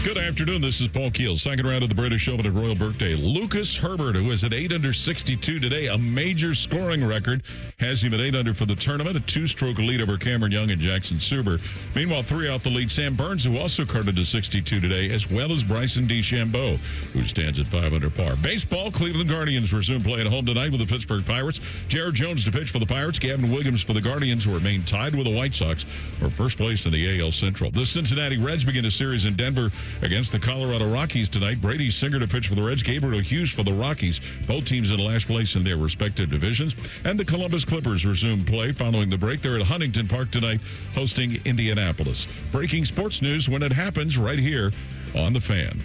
Good afternoon. This is Paul Keel. Second round of the British Open at Royal Birthday. Lucas Herbert, who is at 8 under 62 today, a major scoring record, has him at 8 under for the tournament. A 2-stroke lead over Cameron Young and Jackson Suber. Meanwhile, 3 off the lead. Sam Burns, who also carded to 62 today, as well as Bryson DeChambeau, who stands at 5 under par. Baseball, Cleveland Guardians resume play at home tonight with the Pittsburgh Pirates. Jared Jones to pitch for the Pirates. Gavin Williams for the Guardians, who remain tied with the White Sox for first place in the AL Central. The Cincinnati Reds begin a series in Denver against the Colorado Rockies tonight. Brady Singer to pitch for the Reds. Gabriel Hughes for the Rockies. Both teams in last place in their respective divisions. And the Columbus Clippers resume play following the break. They're at Huntington Park tonight hosting Indianapolis. Breaking sports news when it happens right here on The Fan.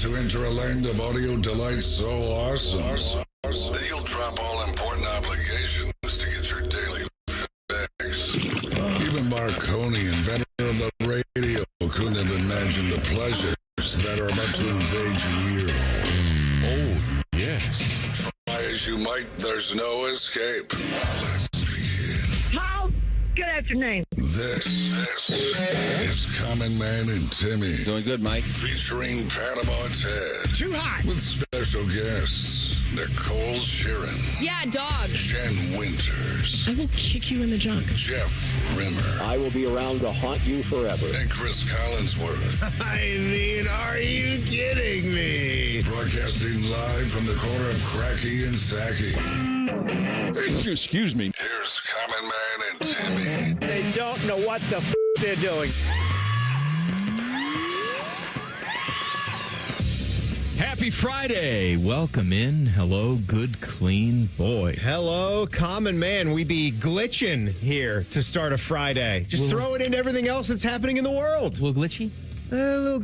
To enter a land of audio delight so awesome that you'll drop all important obligations to get your daily fix. Even Marconi, inventor of the radio, couldn't have imagined the pleasures that are about to invade your ear hole. Oh, yes. Try as you might, there's no escape. Let's begin. Paul, good afternoon. This is Common Man and Timmy. Doing good, Mike. Featuring Panama Ted. Too hot. With special guests, Nicole Sheeran. Yeah, dog. Jen Winters. I will kick you in the junk. Jeff Rimmer. I will be around to haunt you forever. And Chris Collinsworth. I mean, are you kidding me? Broadcasting live from the corner of Cracky and Sacky. Excuse me. Here's Common Man and Timmy. They don't know what the they're doing. Happy Friday. Welcome in. Hello, good, clean boy. Hello, Common Man. We be glitching here to start a Friday. Just throw it into everything else that's happening in the world. A little glitchy? A little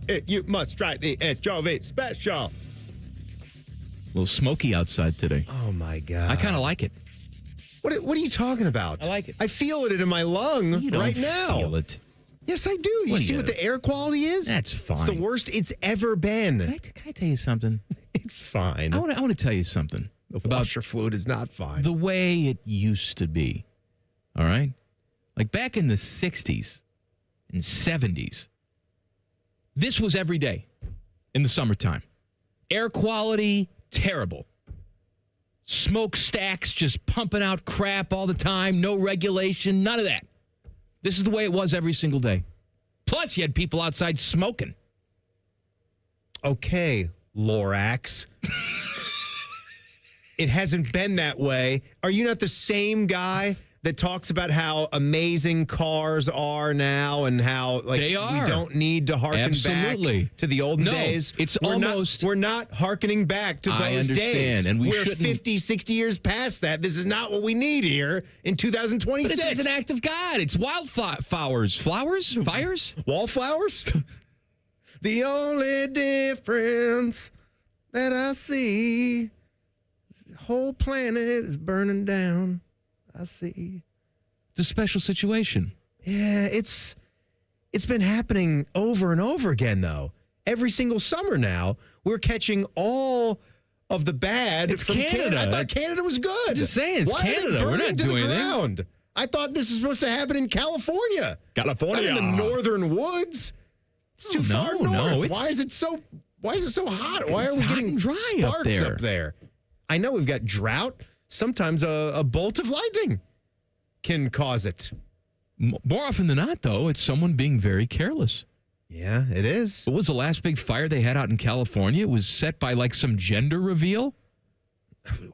hey, you must try the anchovy special. A little smoky outside today. Oh, my God. I kind of like it. What are you talking about? I like it. I feel it in my lung You don't right now. feel it. Yes, I do. You see what the air quality is? That's fine. It's the worst it's ever been. Can I tell you something? It's fine. I want to tell you something The about washer fluid is not fine. the way it used to be. All right? Like back in the 60s and 70s, this was every day in the summertime. Air quality, terrible. Smokestacks just pumping out crap all the time, no regulation, none of that. This is the way it was every single day. Plus, you had people outside smoking. Okay, Lorax. It hasn't been that way. Are you not the same guy that talks about how amazing cars are now and how They are. we don't need to harken Absolutely. back to the olden No, days? it's we're almost- we're not harkening back to those I understand, days. and we we're shouldn't- 50, 60 years past that. This is not what we need here in 2026. But it's an act of God. It's wildflowers. Flowers? Fires? Wallflowers? The only difference that I see, the whole planet is burning down. I see. It's a special situation. Yeah, it's been happening over and over again, though. Every single summer now, we're catching all of the bad It's from Canada. I thought Canada was good. I'm just saying, it's Why are they Canada. We're burning not to the doing anything. ground? I thought this was supposed to happen in California. California. Not in the northern woods. It's too far north. no, Why is it so hot? Why are It's we hot getting and dry sparks up there. I know we've got drought. Sometimes a bolt of lightning can cause it. More often than not, though, it's someone being very careless. Yeah, it is. What was the last big fire they had out in California? It was set by like some gender reveal.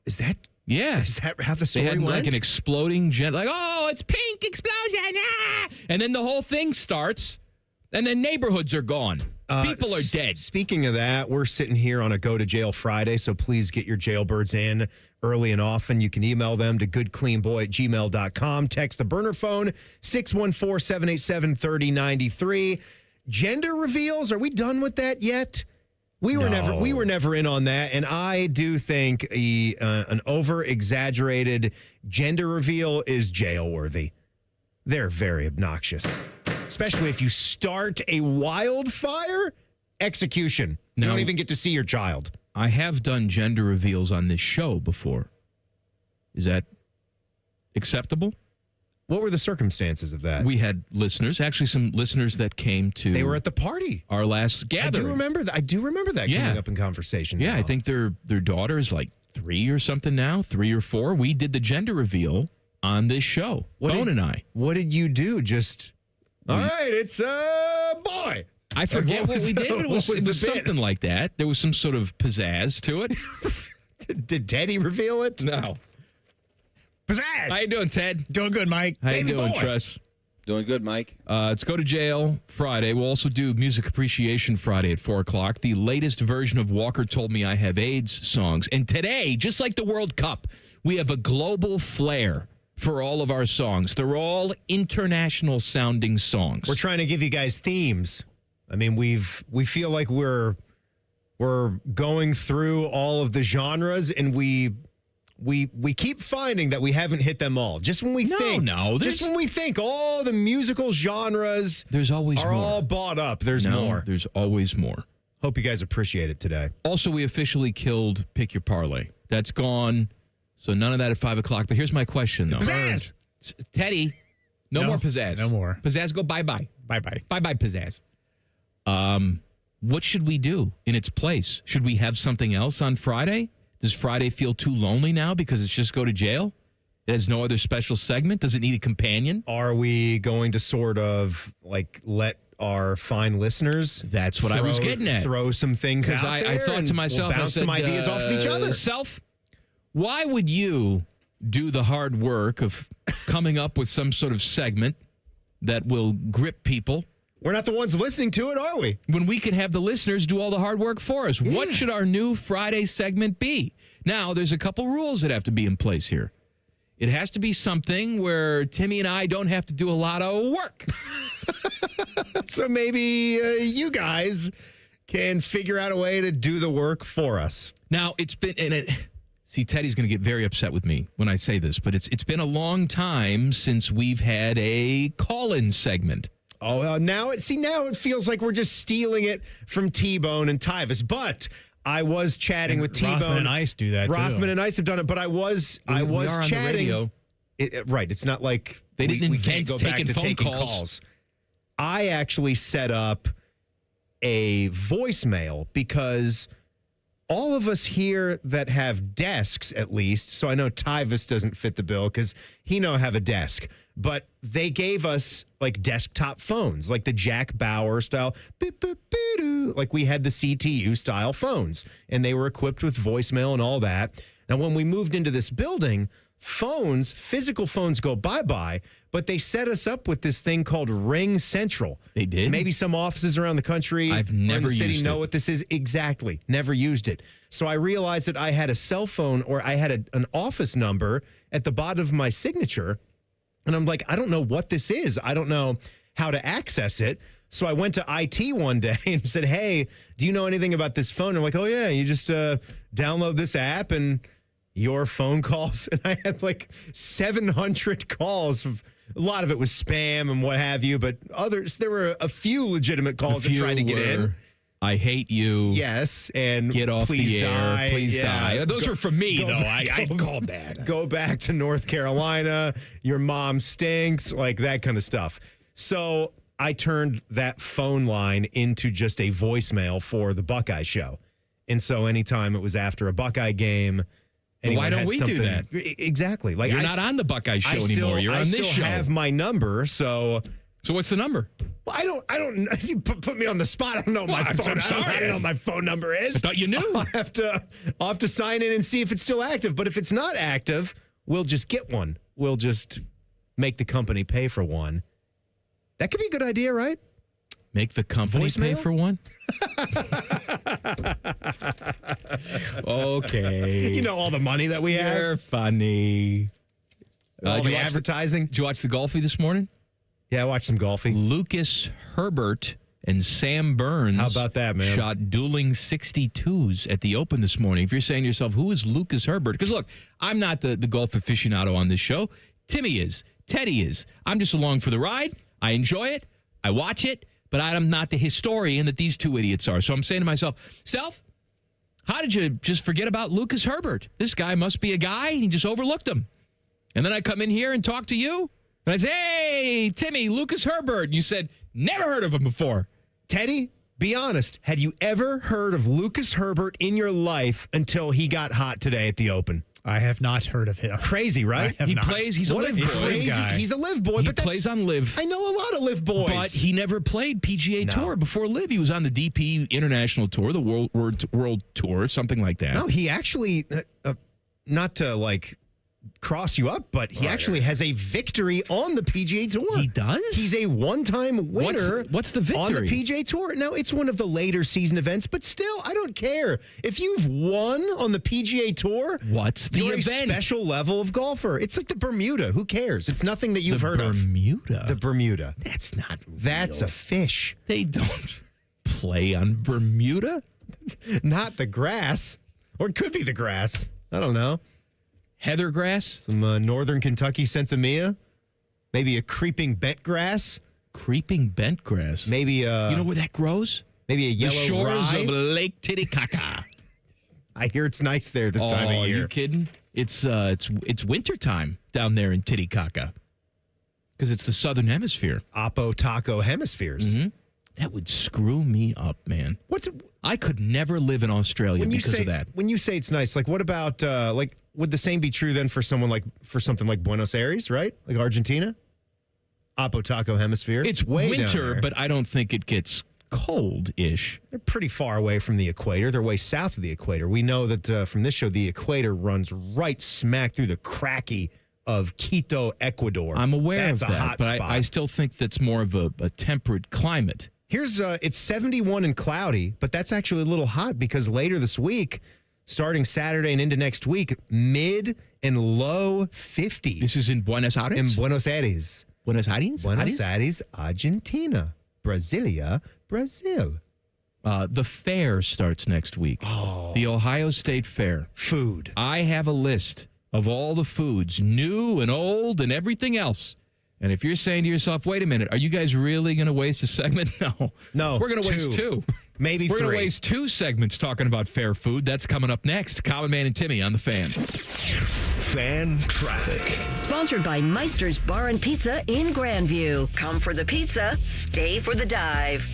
Is that Yeah. how the They story had went? like an exploding like, oh, it's pink explosion. Ah! And then the whole thing starts, and then neighborhoods are gone. People are dead. Speaking of that, we're sitting here on a Go to Jail Friday, so please get your jailbirds in early and often. You can email them to goodcleanboy@gmail.com. Text the burner phone, 614-787-3093. Gender reveals, are we done with that yet? We were never in on that, and I do think an over-exaggerated gender reveal is jail-worthy. They're very obnoxious, especially if you start a wildfire. Execution. You No. don't even get to see your child. I have done gender reveals on this show before. Is that acceptable? What were the circumstances of that? We had listeners, actually some listeners that came to. They were at the party. Our last gathering. I do remember that coming up in conversation. Yeah, now. I think their daughter is like 3 or something now, 3 or 4. We did the gender reveal on this show. Bone and I. What did you do? Just all right, it's a boy. I forget what we did, but it was something like that. There was some sort of pizzazz to it. Did Teddy reveal it? No. Pizzazz. How you doing, Ted? Doing good, Mike. How you Baby doing, boy. Tress? Doing good, Mike. Let's go to jail Friday. We'll also do Music Appreciation Friday at 4 o'clock. The latest version of Walker Told Me I Have AIDS songs. And today, just like the World Cup, we have a global flair for all of our songs. They're all international sounding songs. We're trying to give you guys themes. I mean, we feel like we're going through all of the genres, and we keep finding that we haven't hit them all. Just when we think all the musical genres there's always are more. all bought up. There's more. There's always more. Hope you guys appreciate it today. Also, we officially killed Pick Your Parlay. That's gone. So none of that at 5 o'clock. But here's my question, though. Pizzazz. Teddy, no more pizzazz. No more. Pizzazz, go bye-bye. Bye-bye. Bye-bye, pizzazz. What should we do in its place? Should we have something else on Friday? Does Friday feel too lonely now because it's just go to jail? It has no other special segment? Does it need a companion? Are we going to sort of like let our fine listeners That's what I was getting at. Throw some things out there? I thought to myself, we'll bounce some ideas off of each other. Self, why would you do the hard work of coming up with some sort of segment that will grip people? We're not the ones listening to it, are we? When we can have the listeners do all the hard work for us. Yeah. What should our new Friday segment be? Now, there's a couple rules that have to be in place here. It has to be something where Timmy and I don't have to do a lot of work. So maybe you guys can figure out a way to do the work for us. Now, it's been... See, Teddy's going to get very upset with me when I say this, but it's been a long time since we've had a call-in segment. Oh, now it feels like we're just stealing it from T-Bone and Tyvis. But I was chatting with T-Bone. Rothman and Ice do that, too. Rothman and Ice have done it, but I was we are chatting. On the radio. Right, it's not like they didn't we invent can't go back to taking calls. I actually set up a voicemail because all of us here that have desks, at least, so I know Tyvis doesn't fit the bill because he don't have a desk, but they gave us like desktop phones, like the Jack Bauer style, like we had the CTU style phones, and they were equipped with voicemail and all that. Now, when we moved into this building, physical phones go bye-bye, but they set us up with this thing called Ring Central. They did? Maybe some offices around the country I've or in never the city used know it. what this is. Exactly. Never used it. So I realized that I had a cell phone, or I had an office number at the bottom of my signature. And I'm like, I don't know what this is. I don't know how to access it. So I went to IT one day and said, hey, do you know anything about this phone? And I'm like, oh, yeah, you just download this app and your phone calls. And I had like 700 calls. A lot of it was spam and what have you, but there were a few legitimate calls that tried to get in. I hate you. Yes, and get off please the die. air. Please die. Those were from me, though. I go- called that. Go back to North Carolina. Your mom stinks, like that kind of stuff. So I turned that phone line into just a voicemail for the Buckeye show. And so anytime it was after a Buckeye game, why don't we do that? Exactly. Like You're not on the Buckeye show anymore. You're on this show. I still have my number, so what's the number? Well, I don't. You put me on the spot. I don't know what my phone. I'm sorry. I don't know what my phone number is. I thought you knew. I'll have to sign in and see if it's still active. But if it's not active, we'll just get one. We'll just make the company pay for one. That could be a good idea, right? Make the company pay Voicemail? for one? Okay. You know all the money that we have. You're funny. All did the you watch advertising. Did you watch the golfing this morning? Yeah, I watched some golfing. Lucas Herbert and Sam Burns. How about that, man? Shot dueling 62s at the Open this morning. If you're saying to yourself, who is Lucas Herbert? Because look, I'm not the golf aficionado on this show. Timmy is. Teddy is. I'm just along for the ride. I enjoy it. I watch it. But I'm not the historian that these two idiots are. So I'm saying to myself, how how did you just forget about Lucas Herbert? This guy must be a guy, and you just overlooked him. And then I come in here and talk to you, and I say, hey, Timmy, Lucas Herbert. And you said, never heard of him before. Teddy, be honest. Had you ever heard of Lucas Herbert in your life until he got hot today at the Open? I have not heard of him. Crazy, right? I have not. He's a What live a boy. crazy guy. He's a live boy. He but that's- plays on live. I know a lot of live boys. But he never played PGA No. Tour before live. He was on the DP International Tour, the World Tour, something like that. No, he actually, not to like cross you up, but he actually has a victory on the PGA Tour. He does? He's a one-time winner. What's the victory? On the PGA Tour. No, it's one of the later season events, but still, I don't care. If you've won on the PGA Tour, What's the you're event? a special level of golfer. It's like the Bermuda. Who cares? It's nothing that you've heard of. Bermuda. The Bermuda. That's not real. That's a fish. They don't play on Bermuda. Not the grass. Or it could be the grass. I don't know. Heather grass? Some northern Kentucky sensimilla. Maybe a creeping bent grass. Creeping bent grass. Maybe You know where that grows? maybe a The yellow shores rye. of Lake Titicaca. I hear it's nice there this time of Are year. you kidding? It's wintertime down there in Titicaca because it's the southern hemisphere. Oppo taco hemispheres. That would screw me up, man. What's I could never live in Australia when you because say of that. when you say it's nice? Like, what about like? Would the same be true then for something like Buenos Aires, right? Like Argentina? Oppo taco hemisphere. It's way down winter, there. but I don't think it gets cold-ish. They're pretty far away from the equator. They're way south of the equator. We know that from this show, the equator runs right smack through the cracky of Quito, Ecuador. I'm aware That's of a that, hot but spot. I still think that's more of a temperate climate. Here's it's 71 and cloudy, but that's actually a little hot because later this week, starting Saturday and into next week, mid and low 50s. This is in Buenos Aires? in Buenos Aires. Buenos Aires? Buenos Aires, Argentina. Brasilia, Brazil. The fair starts next week. Oh. The Ohio State Fair. Food. I have a list of all the foods, new and old and everything else. And if you're saying to yourself, wait a minute, are you guys really going to waste a segment? No. We're going to waste two. Maybe We're three. going to waste two segments talking about fair food. That's coming up next. Common Man and Timmy on the Fan. Fan traffic. Sponsored by Meister's Bar and Pizza in Grandview. Come for the pizza, stay for the dive.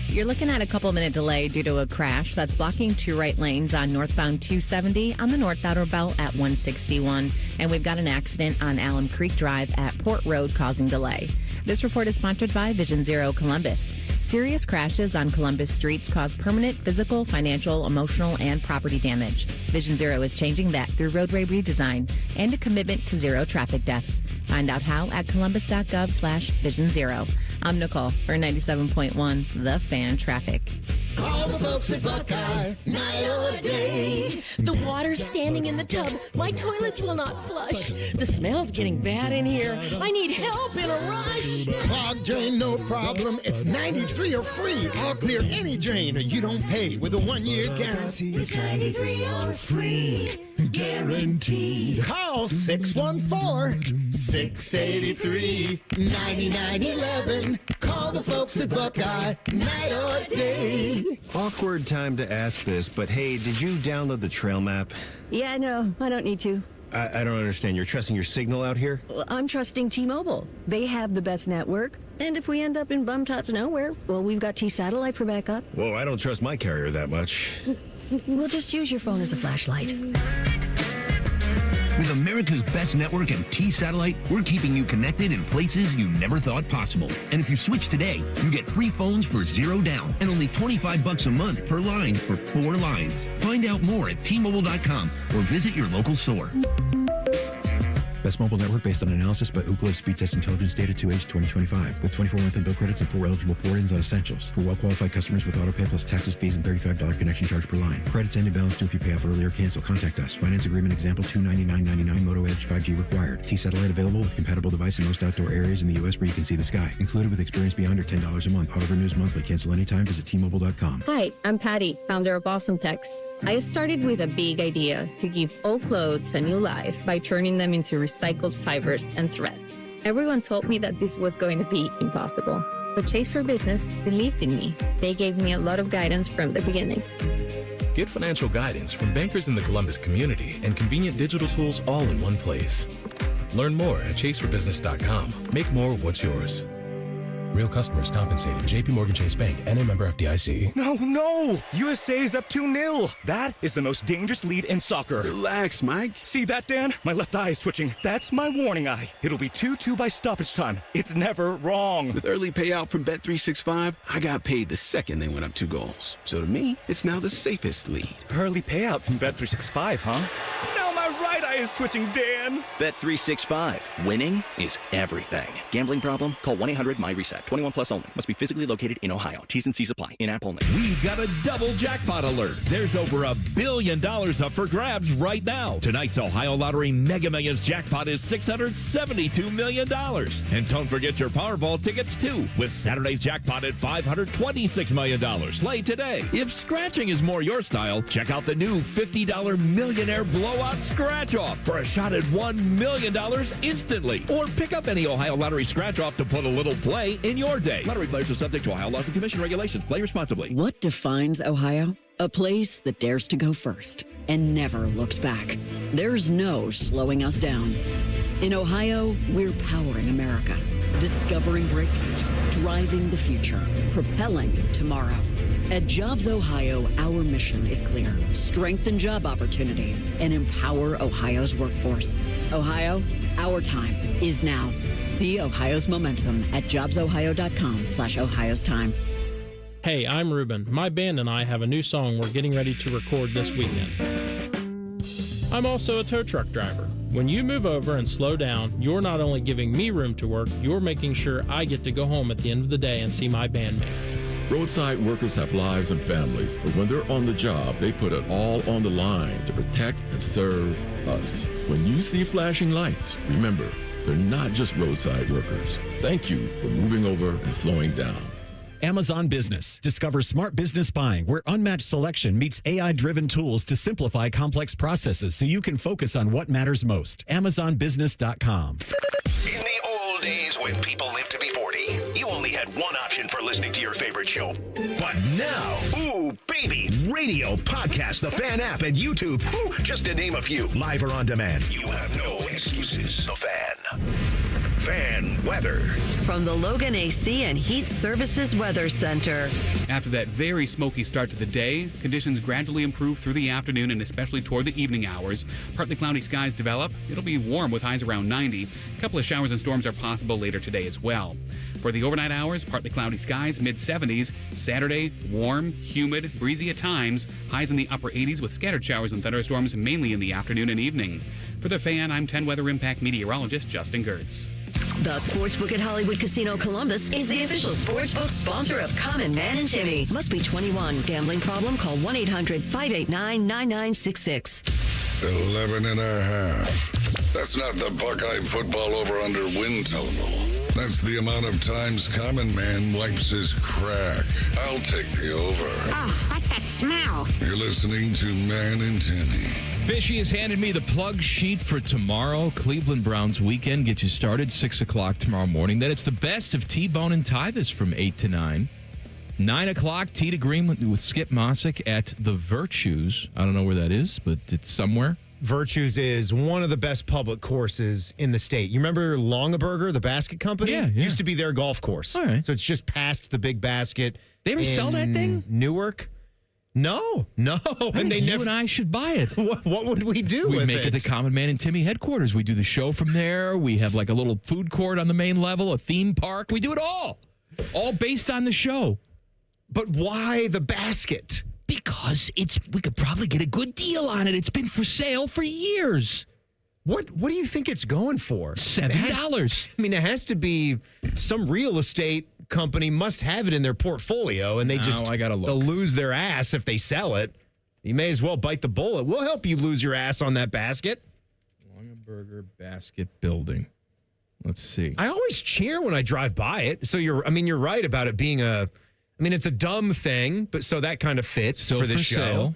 You're looking at a couple-minute delay due to a crash that's blocking two right lanes on northbound 270 on the North Outer Belt at 161. And we've got an accident on Alum Creek Drive at Port Road causing delay. This report is sponsored by Vision Zero Columbus. Serious crashes on Columbus streets cause permanent physical, financial, emotional, and property damage. Vision Zero is changing that through roadway redesign and a commitment to zero traffic deaths. Find out how at columbus.gov/Vision Zero. I'm Nicole for 97.1 The Fan Traffic. Call the folks at Buckeye, night or day. The water's standing in the tub. My toilets will not flush. The smell's getting bad in here. I need help in a rush. Clogged drain, no problem. It's 93 or free. I'll clear any drain. You don't pay with a 1-year guarantee. It's 93 or free. Guaranteed. Call 614-683-9911. Call the folks at Buckeye, night or day. Awkward time to ask this, but hey, did you download the trail map? Yeah, no, I don't need to. I don't understand. You're trusting your signal out here? Well, I'm trusting T-Mobile. They have the best network. And if we end up in bum-tots nowhere, well, we've got T-Satellite for backup. Whoa, I don't trust my carrier that much. We'll just use your phone as a flashlight. With America's best network and T-Satellite, we're keeping you connected in places you never thought possible. And if you switch today, you get free phones for $0 down and only $25 a month per line for 4 lines. Find out more at T-Mobile.com or visit your local store. Best mobile network based on analysis by Ookla Speed Test Intelligence Data 2H 2025 with 24 monthly bill credits and 4 eligible port-ins on essentials. For well-qualified customers with autopay plus taxes, fees, and $35 connection charge per line. Credits end in balance due if you pay off early or cancel. Contact us. Finance agreement example $299.99 Moto Edge 5G required. T-Satellite available with compatible device in most outdoor areas in the U.S. where you can see the sky. Included with experience beyond or $10 a month. Auto renews monthly. Cancel anytime. Visit T-Mobile.com. Hi, I'm Patty, founder of Awesome Tex. I started with a big idea to give old clothes a new life by turning them into recycled fibers and threads. Everyone told me that this was going to be impossible, but Chase for Business believed in me. They gave me a lot of guidance from the beginning. Get financial guidance from bankers in the Columbus community and convenient digital tools all in one place. Learn more at chaseforbusiness.com. Make more of what's yours. Real customers compensated. JP Morgan Chase Bank, N.A. member FDIC. No! USA is up 2-0. That is the most dangerous lead in soccer. Relax, Mike. See that, Dan? My left eye is twitching. That's my warning eye. It'll be 2-2 by stoppage time. It's never wrong. With early payout from Bet365, I got paid the second they went up 2 goals. So to me, it's now the safest lead. Early payout from Bet365, huh? Now my right eye is twitching, Dan. Bet365. Winning is everything. Gambling problem? Call 1-800-MY-RESET. 21 plus only. Must be physically located in Ohio. T's and C's apply. In-app only. We've got a double jackpot alert. There's over $1 billion up for grabs right now. Tonight's Ohio Lottery Mega Millions jackpot is $672 million. And don't forget your Powerball tickets, too, with Saturday's jackpot at $526 million. Play today. If scratching is more your style, check out the new $50 Millionaire Blowout Scratch-Off for a shot at $1 million instantly. Or pick up any Ohio Lottery Scratch-Off to put a little play in your day. Lottery players are subject to Ohio laws and commission regulations. Play responsibly. What defines Ohio? A place that dares to go first and never looks back. There's no slowing us down. In Ohio, we're powering America, discovering breakthroughs, driving the future, propelling tomorrow. At Jobs Ohio, our mission is clear. Strengthen job opportunities and empower Ohio's workforce. Ohio, our time is now. See Ohio's momentum at jobsohio.com/Ohio's time. Hey, I'm Ruben. My band and I have a new song we're getting ready to record this weekend. I'm also a tow truck driver. When you move over and slow down, you're not only giving me room to work, you're making sure I get to go home at the end of the day and see my bandmates. Roadside workers have lives and families, but when they're on the job, they put it all on the line to protect and serve us. When you see flashing lights, remember, they're not just roadside workers. Thank you for moving over and slowing down. Amazon Business. Discover smart business buying where unmatched selection meets AI-driven tools to simplify complex processes so you can focus on what matters most. AmazonBusiness.com. In the old days when people lived to be 40, you only had one option for listening to your favorite show. But now, ooh, baby, radio, podcast, the Fan app, and YouTube, ooh, just to name a few, live or on demand. You have no excuses. The Fan. Fan weather. From the Logan AC and Heat Services Weather Center. After that very smoky start to the day, conditions gradually improve through the afternoon and especially toward the evening hours. Partly cloudy skies develop. It'll be warm with highs around 90. A couple of showers and storms are possible later today as well. For the overnight hours, partly cloudy skies, mid-70s. Saturday, warm, humid, breezy at times. Highs in the upper 80s with scattered showers and thunderstorms mainly in the afternoon and evening. For the Fan, I'm 10 Weather Impact meteorologist Justin Gertz. The Sportsbook at Hollywood Casino Columbus is the official sportsbook sponsor of Common Man and Timmy. Must be 21. Gambling problem? Call 1-800-589-9966. 11 and a half. That's not the Buckeye football over-under win total. That's the amount of times Common Man wipes his crack. I'll take the over. Oh, what's that smell? You're listening to Man and Timmy. Fishy has handed me the plug sheet for tomorrow. Cleveland Browns weekend gets you started 6 o'clock tomorrow morning. Then it's the best of T-Bone and Tyvis from 8 to 9. 9 o'clock, Tee to Green with Skip Mossick at the Virtues. I don't know where that is, but it's somewhere. Virtues is one of the best public courses in the state. You remember Longaberger, the basket company? Yeah. Used to be their golf course. All right. So it's just past the big basket. They ever sell that thing? Newark? No. And you and I should buy it. What would we do with it? We make it the Common Man and Timmy headquarters. We do the show from there. We have like a little food court on the main level, a theme park. We do it all based on the show. But why the basket? Because we could probably get a good deal on it. It's been for sale for years. What do you think it's going for? $7. I mean, it has to be some real estate company must have it in their portfolio, and they'll lose their ass if they sell it. You may as well bite the bullet. We'll help you lose your ass on that basket. Longaberger Basket Building. Let's see. I always cheer when I drive by it. So you're right about it being it's a dumb thing, but so that kind of fits for the show.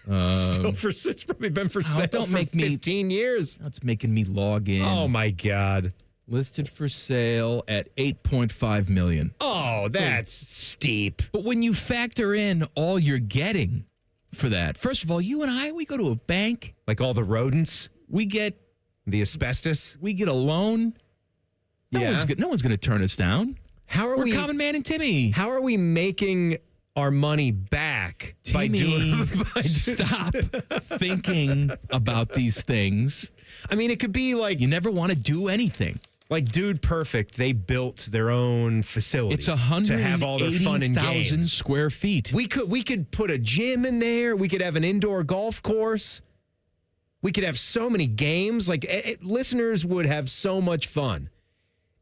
Still for it's probably been for sale for 15 years. That's making me log in. Oh my God. Listed for sale at $8.5 million. Oh, that's steep. But when you factor in all you're getting, for that. First of all, you and I, we go to a bank. Like all the rodents? We get the asbestos? We get a loan. No one's going to turn us down. We're Common Man and Timmy. How are we making our money back Timmy, stop thinking about these things. I mean, it could be like... You never want to do anything. Like Dude Perfect, they built their own facility. It's to have all their fun and 180,000 games. square feet. We could put a gym in there. We could have an indoor golf course. We could have so many games. Like listeners would have so much fun.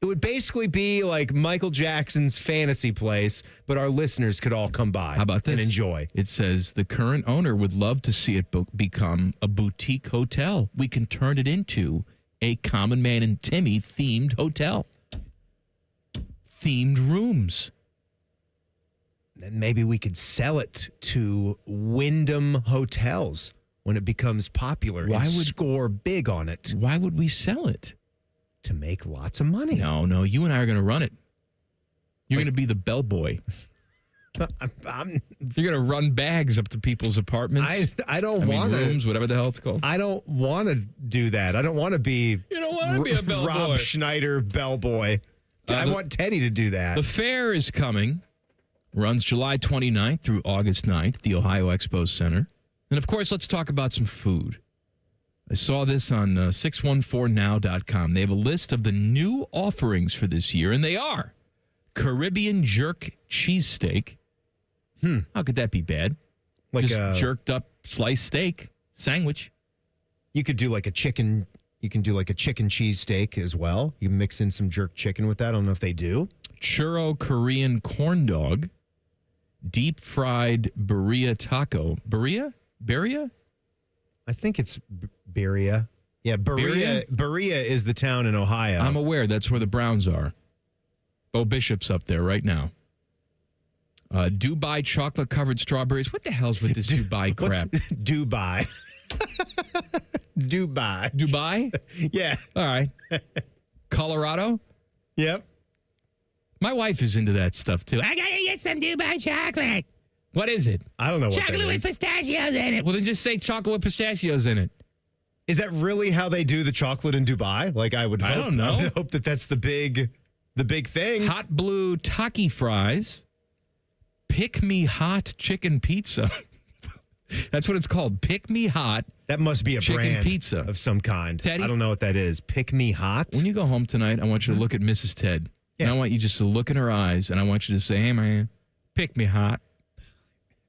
It would basically be like Michael Jackson's fantasy place, but our listeners could all come by. How about this? And enjoy. It says the current owner would love to see it become a boutique hotel. We can turn it into a Common Man and Timmy themed hotel. Themed rooms. Then maybe we could sell it to Wyndham Hotels when it becomes popular and score big on it. Why would we sell it? To make lots of money. No, you and I are going to run it. You're going to be the bellboy. You're going to run bags up to people's apartments. I don't want to. Rooms, whatever the hell it's called. I don't want to do that. I don't want to be. You don't want to be a bellboy. Rob Schneider bellboy. I want Teddy to do that. The fair is coming. Runs July 29th through August 9th, the Ohio Expo Center. And of course, let's talk about some food. I saw this on 614now.com. They have a list of the new offerings for this year, and they are Caribbean jerk cheesesteak. How could that be bad? Like just a jerked up sliced steak sandwich. You could do like a chicken. You can do like a chicken cheesesteak as well. You mix in some jerk chicken with that. I don't know if they do. Churro Korean corn dog. Deep fried birria taco. Birria? I think it's Berea. Yeah, Berea is the town in Ohio. I'm aware. That's where the Browns are. Bo Bishop's up there right now. Dubai chocolate-covered strawberries. What the hell's with this Dubai crap? Dubai. Dubai? Yeah. All right. Colorado? Yep. My wife is into that stuff, too. I got to get some Dubai chocolate. What is it? I don't know what chocolate that with is. pistachios in it. Well, then just say chocolate with pistachios in it. Is that really how they do the chocolate in Dubai? Like I would don't know. I would hope that that's the big thing. Hot blue taki fries. Pick Me Hot chicken pizza. That's what it's called. Pick Me Hot. That must be a chicken brand pizza of some kind. Teddy? I don't know what that is. Pick Me Hot. When you go home tonight, I want you to look at Mrs. Ted. Yeah. And I want you just to look in her eyes, and I want you to say, "Hey, man, pick me hot."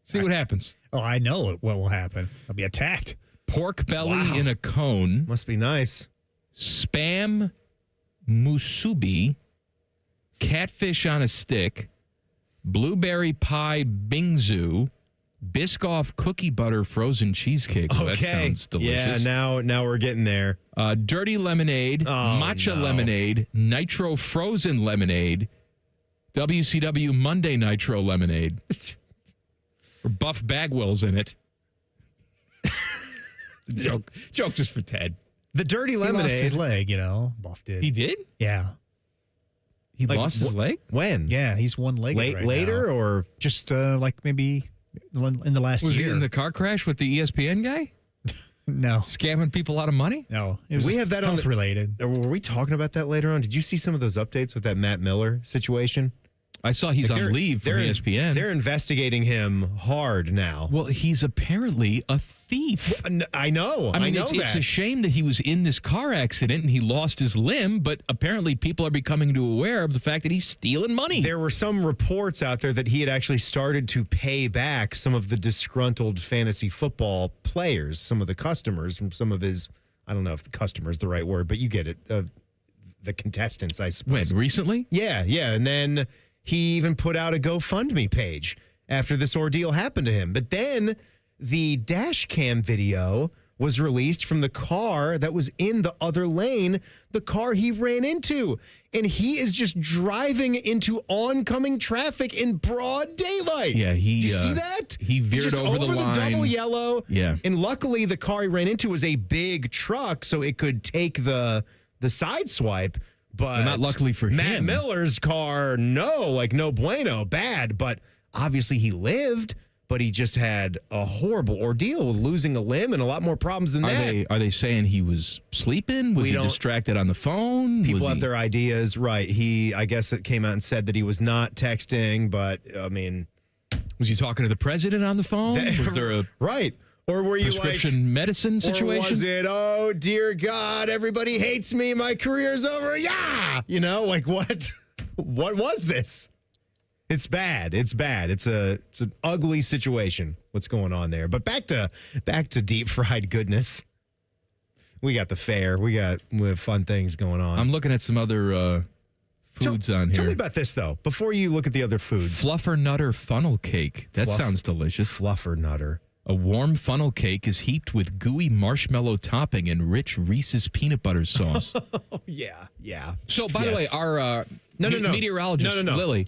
See what happens. Oh, I know what will happen. I'll be attacked. Pork belly in a cone. Must be nice. Spam musubi. Catfish on a stick. Blueberry pie bingsu. Biscoff cookie butter frozen cheesecake. Oh, that sounds delicious. Yeah, now we're getting there. Dirty lemonade. Matcha lemonade. Nitro frozen lemonade. WCW Monday Nitro lemonade. Or Buff Bagwell's in it. Joke just for Ted. The dirty lemonade. He lost his leg, Buff did. He did? Yeah. He lost his leg? When? Yeah, he's one-legged right later now. or just like maybe in the last year. Was he in the car crash with the ESPN guy? No. Scamming people out of money? No. It was we have that health related. Were we talking about that later on? Did you see some of those updates with that Matt Miller situation? I saw he's on leave from ESPN. They're investigating him hard now. Well, he's apparently a thief. I know. I mean, know it's a shame that he was in this car accident and he lost his limb, but apparently people are becoming aware of the fact that he's stealing money. There were some reports out there that he had actually started to pay back some of the disgruntled fantasy football players, some of the customers from some of his, I don't know if the customer is the right word, but you get it, the contestants, I suppose. When, recently? Yeah. And then he even put out a GoFundMe page after this ordeal happened to him. But then the dash cam video was released from the car that was in the other lane, the car he ran into. And he is just driving into oncoming traffic in broad daylight. Yeah, Did you see that? He veered just over the line. the double yellow. Yeah. And luckily the car he ran into was a big truck, so it could take the side swipe. But not luckily for him. Matt Miller's car, no bueno, bad. But obviously he lived. but he just had a horrible ordeal with losing a limb and a lot more problems than that. Are they saying he was sleeping? Was he distracted on the phone? People have their ideas, right? I guess it came out and said that he was not texting, but I mean, was he talking to the president on the phone? Was there a right? Or were you prescription medicine situation? Or was it, oh dear God, everybody hates me, my career's over? Yeah, like what? What was this? It's bad. It's bad. It's an ugly situation. What's going on there? But back to deep fried goodness. We got the fair. We have fun things going on. I'm looking at some other foods on here. Tell me about this though. Before you look at the other foods, Fluffer Nutter funnel cake. That sounds delicious. Fluffer Nutter. A warm funnel cake is heaped with gooey marshmallow topping and rich Reese's peanut butter sauce. Yeah. So, by the way, our meteorologist, Lily.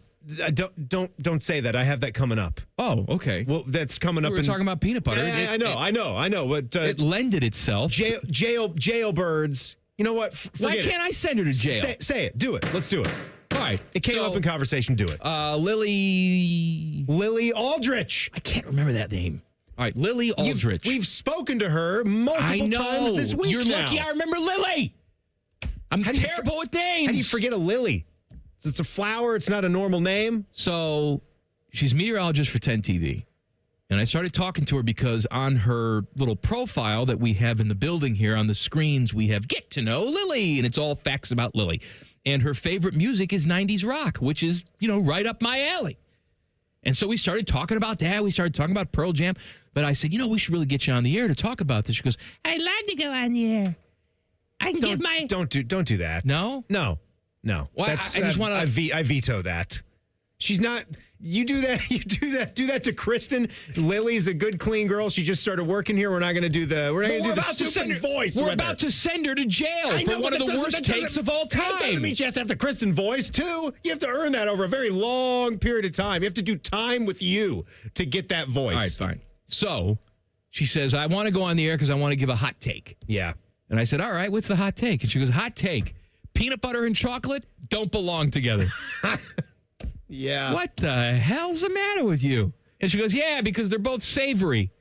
Don't say that. I have that coming up. Oh, okay. Well, that's coming up. We were talking about peanut butter. I know. But it lended itself. Jailbirds. You know what? Why can't I send her to jail? Say it. Do it. Let's do it. All right. It came up in conversation. Do it. Lily Aldrich. I can't remember that name. All right, Lily Aldrich. We've spoken to her multiple times this week. You're lucky I remember Lily. I'm terrible with names. How do you forget a lily? It's a flower. It's not a normal name. So she's meteorologist for 10 TV. And I started talking to her because on her little profile that we have in the building here on the screens, we have Get to Know Lily. And it's all facts about Lily. And her favorite music is 90s rock, which is, right up my alley. And so we started talking about that. We started talking about Pearl Jam. But I said, we should really get you on the air to talk about this. She goes, I'd love to go on the air. I can give my... Don't do that. No? No. Well, I just want to... I veto that. She's not... You do that. Do that to Kristen. Lily's a good, clean girl. She just started working here. We're not going to do the... We're not going to do the stupid voice. We're about to send her to jail for one of the worst takes of all time. That doesn't mean she has to have the Kristen voice, too. You have to earn that over a very long period of time. You have to do time with you to get that voice. All right, fine. So she says, I want to go on the air because I want to give a hot take. Yeah. And I said, all right, what's the hot take? And she goes, hot take. Peanut butter and chocolate don't belong together. Yeah. What the hell's the matter with you? And she goes, yeah, because they're both savory.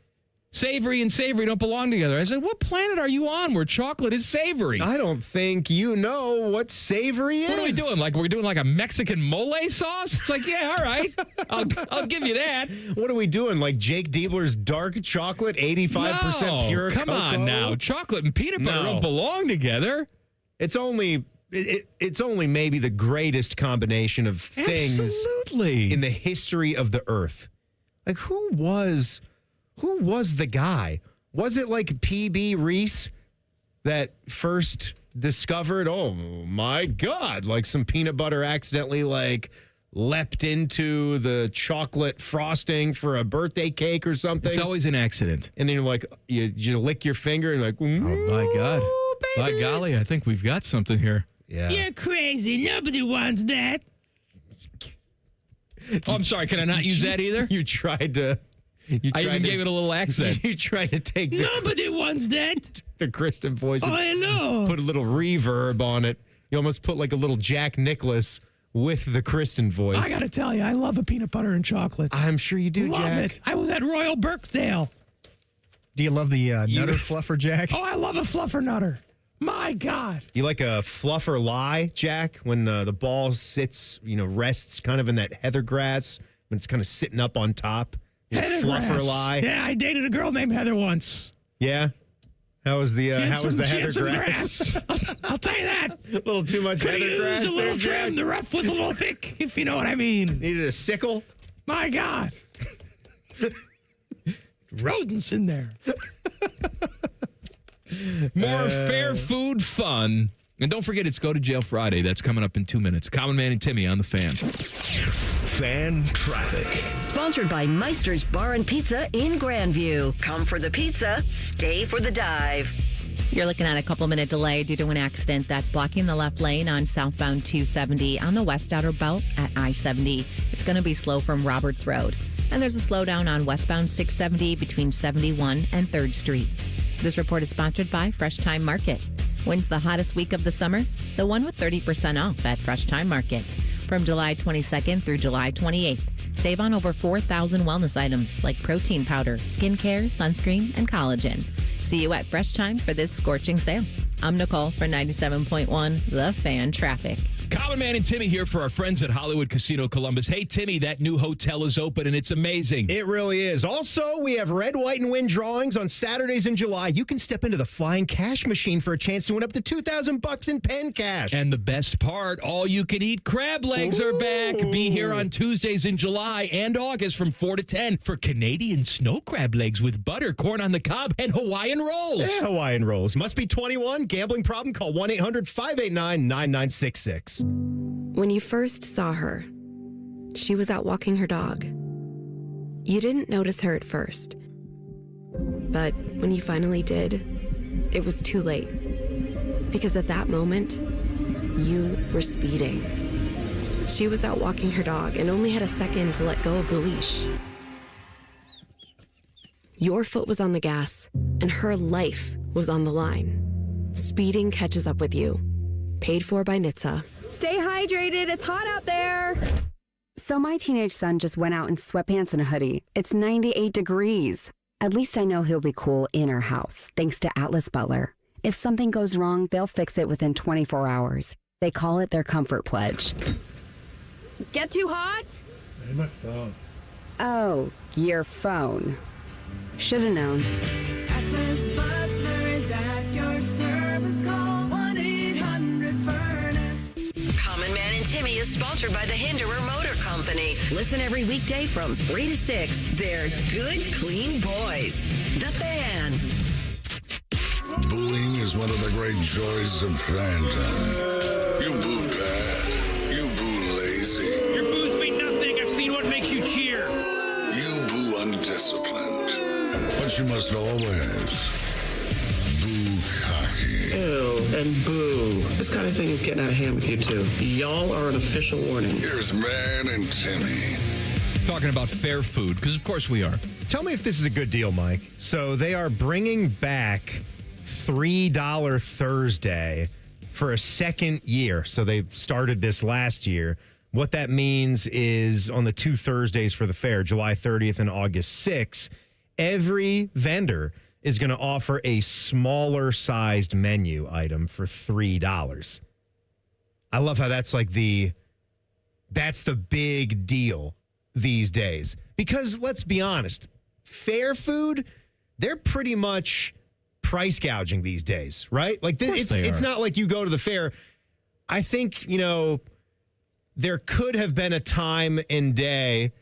Savory and savory don't belong together. I said, what planet are you on where chocolate is savory? I don't think you know what savory is. What are we doing? Like we're doing like a Mexican mole sauce? It's like, yeah, all right. I'll give you that. What are we doing? Like Jake Diebler's dark chocolate, 85% pure come cocoa? on now. Chocolate and peanut butter don't belong together. It's only maybe the greatest combination of things in the history of the earth. Like who was the guy? Was it like P.B. Reese that first discovered, oh my God, like some peanut butter accidentally like leapt into the chocolate frosting for a birthday cake or something? It's always an accident. And then you're like, you lick your finger and like, oh my God. Baby. By golly, I think we've got something here. Yeah. You're crazy. Nobody wants that. Oh, I'm sorry. Can I not use that either? You tried to... I even gave it a little accent. You tried to take Nobody wants that. The Kristen voice. Oh, I know. Put a little reverb on it. You almost put like a little Jack Nicklaus with the Kristen voice. I got to tell you, I love a peanut butter and chocolate. I'm sure you do, love Jack. It. I was at Royal Birkdale. Do you love the Nutter Fluffer, Jack? Oh, I love a Fluffer Nutter. My God. You like a fluffer lie, Jack, when the ball sits, rests kind of in that heather grass, when it's kind of sitting up on top? Heather fluffer grass. lie. Yeah, I dated a girl named Heather once. Yeah? How was the heather grass? I'll tell you that. A little too much heather grass a little there, trim. Jack? The rough was a little thick, if you know what I mean. Needed a sickle? My God. Rodents in there. More fair food fun. And don't forget, it's Go to Jail Friday. That's coming up in 2 minutes. Common Man and Timmy on the Fan. Fan traffic. Sponsored by Meister's Bar and Pizza in Grandview. Come for the pizza, stay for the dive. You're looking at a couple-minute delay due to an accident that's blocking the left lane on southbound 270 on the west outer belt at I-70. It's going to be slow from Roberts Road. And there's a slowdown on westbound 670 between 71 and 3rd Street. This report is sponsored by Fresh Time Market. When's the hottest week of the summer? The one with 30% off at Fresh Time Market. From July 22nd through July 28th. Save on over 4,000 wellness items like protein powder, skincare, sunscreen, and collagen. See you at Fresh Time for this scorching sale. I'm Nicole for 97.1 The Fan Traffic. Common Man and Timmy here for our friends at Hollywood Casino Columbus. Hey, Timmy, that new hotel is open and it's amazing. It really is. Also, we have red, white, and win drawings on Saturdays in July. You can step into the flying cash machine for a chance to win up to $2,000 in pen cash. And the best part, all-you-can-eat crab legs are back. Be here on Tuesdays in July and August from 4 to 10 for Canadian snow crab legs with butter, corn on the cob, and Hawaiian rolls. Yeah, Hawaiian rolls. Must be 21. Gambling problem? Call 1-800-589-9966. When you first saw her, she was out walking her dog. You didn't notice her at first. But when you finally did, it was too late. Because at that moment, you were speeding. She was out walking her dog and only had a second to let go of the leash. Your foot was on the gas, and her life was on the line. Speeding catches up with you. Paid for by NHTSA. Stay hydrated. It's hot out there. So my teenage son just went out in sweatpants and a hoodie. It's 98 degrees. At least I know he'll be cool in our house, thanks to Atlas Butler. If something goes wrong, they'll fix it within 24 hours. They call it their comfort pledge. Get too hot? My phone. Oh, your phone. Should have known. Atlas Butler is at your service. Call 1-800-FURNACE. Common Man and Timmy is sponsored by the Hinderer Motor Company. Listen every weekday from 3 to 6. They're good, clean boys. The Fan. Booing is one of the great joys of fandom. You boo bad. You boo lazy. Your boos mean nothing. I've seen what makes you cheer. You boo undisciplined. But you must always boo cocky. Ew, and boo. This kind of thing is getting out of hand with you two. Y'all are an official warning. Here's Man and Timmy. Talking about fair food, because of course we are. Tell me if this is a good deal, Mike. So they are bringing back $3 Thursday for a second year. So they started this last year. What that means is on the 2 Thursdays for the fair, July 30th and August 6th, every vendor is going to offer a smaller sized menu item for $3. I love how that's the big deal these days. Because let's be honest, fair food, they're pretty much price gouging these days, right? Like it's not like you go to the fair. I think, there could have been a time and day,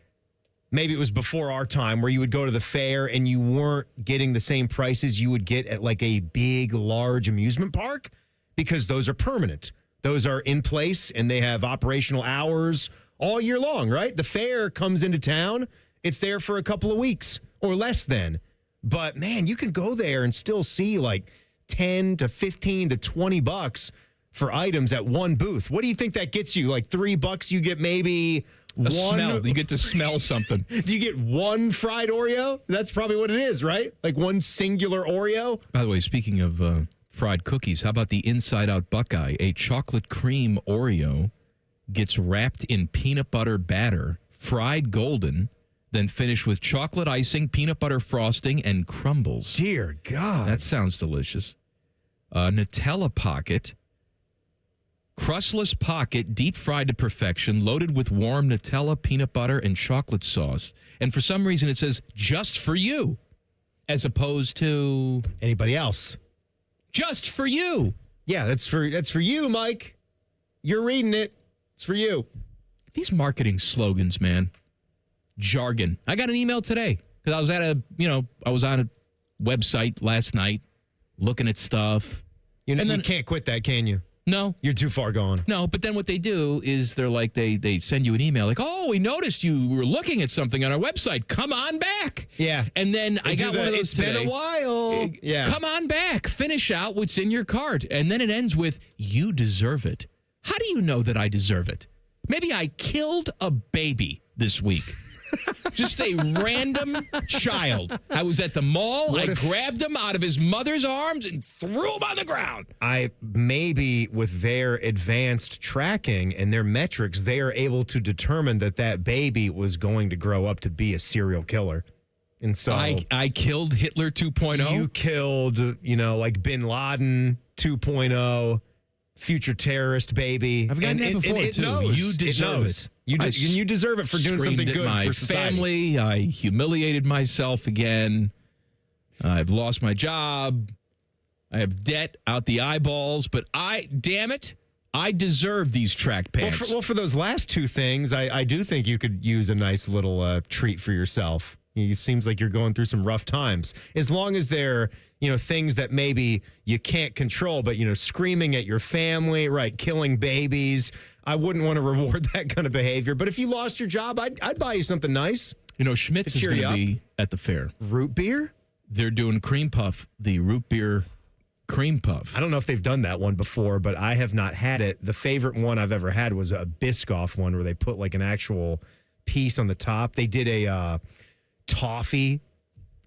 maybe it was before our time, where you would go to the fair and you weren't getting the same prices you would get at like a big, large amusement park, because those are permanent. Those are in place and they have operational hours all year long, right? The fair comes into town. It's there for a couple of weeks or less than. But man, you can go there and still see like 10 to 15 to $20 for items at one booth. What do you think that gets you? Like $3, you get maybe a one smell. You get to smell something. Do you get one fried Oreo? That's probably what it is, right? Like one singular Oreo. By the way, speaking of fried cookies, how about the Inside Out Buckeye? A chocolate cream Oreo gets wrapped in peanut butter batter, fried golden, then finished with chocolate icing, peanut butter frosting, and crumbles. Dear God. That sounds delicious. Nutella Pocket. Crustless pocket, deep fried to perfection, loaded with warm Nutella, peanut butter, and chocolate sauce. And for some reason, it says just for you, as opposed to anybody else. Just for you. Yeah, that's for you, Mike. You're reading it. It's for you. These marketing slogans, man. Jargon. I got an email today because I was on a website last night looking at stuff. You can't quit that, can you? No. You're too far gone. No, but then what they do is they're like, they send you an email like, oh, we noticed you were looking at something on our website. Come on back. Yeah. And then I got one of those today. It's been a while. Yeah. Come on back. Finish out what's in your cart. And then it ends with, you deserve it. How do you know that I deserve it? Maybe I killed a baby this week. Just a random child. I was at the mall. I grabbed him out of his mother's arms and threw him on the ground. Maybe with their advanced tracking and their metrics, they are able to determine that baby was going to grow up to be a serial killer. And so I killed Hitler 2.0. You killed, like Bin Laden 2.0, future terrorist baby. I've gotten that before, it too. knows. You deserve it. You deserve it for doing something good my for society. family. I humiliated myself again. I've lost my job. I have debt out the eyeballs. But damn it, I deserve these track pants. Well, for those last two things, I do think you could use a nice little treat for yourself. It seems like you're going through some rough times. As long as they're, things that maybe you can't control, but, screaming at your family, right, killing babies. I wouldn't want to reward that kind of behavior. But if you lost your job, I'd buy you something nice. Schmitz is going to be at the fair. Root beer? They're doing cream puff, the root beer cream puff. I don't know if they've done that one before, but I have not had it. The favorite one I've ever had was a Biscoff one where they put like an actual piece on the top. They did a toffee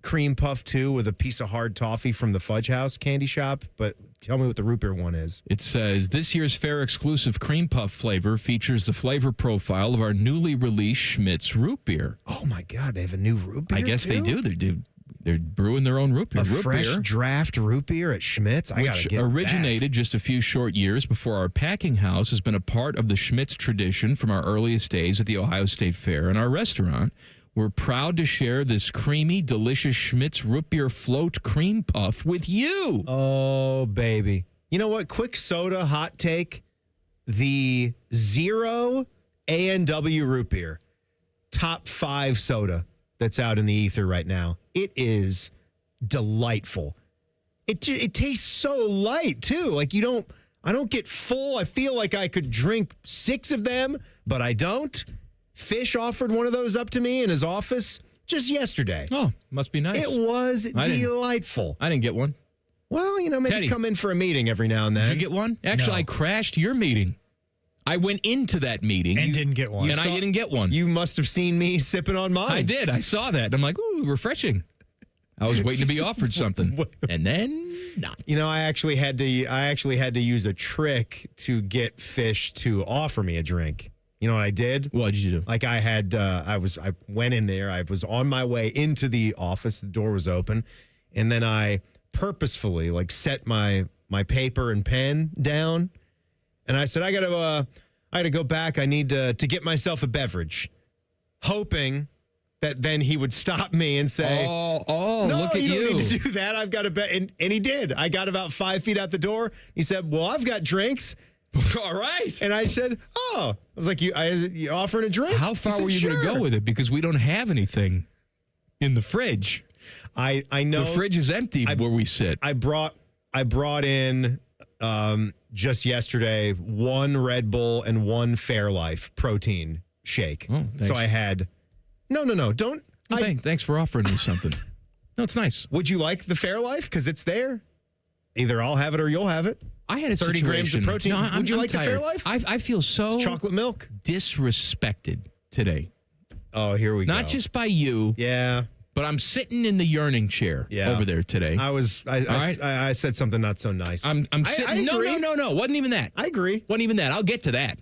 cream puff too with a piece of hard toffee from the Fudge House candy shop. But tell me what the root beer one is. It says this year's fair exclusive cream puff flavor features the flavor profile of our newly released Schmitz root beer. Oh my God, they have a new root beer. I guess they do. They're brewing their own root beer. A fresh draft root beer at Schmitz. Which originated just a few short years before our packing house, has been a part of the Schmitz tradition from our earliest days at the Ohio State Fair and our restaurant. We're proud to share this creamy, delicious Schmitz root beer float cream puff with you. Oh, baby. You know what? Quick soda hot take. The Zero A&W root beer. Top 5 soda that's out in the ether right now. It is delightful. It tastes so light, too. Like I don't get full. I feel like I could drink 6 of them, but I don't. Fish offered one of those up to me in his office just yesterday. Oh, must be nice. It was delightful. I didn't get one. Well, maybe Teddy, come in for a meeting every now and then. Did you get one? Actually, No. I crashed your meeting. I went into that meeting. And didn't get one. I didn't get one. You must have seen me sipping on mine. I did. I saw that. I'm like, ooh, refreshing. I was waiting to be offered something. And then not. I actually had to use a trick to get Fish to offer me a drink. You know what I did? What did you do? Like I went in there. I was on my way into the office. The door was open. And then I purposefully set my paper and pen down. And I said, I got to go back. I need to get myself a beverage. Hoping that then he would stop me and say, no, look at you. Don't need to do that. I've got a bet. And he did. I got about 5 feet out the door. He said, well, I've got drinks. All right. And I said, I was like, you offering a drink? How far were you going to go with it? Because we don't have anything in the fridge. I know. The fridge is empty where we sit. I brought in just yesterday 1 Red Bull and 1 Fairlife protein shake. Oh, so I had no, don't. Thanks for offering me something. No, it's nice. Would you like the Fairlife? Because it's there. Either I'll have it or you'll have it. I had a 30 grams of protein. No, Would you like tired. the Fairlife? I feel so it's chocolate milk. Disrespected today. Oh, here we go. Not just by you. Yeah. But I'm sitting in the yearning chair over there today. I said something not so nice. I'm sitting. I agree. No. Wasn't even that. I agree. Wasn't even that. I'll get to that.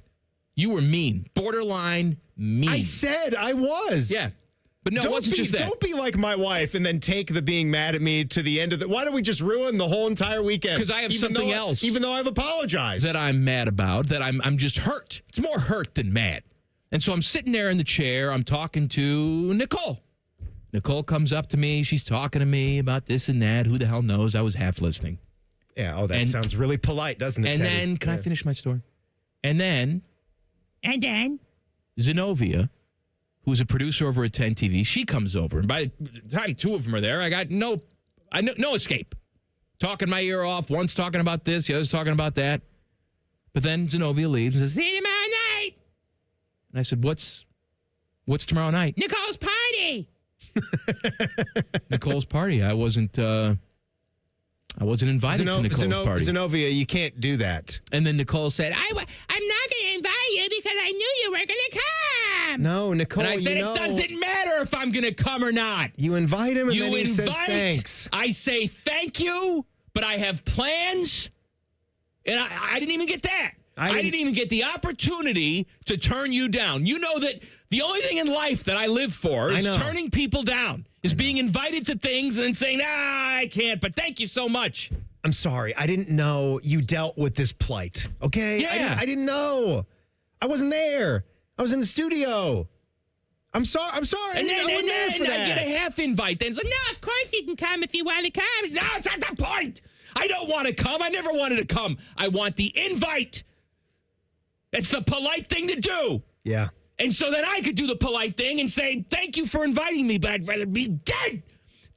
You were mean. Borderline mean. I said I was. Yeah. But no, it wasn't just that. Don't be like my wife and then take the being mad at me to the end of the... Why don't we just ruin the whole entire weekend? Because I have something else. Even though I've apologized. That I'm mad about, that I'm just hurt. It's more hurt than mad. And so I'm sitting there in the chair. I'm talking to Nicole. Nicole comes up to me. She's talking to me about this and that. Who the hell knows? I was half listening. Yeah, that sounds really polite, doesn't it, And Teddy? then, can I finish my story? And then, Zenobia, who's a producer over at 10 TV, she comes over. And by the time 2 of them are there, I got no escape. Talking my ear off. One's talking about this, the other's talking about that. But then Zenobia leaves and says, see you tomorrow night. And I said, what's tomorrow night? Nicole's party. Nicole's party. I wasn't invited to Nicole's party. Zenobia, you can't do that. And then Nicole said, I'm not going to invite you because I knew you weren't going to time. No, Nicole, And I said, it doesn't matter if I'm going to come or not. You invite him, and then he says invite, thanks. I say thank you, but I have plans. And I didn't even get that. I didn't even get the opportunity to turn you down. You know that the only thing in life that I live for is turning people down, is being invited to things and then saying, I can't, but thank you so much. I'm sorry. I didn't know you dealt with this plight. Okay? Yeah. I didn't know. I wasn't there. I was in the studio. I'm sorry. And then I get a half invite. Then it's like, no, of course you can come if you want to come. No, it's not the point. I don't want to come. I never wanted to come. I want the invite. It's the polite thing to do. Yeah. And so then I could do the polite thing and say, thank you for inviting me, but I'd rather be dead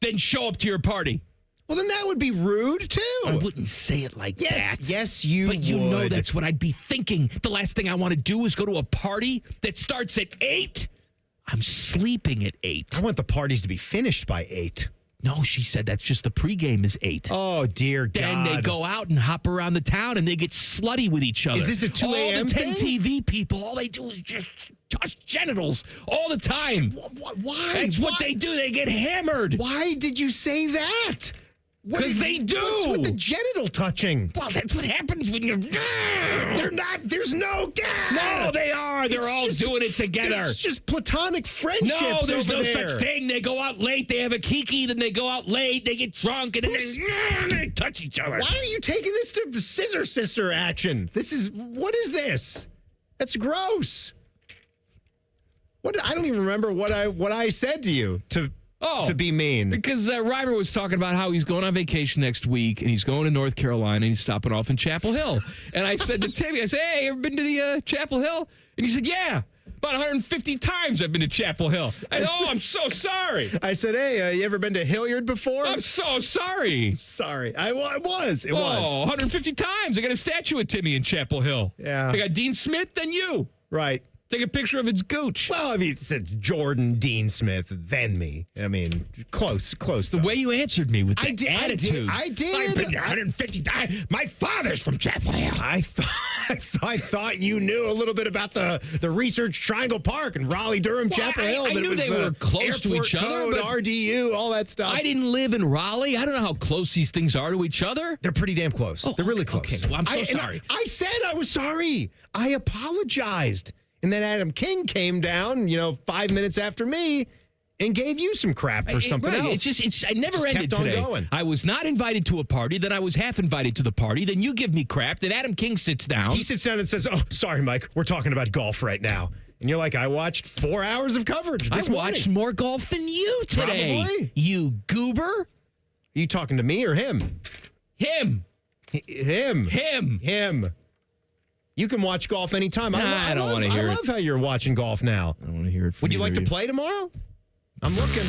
than show up to your party. Well, then that would be rude, too. I wouldn't say it like that. Yes, you would. But you know that's what I'd be thinking. The last thing I want to do is go to a party that starts at 8. I'm sleeping at 8. I want the parties to be finished by 8. No, she said that's just the pregame is 8. Oh, dear God. Then they go out and hop around the town and they get slutty with each other. Is this a 2 a.m. All the 10 thing? TV people, all they do is just touch genitals all the time. Why? That's what they do. They get hammered. Why did you say that? Because they do. What's with the genital touching? Well, that's what happens when you're... They're not... There's no gap. No, they are. They're all doing it together. It's just platonic friendships. No, there's over no there. such thing. They go out late. They have a kiki. Then they go out late. They get drunk. And then they touch each other. Why are you taking this to scissor sister action? What is this? That's gross. I don't even remember what I said to you to be mean. Because Reimer was talking about how he's going on vacation next week and he's going to North Carolina and he's stopping off in Chapel Hill. And I said to Timmy, I said, hey, you ever been to the Chapel Hill? And he said, yeah. About 150 times I've been to Chapel Hill. I said, I'm so sorry. I said, hey, you ever been to Hilliard before? I'm so sorry. Sorry. It was. 150 times. I got a statue of Timmy in Chapel Hill. Yeah. I got Dean Smith, then you. Right. Take a picture of its gooch. Well, I mean, it said Jordan, Dean Smith, then me. I mean, close. The way you answered me with the attitude. I did. I've been 150 times. My father's from Chapel Hill. I thought you knew a little bit about the Research Triangle Park and Raleigh-Durham, Chapel Hill. I knew they were close to each other. Code, but RDU, all that stuff. I didn't live in Raleigh. I don't know how close these things are to each other. They're pretty damn close. They're really close. Okay, well, I'm so sorry. I said I was sorry. I apologized. And then Adam King came down, 5 minutes after me and gave you some crap for something else. I never ended kept on today. going. I was not invited to a party. Then I was half invited to the party. Then you give me crap. Then Adam King sits down. He sits down and says, oh, sorry, Mike. We're talking about golf right now. And you're like, I watched 4 hours of coverage this morning. I watched more golf than you today. Probably. You goober. Are you talking to me or him? Him. Him. You can watch golf anytime. I don't want to hear it. I love how you're watching golf now. I don't want to hear it from Would you like to you. play tomorrow? I'm looking.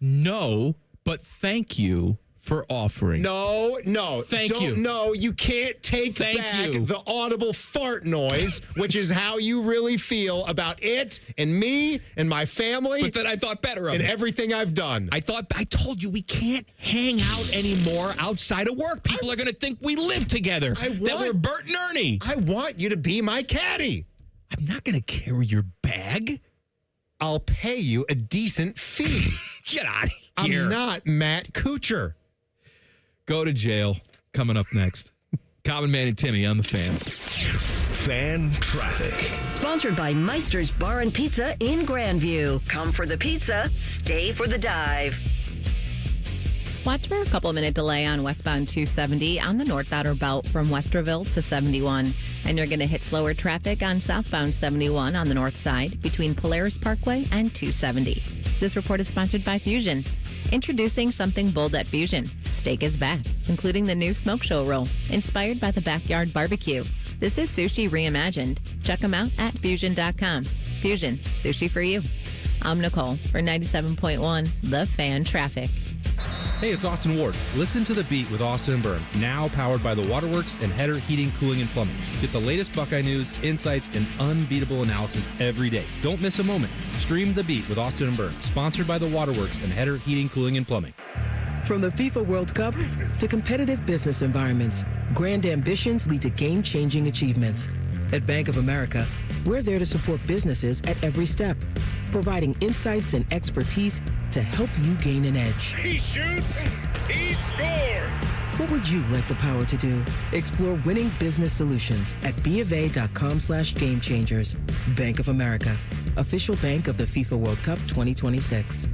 No, but thank you for offering. No. Thank you. No, you can't take back the audible fart noise, which is how you really feel about it and me and my family. But then I thought better of and it. everything I've done. I told you we can't hang out anymore outside of work. People are going to think we live together. That we're Bert and Ernie. I want you to be my caddy. I'm not going to carry your bag. I'll pay you a decent fee. Get out of here. I'm not Matt Kuchar. Go to jail. Coming up next. Common Man and Timmy on the Fan. Fan traffic. Sponsored by Meister's Bar and Pizza in Grandview. Come for the pizza, stay for the dive. Watch for a couple-minute delay on westbound 270 on the north outer belt from Westerville to 71. And you're going to hit slower traffic on southbound 71 on the north side between Polaris Parkway and 270. This report is sponsored by Fusion. Introducing something bold at Fusion. Steak is back, including the new smoke show roll, inspired by the backyard barbecue. This is sushi reimagined. Check them out at fusion.com. Fusion, sushi for you. I'm Nicole for 97.1 The Fan Traffic. Hey, it's Austin Ward. Listen to The Beat with Austin and Byrne, now powered by the Waterworks and Header Heating, Cooling, and Plumbing. Get the latest Buckeye news, insights, and unbeatable analysis every day. Don't miss a moment. Stream The Beat with Austin and Byrne, sponsored by the Waterworks and Header Heating, Cooling, and Plumbing. From the FIFA World Cup to competitive business environments, grand ambitions lead to game-changing achievements. At Bank of America, we're there to support businesses at every step, providing insights and expertise to help you gain an edge. He shoots, he scores! What would you like the power to do? Explore winning business solutions at BofA.com/gamechangers. Bank of America, official bank of the FIFA World Cup 2026.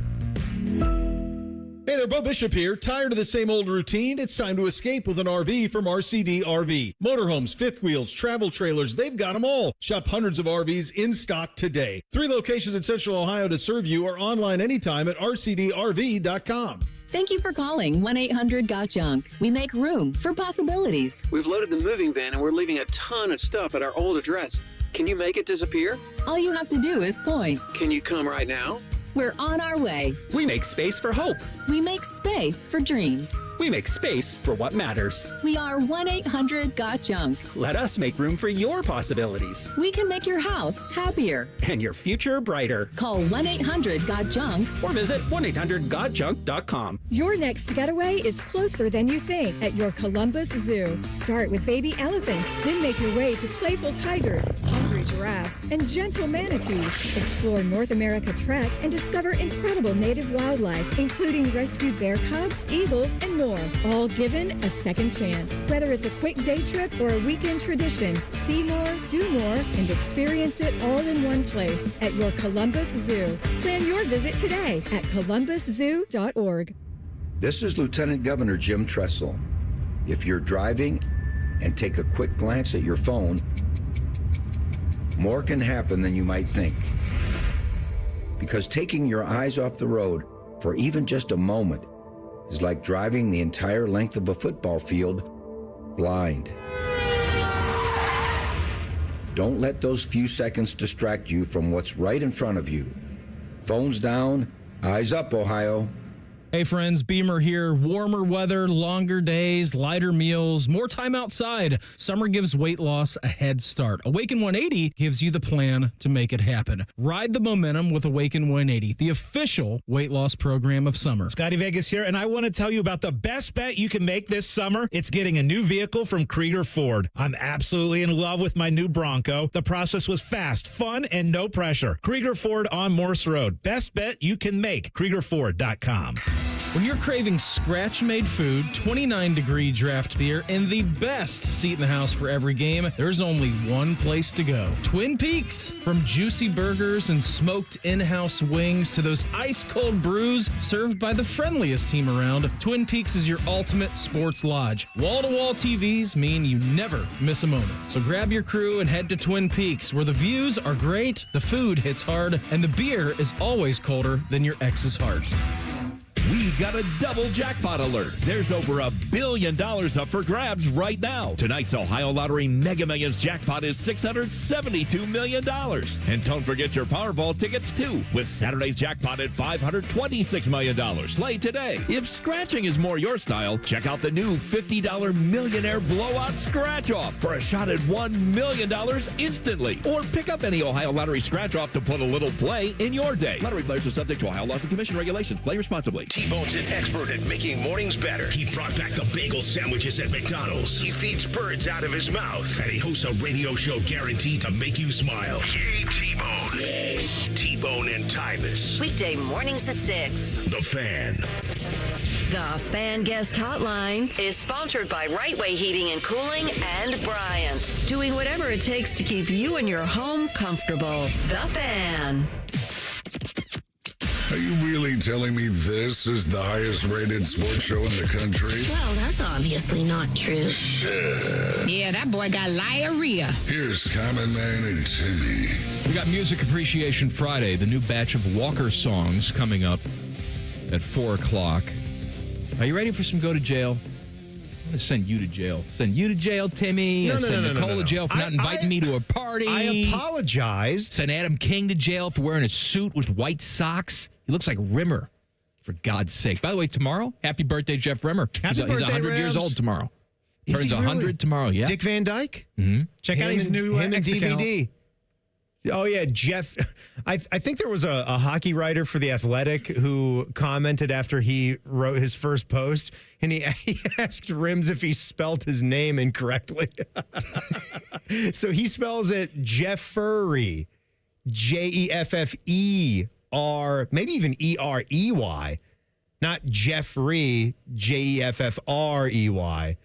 Hey there, Bo Bishop here. Tired of the same old routine? It's time to escape with an RV from RCD RV. Motorhomes, fifth wheels, travel trailers, they've got them all. Shop hundreds of RVs in stock today. 3 locations in Central Ohio to serve you or online anytime at rcdrv.com. Thank you for calling 1-800-GOT-JUNK. We make room for possibilities. We've loaded the moving van and we're leaving a ton of stuff at our old address. Can you make it disappear? All you have to do is point. Can you come right now? We're on our way. We make space for hope. We make space for dreams. We make space for what matters. We are 1-800-GOT-JUNK. Let us make room for your possibilities. We can make your house happier. And your future brighter. Call 1-800-GOT-JUNK. Or visit 1-800-GOT-JUNK.com. Your next getaway is closer than you think at your Columbus Zoo. Start with baby elephants, then make your way to playful tigers, hungry giraffes, and gentle manatees. Explore North America Trek and discover incredible native wildlife, including rescued bear cubs, eagles, and more, all given a second chance. Whether it's a quick day trip or a weekend tradition, see more, do more, and experience it all in one place at your Columbus Zoo. Plan your visit today at columbuszoo.org. This is Lieutenant Governor Jim Tressel. If you're driving and take a quick glance at your phone, more can happen than you might think. Because taking your eyes off the road for even just a moment is like driving the entire length of a football field blind. Don't let those few seconds distract you from what's right in front of you. Phones down, eyes up, Ohio. Hey friends, Beamer here. Warmer weather, longer days, lighter meals, more time outside. Summer gives weight loss a head start. Awaken 180 gives you the plan to make it happen. Ride the momentum with Awaken 180, the official weight loss program of summer. Scotty Vegas here, and I want to tell you about the best bet you can make this summer. It's getting a new vehicle from Krieger Ford. I'm absolutely in love with my new Bronco. The process was fast, fun, and no pressure. Krieger Ford on Morse Road. Best bet you can make. KriegerFord.com. When you're craving scratch-made food, 29-degree draft beer, and the best seat in the house for every game, there's only one place to go. Twin Peaks. From juicy burgers and smoked in-house wings to those ice-cold brews served by the friendliest team around, Twin Peaks is your ultimate sports lodge. Wall-to-wall TVs mean you never miss a moment. So grab your crew and head to Twin Peaks, where the views are great, the food hits hard, and the beer is always colder than your ex's heart. We got a double jackpot alert. There's over $1 billion up for grabs right now. Tonight's Ohio Lottery Mega Millions jackpot is $672 million. And don't forget your Powerball tickets, too, with Saturday's jackpot at $526 million. Play today. If scratching is more your style, check out the new $50 Millionaire Blowout Scratch-Off for a shot at $1 million instantly. Or pick up any Ohio Lottery Scratch-Off to put a little play in your day. Lottery players are subject to Ohio Laws and Commission regulations. Play responsibly. T-Bone's an expert at making mornings better. He brought back the bagel sandwiches at McDonald's. He feeds birds out of his mouth. And he hosts a radio show guaranteed to make you smile. Yay, T-Bone. Yay. T-Bone and Tyvis. Weekday mornings at 6. The Fan. The Fan Guest Hotline is sponsored by Right Way Heating and Cooling and Bryant. Doing whatever it takes to keep you and your home comfortable. The Fan. Are you really telling me this is the highest rated sports show in the country? Well, that's obviously not true. Shit. Yeah, that boy got diarrhea. Here's Common Man and Timmy. We got Music Appreciation Friday, the new batch of Walker songs coming up at 4 o'clock. Are you ready for some go to jail? I'm going to send you to jail. Send you to jail, Timmy. Send Nicole to jail for not inviting me to a party. I apologize. Send Adam King to jail for wearing a suit with white socks. He looks like Rimmer, for God's sake. By the way, tomorrow, happy birthday, Jeff Rimmer. He's 100 years old tomorrow. Turns 100 tomorrow, yeah. Dick Van Dyke? Mm-hmm. Check out his new DVD. Oh, yeah, Jeff. I think there was a hockey writer for The Athletic who commented after he wrote his first post, and he asked Rims if he spelled his name incorrectly. So he spells it Jeffrey, Jeffer, maybe even Erey, not Jeffrey, Jeffrey.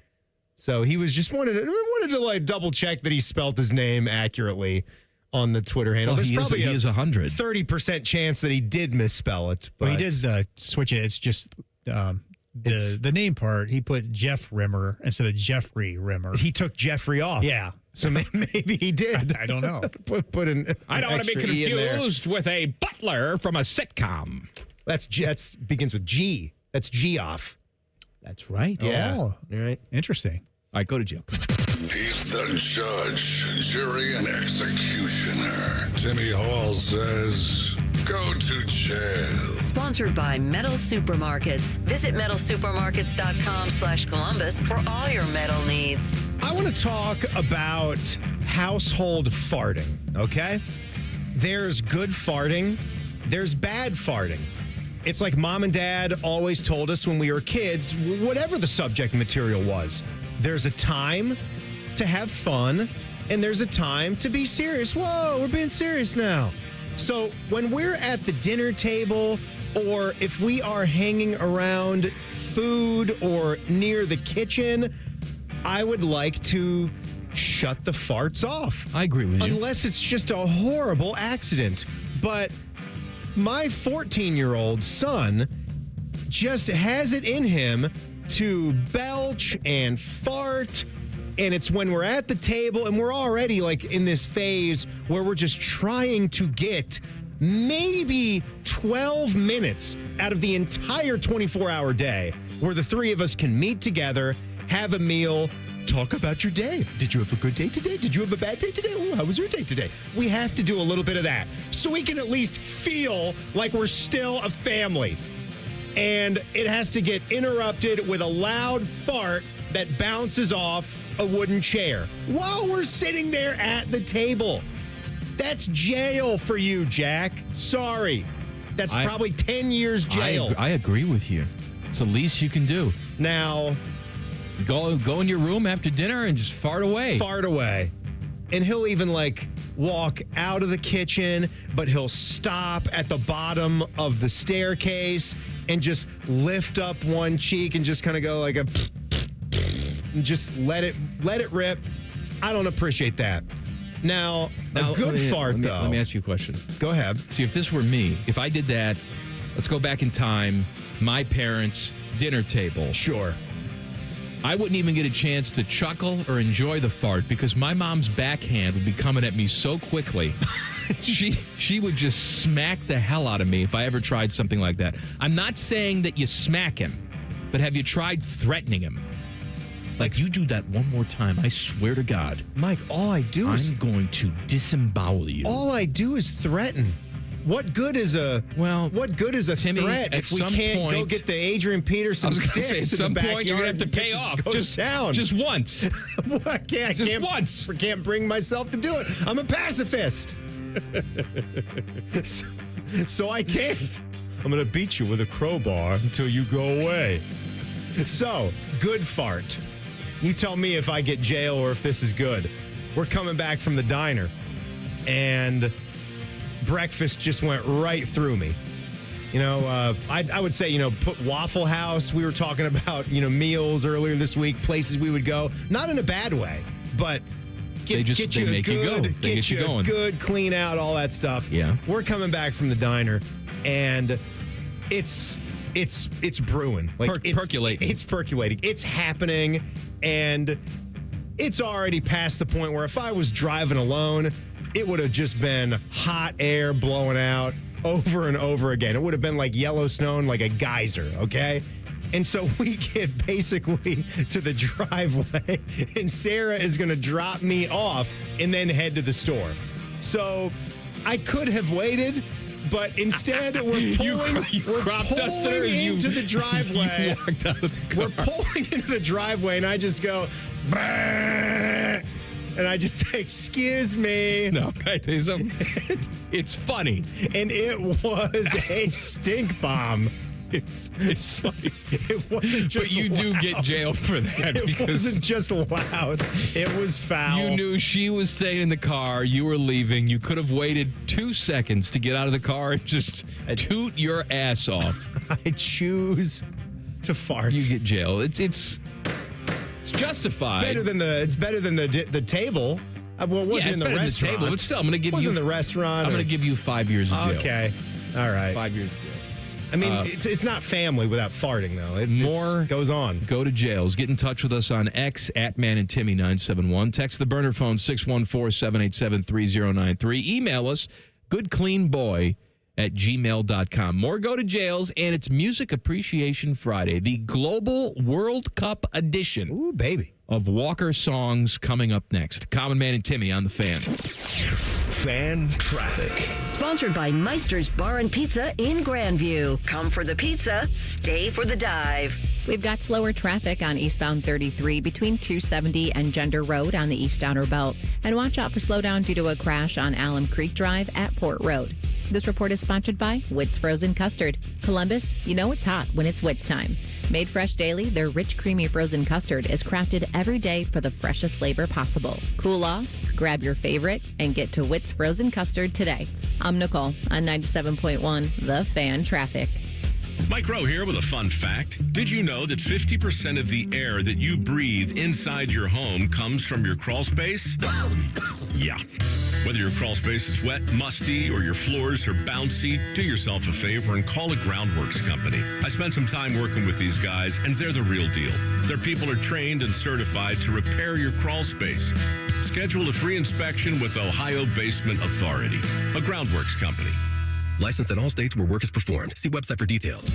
So he was just wanted to like double check that he spelled his name accurately on the Twitter handle. Well, There's probably he is 100. 30% chance that he did misspell it. But Well, he did switch it. It's just the name part. He put Jeff Rimmer instead of Jeffrey Rimmer. He took Jeffrey off. Yeah. So maybe he did. I don't know. Put an I don't want to be extra E in there. confused with a butler from a sitcom. That's begins with G. That's G off. That's right. Yeah. Oh, All right. interesting. All right, go to jail. He's the judge, jury, and executioner. Timmy Hall says, go to jail. Sponsored by Metal Supermarkets. Visit metalsupermarkets.com/Columbus for all your metal needs. I want to talk about household farting, okay? There's good farting. There's bad farting. It's like mom and dad always told us when we were kids, whatever the subject material was. There's a time to have fun, and there's a time to be serious. Whoa, we're being serious now. So when we're at the dinner table, or if we are hanging around food or near the kitchen, I would like to shut the farts off. I agree with you. Unless it's just a horrible accident. But my 14-year-old son just has it in him to belch and fart. And it's when we're at the table and we're already like in this phase where we're just trying to get maybe 12 minutes out of the entire 24-hour day where the three of us can meet together, have a meal, talk about your day. Did you have a good day today? Did you have a bad day today? Oh, how was your day today? We have to do a little bit of that so we can at least feel like we're still a family. And it has to get interrupted with a loud fart that bounces off a wooden chair while we're sitting there at the table. That's jail for you, Jack. Sorry. That's probably 10 years jail. I agree with you. It's the least you can do. Now, go in your room after dinner and just fart away. Fart away. And he'll even like walk out of the kitchen, but he'll stop at the bottom of the staircase and just lift up one cheek and just kind of go like a and just let it rip. I don't appreciate that. Now a good fart, though. Let me ask you a question. Go ahead. See, if this were me, if I did that, let's go back in time, my parents' dinner table. Sure. I wouldn't even get a chance to chuckle or enjoy the fart because my mom's backhand would be coming at me so quickly. She would just smack the hell out of me if I ever tried something like that. I'm not saying that you smack him, but have you tried threatening him? Like, you do that one more time, I swear to God. Mike, all I do is... I'm going to disembowel you. All I do is threaten. What good is a Timmy, threat if we can't go get the Adrian Peterson sticks at in some the backyard? point you're gonna have to pay off. Just once. I can't once. I can't bring myself to do it. I'm a pacifist. so I can't. I'm gonna beat you with a crowbar until you go away. So, good fart. You tell me if I get jail or if this is good. We're coming back from the diner, and breakfast just went right through me. You know, I would say, put Waffle House. We were talking about, meals earlier this week, places we would go. Not in a bad way, but get you a good clean out, all that stuff. Yeah. We're coming back from the diner, and it's brewing. It's percolating. It's percolating. It's happening, and it's already past the point where if I was driving alone, it would have just been hot air blowing out over and over again. It would have been like Yellowstone, like a geyser, okay? And so we get basically to the driveway, and Sarah is going to drop me off and then head to the store. So I could have waited, but instead we're pulling into the driveway. We're pulling into the driveway, and I just go, "Bah!" And I just say, excuse me. No, can I tell you something? It's funny. And it was a stink bomb. It's funny. It wasn't just But you loud. do get jailed for that It because wasn't just loud. It was foul. you knew she was staying in the car. You were leaving. You could have waited 2 seconds to get out of the car and just toot your ass off. I choose to fart. You get jailed. It's justified. It's better than the table. Well, it wasn't it's in the better than restaurant. table, but still, I'm going to give wasn't you. the restaurant. I'm going to give you 5 years of jail. Okay. All right. 5 years of jail. I mean, it's not family without farting, though. It goes on. Go to jails. Get in touch with us on X at Man and Timmy 971. Text the burner phone 614-787-3093. Email us goodcleanboy@gmail.com. More go to jails, and it's Music Appreciation Friday, the Global World Cup edition. Ooh, baby. Of Walker songs coming up next. Common Man and Timmy on the Fan. Fan traffic. Sponsored by Meister's Bar and Pizza in Grandview. Come for the pizza, stay for the dive. We've got slower traffic on eastbound 33 between 270 and Gender Road on the East Outer Belt. And watch out for slowdown due to a crash on Alum Creek Drive at Port Road. This report is sponsored by Witt's Frozen Custard. Columbus, you know it's hot when it's Witt's time. Made fresh daily, their rich, creamy frozen custard is crafted every day for the freshest flavor possible. Cool off, grab your favorite, and get to Witt's Frozen Custard today. I'm Nicole on 97.1 The Fan Traffic. Mike Rowe here with a fun fact. Did you know that 50% of the air that you breathe inside your home comes from your crawl space? Yeah. Whether your crawl space is wet, musty, or your floors are bouncy, do yourself a favor and call a Groundworks company. I spent some time working with these guys, and they're the real deal. Their people are trained and certified to repair your crawl space. Schedule a free inspection with Ohio Basement Authority, a Groundworks company. Licensed in all states where work is performed. See website for details.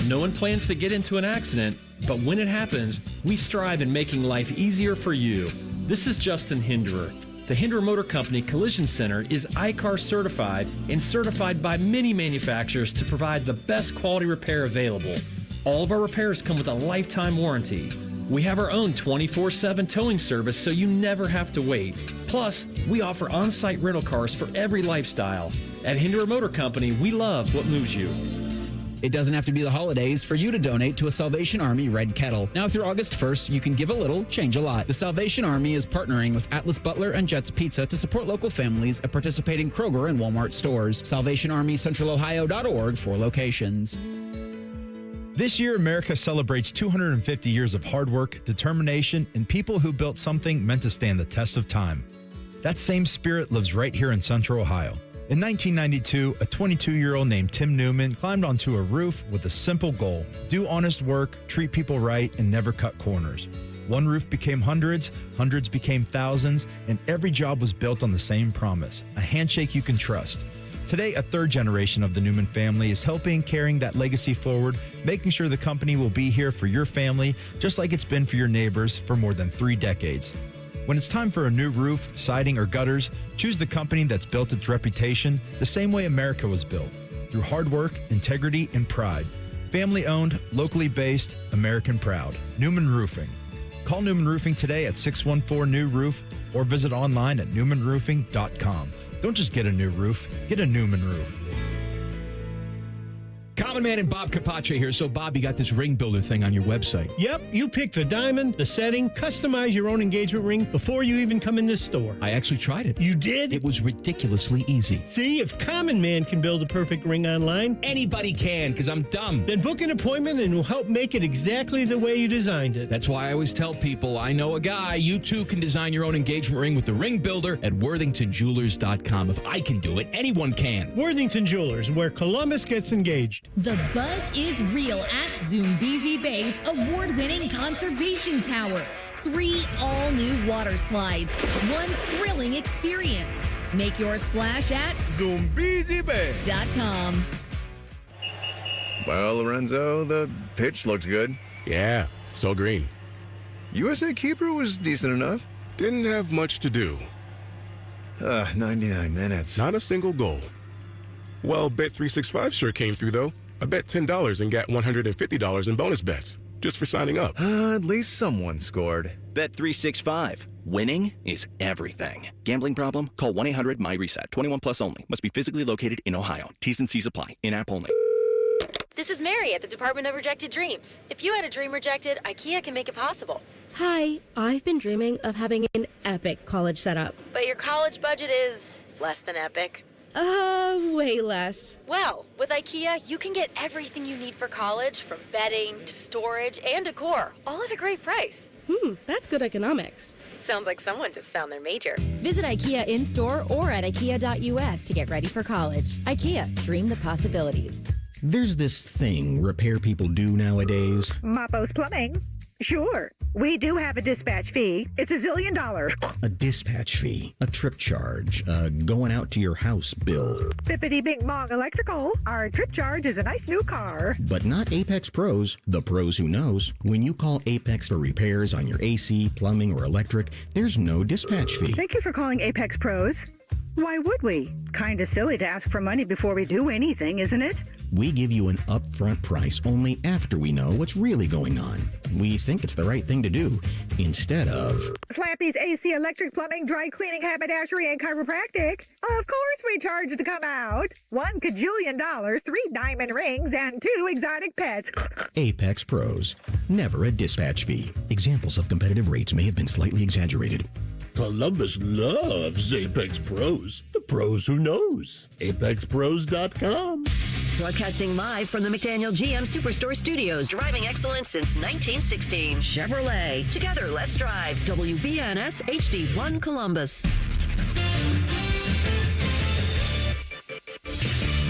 No one plans to get into an accident, but when it happens, we strive in making life easier for you. This is Justin Hinderer. The Hinderer Motor Company Collision Center is ICAR certified and certified by many manufacturers to provide the best quality repair available. All of our repairs come with a lifetime warranty. We have our own 24/7 towing service so you never have to wait. Plus, we offer on-site rental cars for every lifestyle. At Hinderer Motor Company, we love what moves you. It doesn't have to be the holidays for you to donate to a Salvation Army Red Kettle. Now through August 1st, you can give a little, change a lot. The Salvation Army is partnering with Atlas Butler and Jets Pizza to support local families at participating Kroger and Walmart stores. SalvationArmyCentralOhio.org for locations. This year, America celebrates 250 years of hard work, determination, and people who built something meant to stand the test of time. That same spirit lives right here in Central Ohio. In 1992, a 22-year-old named Tim Newman climbed onto a roof with a simple goal: do honest work, treat people right, and never cut corners. One roof became hundreds, hundreds became thousands, and every job was built on the same promise: a handshake you can trust. Today, a third generation of the Newman family is helping carrying that legacy forward, making sure the company will be here for your family, just like it's been for your neighbors for more than 3 decades. When it's time for a new roof, siding, or gutters, choose the company that's built its reputation the same way America was built, through hard work, integrity, and pride. Family owned, locally based, American proud. Newman Roofing. Call Newman Roofing today at 614-NEW-ROOF or visit online at newmanroofing.com. Don't just get a new roof, get a Newman roof. Common Man and Bob Capace here. So, Bob, you got this ring builder thing on your website. Yep, you pick the diamond, the setting, customize your own engagement ring before you even come in this store. I actually tried it. You did? It was ridiculously easy. See, if Common Man can build a perfect ring online, anybody can, because I'm dumb. Then book an appointment and we'll help make it exactly the way you designed it. That's why I always tell people, I know a guy. You too can design your own engagement ring with the ring builder at worthingtonjewelers.com. If I can do it, anyone can. Worthington Jewelers, where Columbus gets engaged. The buzz is real at Zoombezi Bay's award-winning conservation tower. 3 all-new water slides, 1 thrilling experience. Make your splash at ZoombeziBay.com. Well, Lorenzo, the pitch looked good. Yeah, so green. USA keeper was decent enough. Didn't have much to do. 99 minutes. Not a single goal. Well, Bet365 sure came through, though. I bet $10 and got $150 in bonus bets. just for signing up. At least someone scored. Bet365. Winning is everything. Gambling problem? Call 1-800-MY-RESET. 21 plus only. Must be physically located in Ohio. T's and C's apply. In-app only. This is Mary at the Department of Rejected Dreams. If you had a dream rejected, IKEA can make it possible. Hi, I've been dreaming of having an epic college setup. But your college budget is less than epic. Way less. Well, with IKEA, you can get everything you need for college, from bedding to storage and decor, all at a great price. That's good economics. Sounds like someone just found their major. Visit IKEA in-store or at IKEA.us to get ready for college. IKEA, dream the possibilities. There's this thing repair people do nowadays. Mapos Plumbing. Sure, we do have a dispatch fee. It's $1 zillion. A dispatch fee, a trip charge, going out to your house bill. Bippity Bing Bong Electrical. Our trip charge is a nice new car. But not Apex Pros, the pros who knows. When you call Apex for repairs on your AC, plumbing, or electric, there's no dispatch fee. Thank you for calling Apex Pros. Why would we? Kinda silly to ask for money before we do anything, isn't it? We give you an upfront price only after we know what's really going on. We think it's the right thing to do, instead of... Slappy's AC, electric, plumbing, dry cleaning, haberdashery, and chiropractic. Of course we charge to come out. $1 kajillion, 3 diamond rings, and 2 exotic pets. Apex Pros. Never a dispatch fee. Examples of competitive rates may have been slightly exaggerated. Columbus loves Apex Pros. The pros who knows. ApexPros.com. Broadcasting live from the McDaniel GM Superstore Studios, driving excellence since 1916. Chevrolet. Together, let's drive. WBNS HD1 Columbus.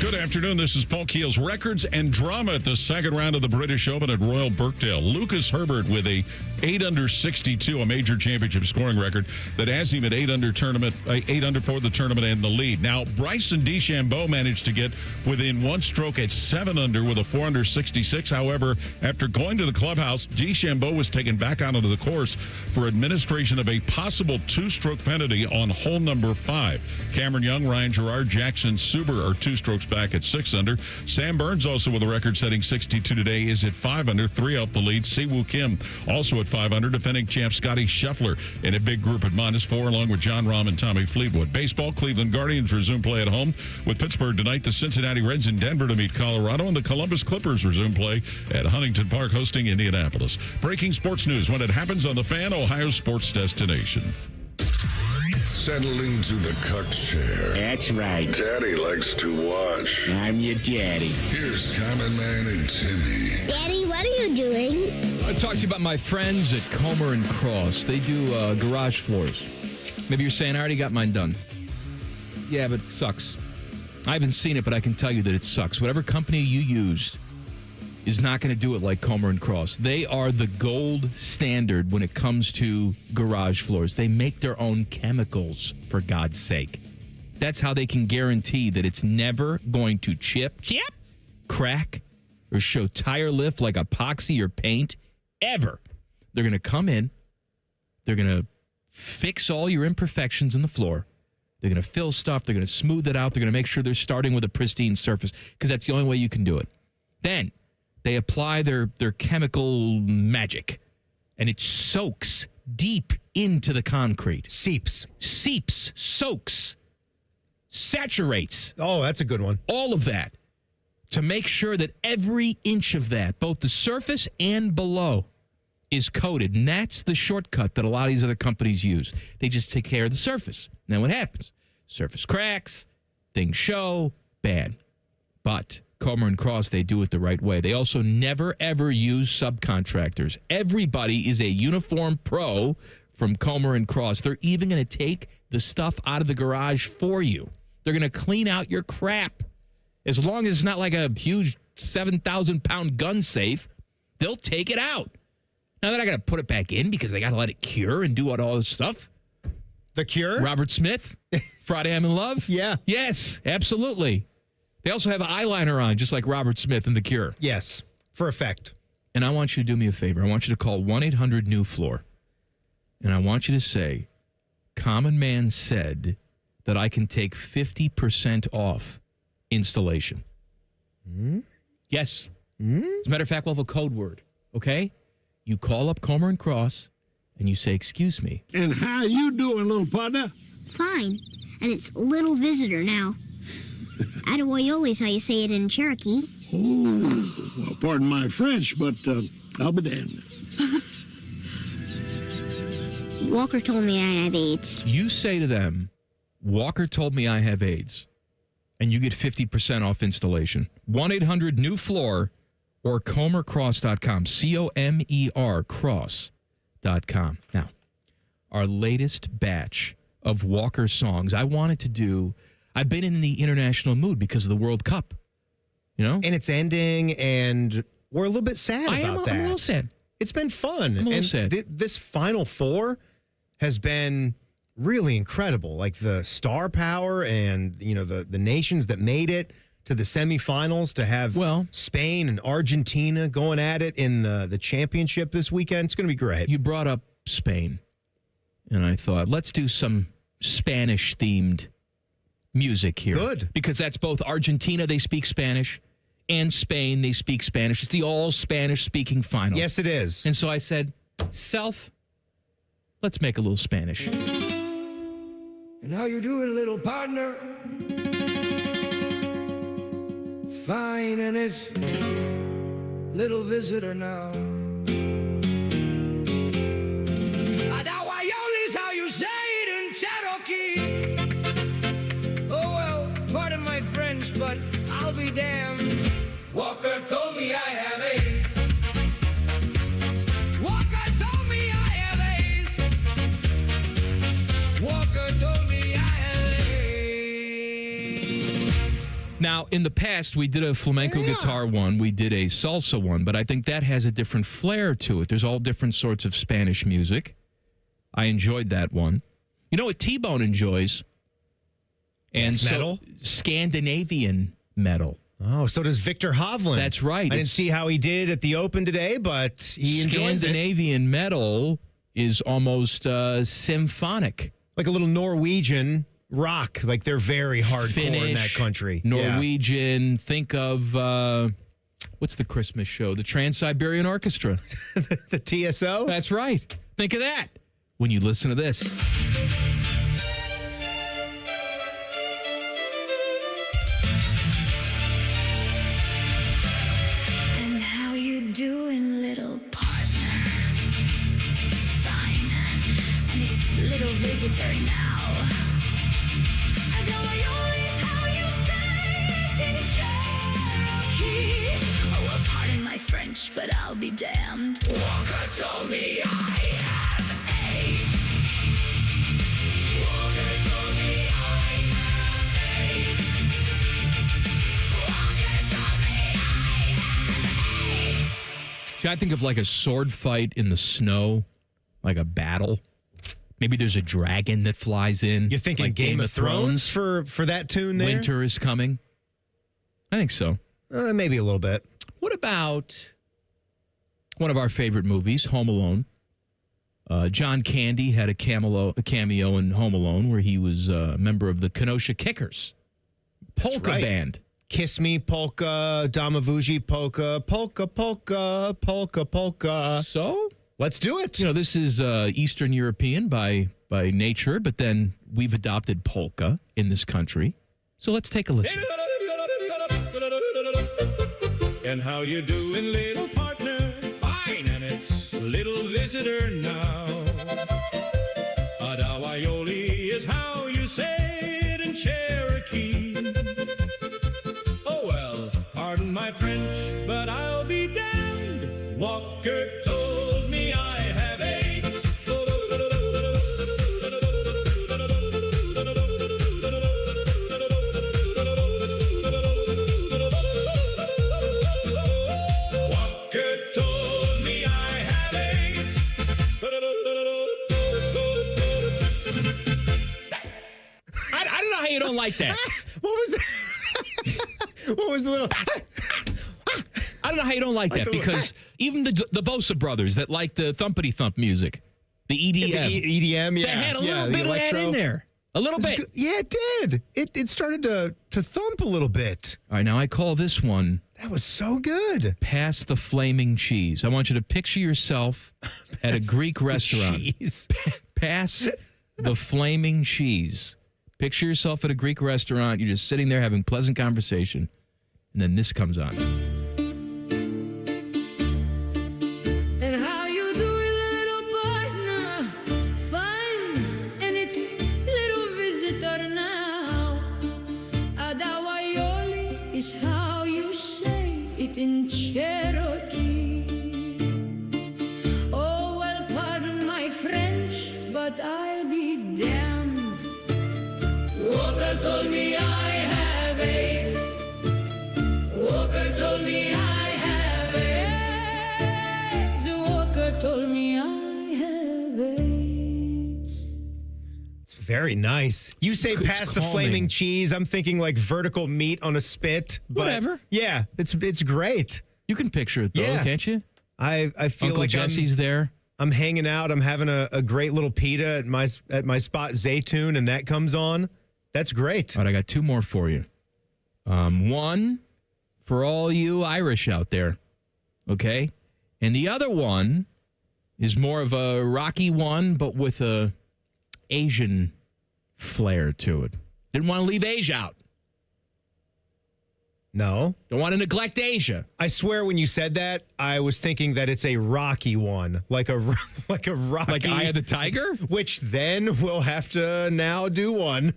Good afternoon. This is Paul Keel's Records and Drama at the second round of the British Open at Royal Birkdale. Lucas Herbert with a 8 under 62, a major championship scoring record that has him at 8 under for the tournament and the lead. Now, Bryson DeChambeau managed to get within 1 stroke at 7 under with a 4 under 66. However, after going to the clubhouse, DeChambeau was taken back onto the course for administration of a possible 2-stroke penalty on hole number 5. Cameron Young, Ryan Gerard, Jackson Suber are 2 strokes back at 6 under. Sam Burns, also with a record-setting 62 today, is at 5 under, 3 off the lead. Siwoo Kim also at 5 under. Defending champ Scotty Scheffler in a big group at -4, along with John Rahm and Tommy Fleetwood. Baseball, Cleveland Guardians resume play at home with Pittsburgh tonight. The Cincinnati Reds in Denver to meet Colorado, and the Columbus Clippers resume play at Huntington Park hosting Indianapolis. Breaking sports news when it happens on the Fan, Ohio's sports destination. Settle into the cuck chair. That's right. Daddy likes to watch. I'm your daddy. Here's Common Man and Timmy. Daddy, what are you doing? I want to talk to you about my friends at Comer and Cross. They do garage floors. Maybe you're saying, I already got mine done. Yeah, but it sucks. I haven't seen it, but I can tell you that it sucks. Whatever company you used is not going to do it like Comer and Cross. They are the gold standard when it comes to garage floors. They make their own chemicals, for God's sake. That's how they can guarantee that it's never going to chip, crack, or show tire lift like epoxy or paint, ever. They're going to come in. They're going to fix all your imperfections in the floor. They're going to fill stuff. They're going to smooth it out. They're going to make sure they're starting with a pristine surface, because that's the only way you can do it. Then they apply their chemical magic, and it soaks deep into the concrete. Seeps, soaks, saturates. Oh, that's a good one. All of that to make sure that every inch of that, both the surface and below, is coated. And that's the shortcut that a lot of these other companies use. They just take care of the surface. And then what happens? Surface cracks, things show, bad. But Comer and Cross, they do it the right way. They also never, ever use subcontractors. Everybody is a uniform pro from Comer and Cross. They're even going to take the stuff out of the garage for you. They're going to clean out your crap. As long as it's not like a huge 7,000-pound gun safe, they'll take it out. Now, they're not going to put it back in because they got to let it cure and do all this stuff. The Cure? Robert Smith, Friday I'm in Love? Yeah. Yes, absolutely. They also have eyeliner on, just like Robert Smith in The Cure. Yes, for effect. And I want you to do me a favor. I want you to call 1-800-NEW-FLOOR. And I want you to say, Common Man said that I can take 50% off installation. Yes. As a matter of fact, we'll have a code word, okay? You call up Comer and Cross, and you say, excuse me. And how you doing, little partner? Fine. And it's little visitor now. Attaboyoli's how you say it in Cherokee. Oh, well, pardon my French, but I'll be damned. Walker told me I have AIDS. You say to them, Walker told me I have AIDS, and you get 50% off installation. 1-800-NEW-FLOOR or ComerCross.com. COMER Cross.com. Now, our latest batch of Walker songs, I've been in the international mood because of the World Cup. You know? And it's ending, and we're a little bit sad about that. I'm a little sad. It's been fun. I'm a little sad. This Final Four has been really incredible. Like the star power and, the nations that made it to the semifinals, to have Spain and Argentina going at it in the championship this weekend. It's going to be great. You brought up Spain, and I thought, let's do some Spanish-themed music here. Good. Because that's both Argentina, they speak Spanish, and Spain, they speak Spanish. It's the all-Spanish-speaking final. Yes, it is. And so I said, let's make a little Spanish. And how you doing, little partner? Fine, and it's little visitor now. Adawayoli's how you say it in Cherokee. Oh, well, pardon my French, but I'll be damned. Walker told me I have AIDS. Walker told me I have AIDS. Walker told me I have AIDS. Now, in the past, we did a flamenco guitar one. We did a salsa one, but I think that has a different flair to it. There's all different sorts of Spanish music. I enjoyed that one. You know what T-Bone enjoys? And Death metal? Scandinavian metal. Oh, so does Victor Hovland. That's right. I didn't see how he did at the Open today, but he enjoys it. Scandinavian metal is almost symphonic. Like a little Norwegian rock. Like they're very hardcore Finnish, in that country. Norwegian. Yeah. Think of, what's the Christmas show? The Trans-Siberian Orchestra. The TSO? That's right. Think of that when you listen to this. Doing, little partner? Fine. And it's little visitor now. Adawayoli's how you say it in Cherokee. Oh, well, pardon my French, but I'll be damned. Walker told me I have AIDS. Walker told me I have AIDS. Walker told me I have AIDS. See, I think of like a sword fight in the snow, like a battle. Maybe there's a dragon that flies in. You're thinking like Game of Thrones for that tune there? Winter is coming. I think so. Maybe a little bit. What about one of our favorite movies, Home Alone? John Candy had a cameo in Home Alone where he was a member of the Kenosha Kickers polka band. Kiss Me Polka, Damavuji Polka, Polka Polka, Polka Polka. So? Let's do it. You know, this is Eastern European by nature, but then we've adopted polka in this country. So let's take a listen. And how you doing, little partner? Fine, and it's little visitor now. Adawayoli is how you say it in Cherokee. Oh, well, pardon my French, but I'll be damned. Walker told me I have AIDS. Walker told me I have AIDS. I don't know how you don't like that. What was that? What was the little... I don't know how you don't like that, because even the Bosa brothers that like the thumpity thump music, the EDM. EDM, yeah. They had a little bit of that in there. A little bit. Yeah, it did. It started to thump a little bit. All right, now I call this one. That was so good. Pass the flaming cheese. I want you to picture yourself at a Greek restaurant. Cheese. Pass the flaming cheese. Picture yourself at a Greek restaurant. You're just sitting there having pleasant conversation. And then this comes on. And how you doing, little partner? Fine, and it's little visitor now. Adawayoli is how you say it in Cherokee. Oh, well, pardon my French, but I'll be damned. Walker told me I have AIDS. Walker told me I have AIDS. Walker told me I have AIDS. It's very nice. You say It's pass the calming. flaming cheese. I'm thinking like vertical meat on a spit. But Whatever. Yeah, it's great. You can picture it, though, Yeah. can't you? I feel Uncle like Jesse's there. I'm hanging out. I'm having a great little pita at my spot Zaytoon, and that comes on. That's great. All right, I got two more for you. One for all you Irish out there, okay? And the other one is more of a rocky one, but with a Asian flair to it. Didn't want to leave Asia out. No. Don't want to neglect Asia. I swear when you said that, I was thinking that it's a rocky one, like a rocky. Like Eye of the Tiger? Which then we'll have to now do one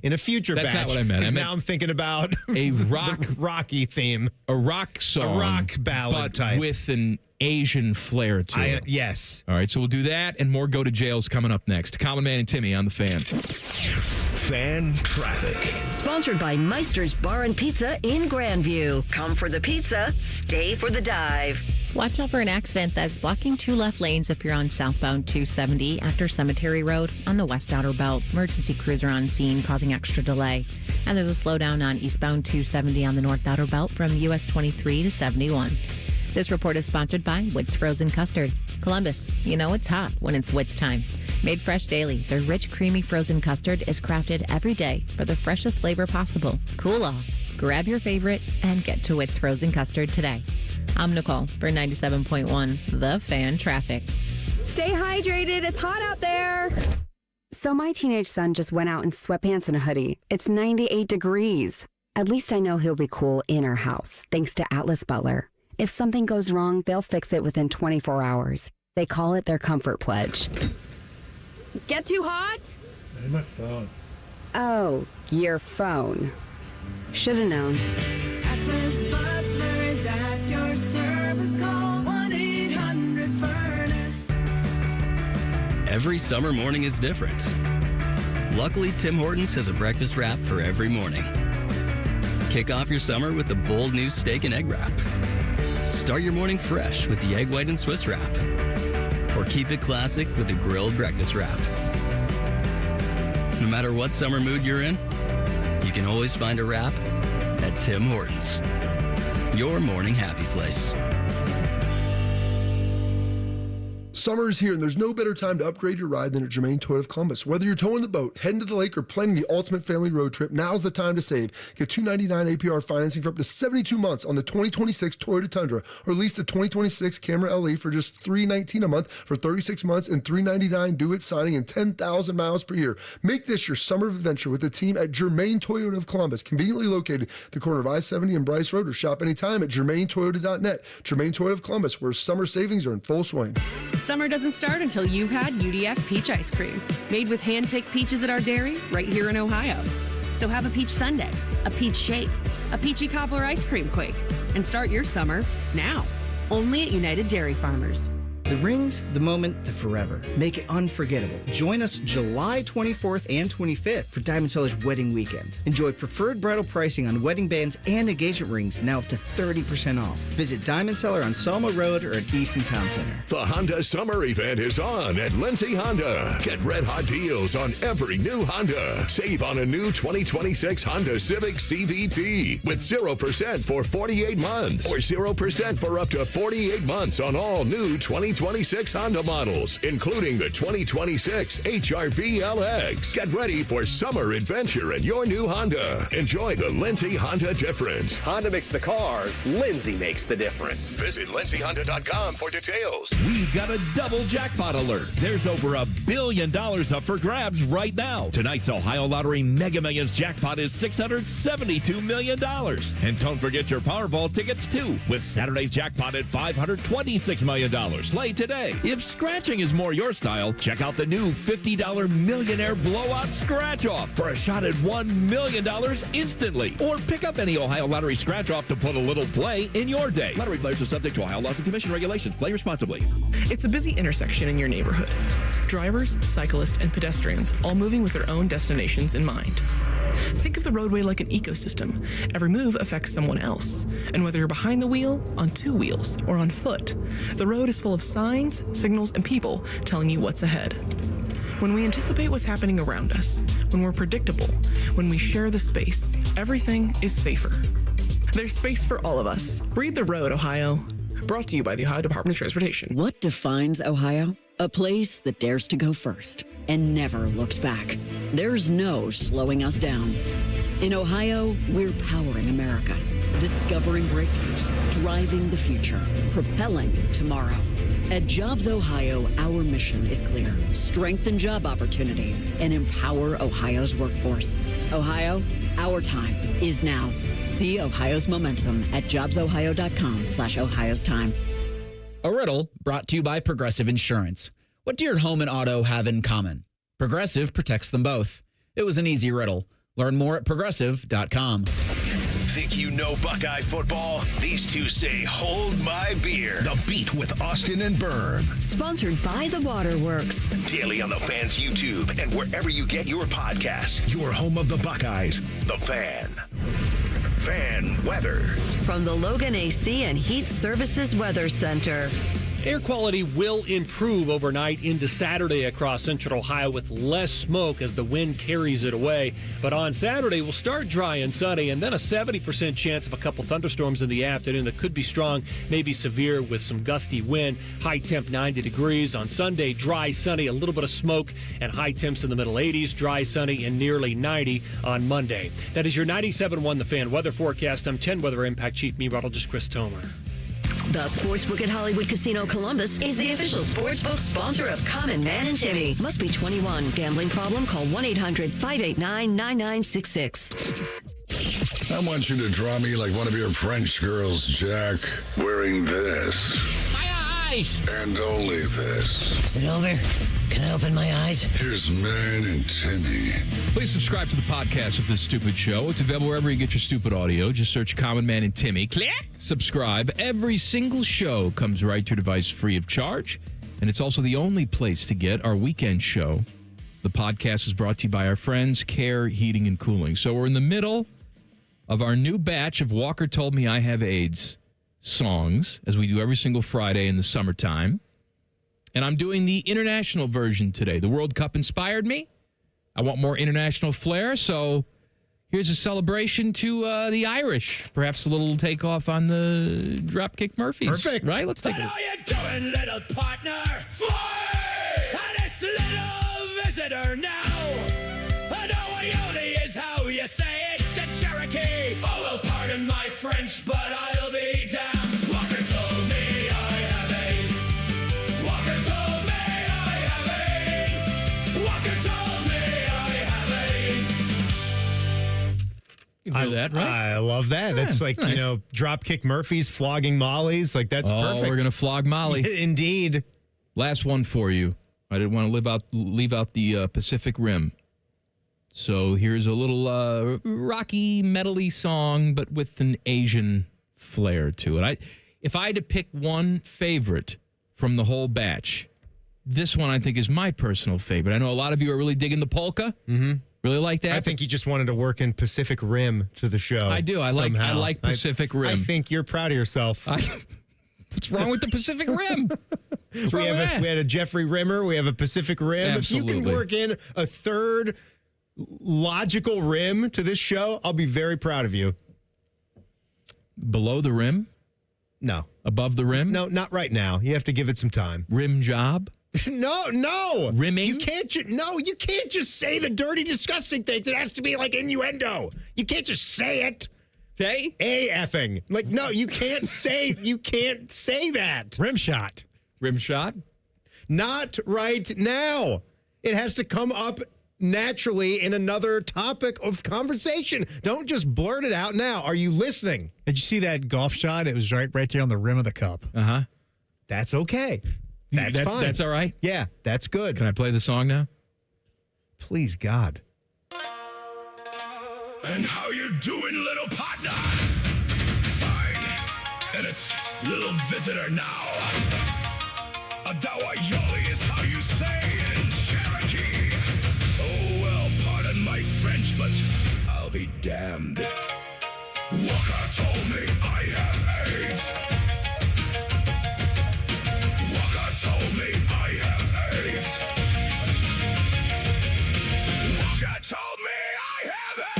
in a future That's batch. not what I meant. I 'Cause meant now I'm thinking about a rock the Rocky theme. A rock song. A rock ballad but type. with an Asian flair to it. Yes. All right, so we'll do that and more go to jails coming up next. Common Man and Timmy on the Fan. Fan traffic. Sponsored by Meister's Bar and Pizza in Grandview. Come for the pizza, stay for the dive. Watch out for an accident that's blocking two left lanes if you're on southbound 270 after Cemetery Road on the West Outer Belt. Emergency crews are on scene, causing extra delay. And there's a slowdown on eastbound 270 on the North Outer Belt from US 23 to 71. This report is sponsored by Witt's Frozen Custard. Columbus, you know it's hot when it's Witt's time. Made fresh daily, their rich, creamy frozen custard is crafted every day for the freshest flavor possible. Cool off. Grab your favorite and get to Witt's Frozen Custard today. I'm Nicole for 97.1 The Fan Traffic. Stay hydrated. It's hot out there. So my teenage son just went out in sweatpants and a hoodie. It's 98 degrees. At least I know he'll be cool in our house, thanks to Atlas Butler. If something goes wrong, they'll fix it within 24 hours. They call it their comfort pledge. Get too hot? My phone. Oh, your phone. Should have known. Atlas Butler is at your service. Call 1-800-FURNACE. Every summer morning is different. Luckily, Tim Hortons has a breakfast wrap for every morning. Kick off your summer with the bold new steak and egg wrap. Start your morning fresh with the egg white and Swiss wrap. Or keep it classic with the grilled breakfast wrap. No matter what summer mood you're in, you can always find a wrap at Tim Hortons. Your morning happy place. Summer is here, and there's no better time to upgrade your ride than at Germain Toyota of Columbus. Whether you're towing the boat, heading to the lake, or planning the ultimate family road trip, now's the time to save. Get $299 APR financing for up to 72 months on the 2026 Toyota Tundra, or lease the 2026 Camry LE for just $319 a month for 36 months and $399 due at signing and 10,000 miles per year. Make this your summer of adventure with the team at Germain Toyota of Columbus, conveniently located at the corner of I-70 and Bryce Road, or shop anytime at germaintoyota.net. Germain Toyota of Columbus, where summer savings are in full swing. Summer doesn't start until you've had UDF peach ice cream, made with hand-picked peaches at our dairy right here in Ohio. So have a peach sundae, a peach shake, a peachy cobbler ice cream quake, and start your summer now, only at United Dairy Farmers. The rings, the moment, the forever. Make it unforgettable. Join us July 24th and 25th for Diamond Seller's Wedding Weekend. Enjoy preferred bridal pricing on wedding bands and engagement rings now up to 30% off. Visit Diamond Seller on Selma Road or at Easton Town Center. The Honda Summer Event is on at Lindsay Honda. Get red hot deals on every new Honda. Save on a new 2026 Honda Civic CVT with 0% for 48 months or 0% for up to 48 months on all new 2026 2026 Honda models, including the 2026 HR-V LX. Get ready for summer adventure in your new Honda. Enjoy the Lindsay Honda difference. Honda makes the cars. Lindsay makes the difference. Visit lindsayhonda.com for details. We've got a double jackpot alert. There's over $1 billion up for grabs right now. Tonight's Ohio Lottery Mega Millions jackpot is $672 million. And don't forget your Powerball tickets, too, with Saturday's jackpot at $526 million. Play today. If scratching is more your style, check out the new $50 Millionaire Blowout Scratch-Off for a shot at $1 million instantly. Or pick up any Ohio Lottery Scratch-Off to put a little play in your day. Lottery players are subject to Ohio Laws and Commission regulations. Play responsibly. It's a busy intersection in your neighborhood. Drivers, cyclists, and pedestrians all moving with their own destinations in mind. Think of the roadway like an ecosystem. Every move affects someone else. And whether you're behind the wheel, on two wheels, or on foot, the road is full of signs, signals, and people telling you what's ahead. When we anticipate what's happening around us, when we're predictable, when we share the space, everything is safer. There's space for all of us. Read the road, Ohio. Brought to you by the Ohio Department of Transportation. What defines Ohio? A place that dares to go first and never looks back. There's no slowing us down. In Ohio, we're powering America, discovering breakthroughs, driving the future, propelling tomorrow. At Jobs Ohio, our mission is clear. Strengthen job opportunities and empower Ohio's workforce. Ohio, our time is now. See Ohio's momentum at jobsohio.com/Ohio's time. A riddle brought to you by Progressive Insurance. What do your home and auto have in common? Progressive protects them both. It was an easy riddle. Learn more at progressive.com. Think you know Buckeye football? These two say, hold my beer. The Beat with Austin and Berm. Sponsored by the Waterworks. Daily on the Fan's YouTube and wherever you get your podcasts. Your home of the Buckeyes, The Fan. Fan weather. From the Logan AC and Heat Services Weather Center. Air quality will improve overnight into Saturday across central Ohio with less smoke as the wind carries it away. But on Saturday, we'll start dry and sunny, and then a 70% chance of a couple thunderstorms in the afternoon that could be strong, maybe severe with some gusty wind. High temp 90 degrees. On Sunday, dry, sunny, a little bit of smoke, and high temps in the middle 80s, dry, sunny, and nearly 90 on Monday. That is your 97.1 The Fan weather forecast. I'm 10 Weather Impact Chief Meteorologist Chris Tomer. The Sportsbook at Hollywood Casino Columbus is the official sportsbook sponsor of Common Man and Timmy. Must be 21. Gambling problem? Call 1-800-589-9966. I want you to draw me like one of your French girls, Jack, wearing this. My eyes! And only this. Is it over? Can I open my eyes? Here's Man and Timmy. Please subscribe to the podcast of this stupid show. It's available wherever you get your stupid audio. Just search Common Man and Timmy. Click. Subscribe. Every single show comes right to your device free of charge. And it's also the only place to get our weekend show. The podcast is brought to you by our friends, Care Heating and Cooling. So we're in the middle of our new batch of Walker Told Me I Have AIDS songs, as we do every single Friday in the summertime. And I'm doing the international version today. The World Cup inspired me. I want more international flair, so here's a celebration to the Irish. Perhaps a little takeoff on the Dropkick Murphys. Perfect. Right? Let's take it. How you doing, little partner? Fly! And it's little visitor now. And Oioli is how you say it to Cherokee. Oh, well, pardon my French, but I'll be damned. Walker told me I have AIDS. Walker told me I have AIDS. Walker told me I have AIDS. You hear that, right? I love that. Yeah, That's like, nice. Dropkick Murphys flogging Molly's. Like, that's perfect. We're going to flog Molly. Indeed. Last one for you. I didn't want to leave out the Pacific Rim. So here's a little rocky, metally song, but with an Asian flair to it. If I had to pick one favorite from the whole batch, this one I think is my personal favorite. I know a lot of you are really digging the polka. Mm-hmm. Really like that? I think you just wanted to work in Pacific Rim to the show. I do. I like Pacific Rim. I think you're proud of yourself. What's wrong with the Pacific Rim? We had a Jeffrey Rimmer. We have a Pacific Rim. Absolutely. If you can work in a third logical rim to this show, I'll be very proud of you. Below the rim? No. Above the rim? No, not right now. You have to give it some time. Rim job? No. Rimming? You can't just say the dirty, disgusting things. It has to be like innuendo. You can't just say it. Okay? A-effing. Like, no, you can't say that. Rim shot. Rim shot? Not right now. It has to come up naturally in another topic of conversation. Don't just blurt it out now. Are you listening? Did you see that golf shot? It was right there on the rim of the cup. Uh-huh. That's okay. That's fine. That's all right? Yeah, that's good. Can I play the song now? Please, God. And how you doing, little partner? Fine. And it's little visitor now. Adawa Yoli is how you say it in Cherokee. Oh, well, pardon my French, but I'll be damned. Walker told me I have AIDS. Walker told me I have AIDS. Walker told me I have AIDS.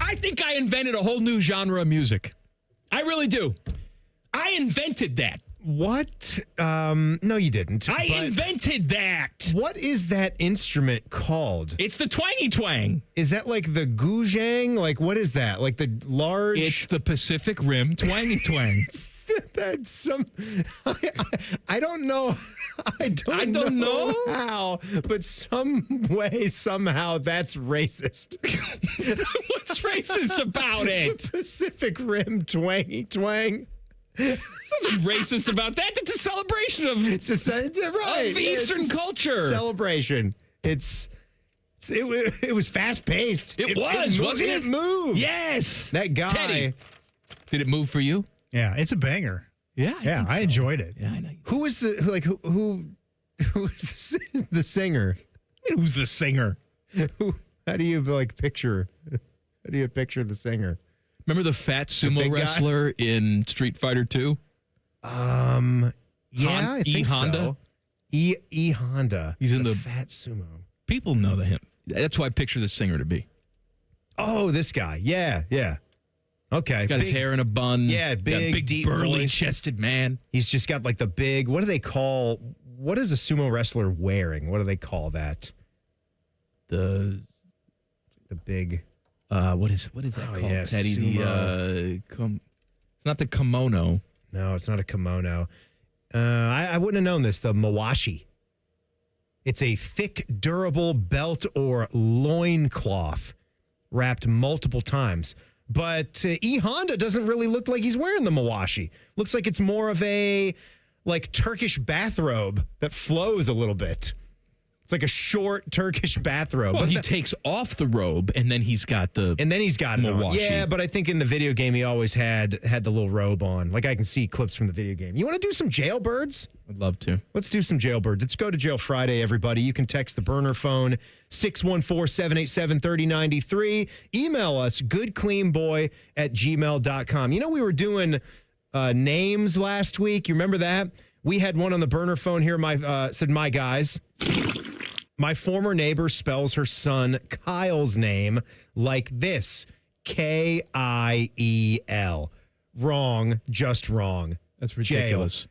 I think I invented a whole new genre of music. I really do. I invented that. What? No, you didn't. I invented that. What is that instrument called? It's the twangy twang. Is that like the goujang? Like, what is that? Like the large... It's the Pacific Rim twangy twang. That's some... I don't know. I don't know how, but some way, somehow, that's racist. What's racist about it? The Pacific Rim twangy twang. There's nothing racist about that. It's a celebration of Eastern culture. Celebration. It was fast paced. It was, wasn't it? It moved. Yes. That guy. Teddy, did it move for you? Yeah, it's a banger. Yeah, I enjoyed it. Yeah, I know. Who was the who was the singer? Who's the singer? How do you picture? How do you picture the singer? Remember the fat sumo wrestler in Street Fighter 2? Yeah, I think Honda. so. E Honda. He's in the fat sumo. People know him. That's why I picture the singer to be. Oh, this guy. Yeah. Okay. He's got his hair in a bun. Yeah, big deep burly voice. chested man. He's just got like the big. What do they call? What is a sumo wrestler wearing? What do they call that? The big. What is that called, yeah, Teddy? sumo. It's not the kimono. No, it's not a kimono. I wouldn't have known this. The mawashi. It's a thick, durable belt or loincloth wrapped multiple times. But E Honda doesn't really look like he's wearing the mawashi. Looks like it's more of a Turkish bathrobe that flows a little bit. It's like a short Turkish bathrobe. Well, he takes off the robe and then he's got the mawashi. Yeah, but I think in the video game he always had the little robe on. Like I can see clips from the video game. You want to do some jailbirds? I'd love to. Let's do some jailbirds. It's Go to Jail Friday, everybody. You can text the burner phone 614-787-3093. Email us goodcleanboy@gmail.com. You know, we were doing names last week. You remember that? We had one on the burner phone here. Said, my guys. My former neighbor spells her son Kyle's name like this. K-I-E-L. Wrong, just wrong. That's ridiculous. Jail.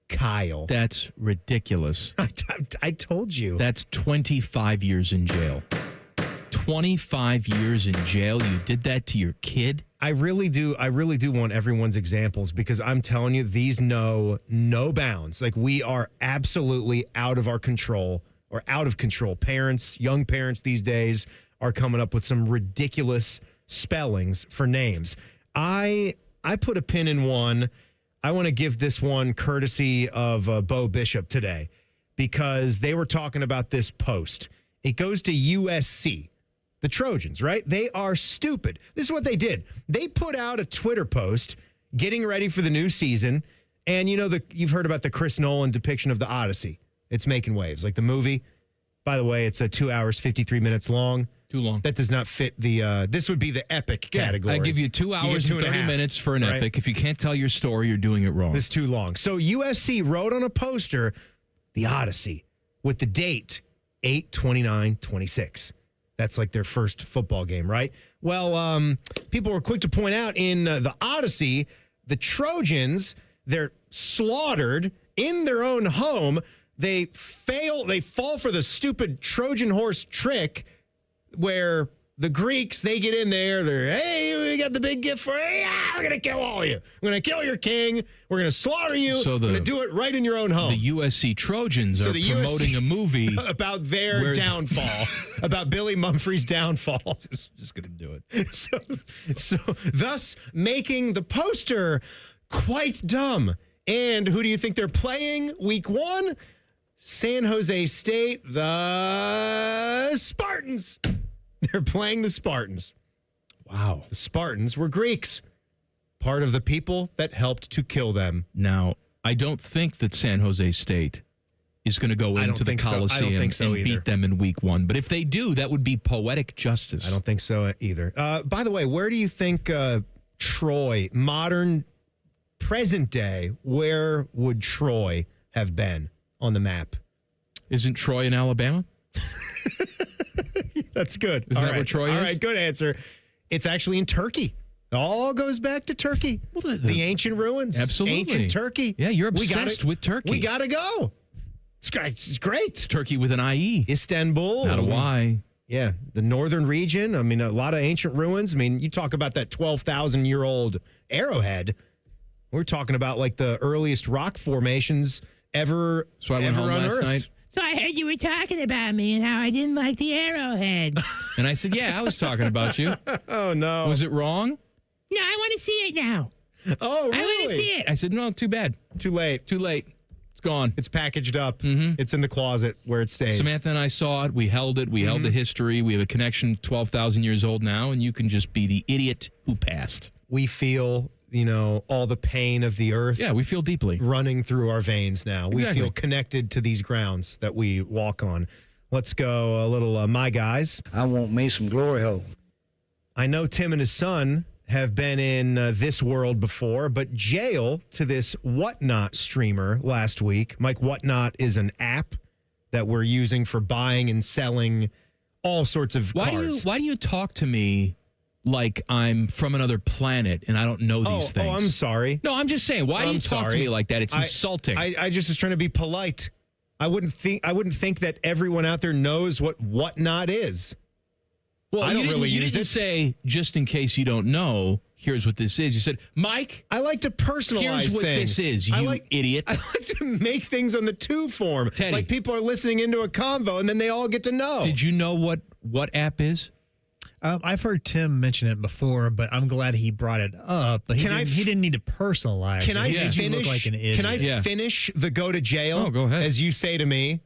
Kyle. That's ridiculous. I told you. That's 25 years in jail. 25 years in jail. You did that to your kid? I really do want everyone's examples because I'm telling you, these know no bounds. Like we are absolutely out of our control. Or out of control. Parents, young parents these days are coming up with some ridiculous spellings for names. I put a pin in one. I want to give this one courtesy of Bo Bishop today because they were talking about this post. It goes to USC, the Trojans, right? They are stupid. This is what they did. They put out a Twitter post getting ready for the new season. And you've heard about the Chris Nolan depiction of the Odyssey. It's making waves, like the movie. By the way, it's 2 hours, 53 minutes long. Too long. That does not fit the, this would be the epic category. I give you 2 hours and 30 minutes for an epic. If you can't tell your story, you're doing it wrong. This is too long. So USC wrote on a poster, the Odyssey, with the date 8/29/26. That's like their first football game, right? Well, people were quick to point out in the Odyssey, the Trojans, they're slaughtered in their own home. They fall for the stupid Trojan horse trick where the Greeks, they get in there, hey, we got the big gift for you. Yeah, we're going to kill all of you. We're going to kill your king. We're going to slaughter you. We're going to do it right in your own home. The USC Trojans are promoting a movie about their downfall, about Billy Mumphrey's downfall. Just going to do it. So thus making the poster quite dumb. And who do you think they're playing week 1? San Jose State, the Spartans. They're playing the Spartans. Wow. The Spartans were Greeks, part of the people that helped to kill them. Now, I don't think that San Jose State is going to go into the Coliseum and beat them in week 1. But if they do, that would be poetic justice. I don't think so either. By the way, where do you think Troy, modern, present day, where would Troy have been on the map? Isn't Troy in Alabama? That's good. Is that where Troy is? All right, good answer. It's actually in Turkey. It all goes back to Turkey. Well, the ancient ruins. Absolutely. Ancient Turkey. Yeah, you're obsessed with Turkey. We got to go. It's great. Turkey with an IE. Istanbul. Not a Y. Yeah, the northern region. I mean, a lot of ancient ruins. I mean, you talk about that 12,000-year-old arrowhead. We're talking about like the earliest rock formations ever, so I went home unearthed. last night. So I heard you were talking about me and how I didn't like the arrowhead. And I said, yeah, I was talking about you. Oh, no. Was it wrong? No, I want to see it now. Oh, really? I want to see it. I said, no, too bad. Too late. Too late. It's gone. It's packaged up. It's in the closet where it stays. Samantha and I saw it. We held it. We held the history. We have a connection 12,000 years old now, and you can just be the idiot who passed. We feel, all the pain of the earth. Yeah, we feel deeply. Running through our veins now. Exactly. We feel connected to these grounds that we walk on. Let's go a little My Guys. I want me some glory hole. I know Tim and his son have been in this world before, but jail to this Whatnot streamer last week. Mike, Whatnot is an app that we're using for buying and selling all sorts of cards. Why do you talk to me like I'm from another planet and I don't know these things? Oh, I'm sorry. No, I'm just saying, why do you talk to me like that? It's insulting. I just was trying to be polite. I wouldn't think that everyone out there knows what Whatnot is. Well, I don't really use it. You didn't say, just in case you don't know, here's what this is. You said, Mike, I like to personalize here's what things. This is, idiot. I like to make things on the to form. Teddy. Like people are listening into a convo and then they all get to know. Did you know what app is? I've heard Tim mention it before, but I'm glad he brought it up. But he didn't need to personalize. Can I finish? finish? You look like an idiot. Can I finish the go to jail? Oh, go ahead. As you say to me,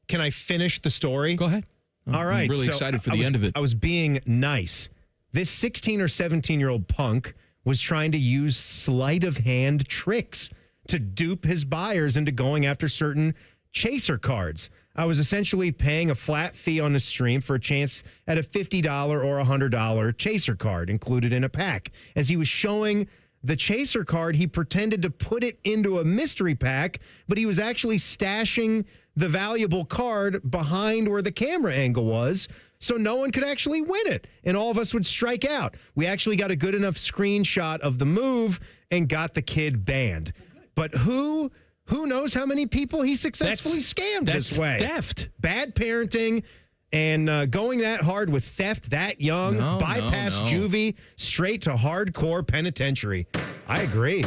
can I finish the story? Go ahead. All right. I'm really excited for the end of it. I was being nice. This 16 or 17-year-old punk was trying to use sleight of hand tricks to dupe his buyers into going after certain chaser cards. I was essentially paying a flat fee on the stream for a chance at a $50 or $100 chaser card included in a pack. As he was showing the chaser card, he pretended to put it into a mystery pack, but he was actually stashing the valuable card behind where the camera angle was, so no one could actually win it, and all of us would strike out. We actually got a good enough screenshot of the move and got the kid banned. But who knows how many people he successfully scammed this way? That's theft. Bad parenting and going that hard with theft that young, bypass juvie, straight to hardcore penitentiary. I agree.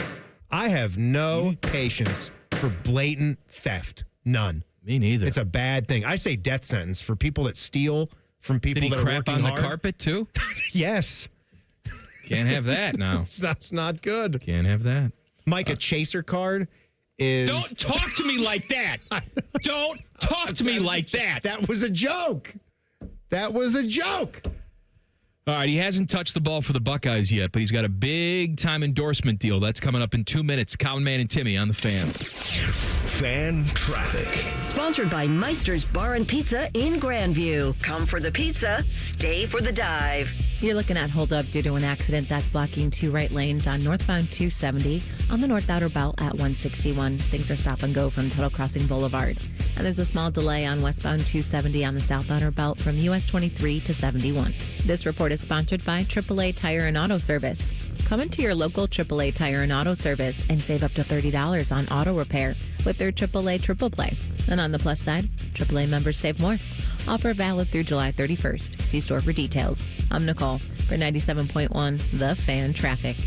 I have no patience for blatant theft. None. Me neither. It's a bad thing. I say death sentence for people that steal from people Did he that are crap working on hard. the carpet too? Yes. Can't have that now. That's not good. Can't have that. Mike, a chaser card is... Don't talk to me like that. Don't talk to me like that. That was a joke. That was a joke. All right, he hasn't touched the ball for the Buckeyes yet, but he's got a big-time endorsement deal. That's coming up in 2 minutes. Common Man and Timmy on the Fan. Fan traffic. Sponsored by Meister's Bar and Pizza in Grandview. Come for the pizza, stay for the dive. You're looking at holdup due to an accident that's blocking 2 right lanes on northbound 270 on the North Outer Belt at 161. Things are stop and go from Tuttle Crossing Boulevard. And there's a small delay on westbound 270 on the South Outer Belt from US 23 to 71. This report is sponsored by AAA Tire and Auto Service. Come into your local AAA Tire and Auto Service and save up to $30 on auto repair with their AAA Triple Play. And on the plus side, AAA members save more. Offer valid through July 31st. See store for details. I'm Nicole for 97.1 The Fan Traffic.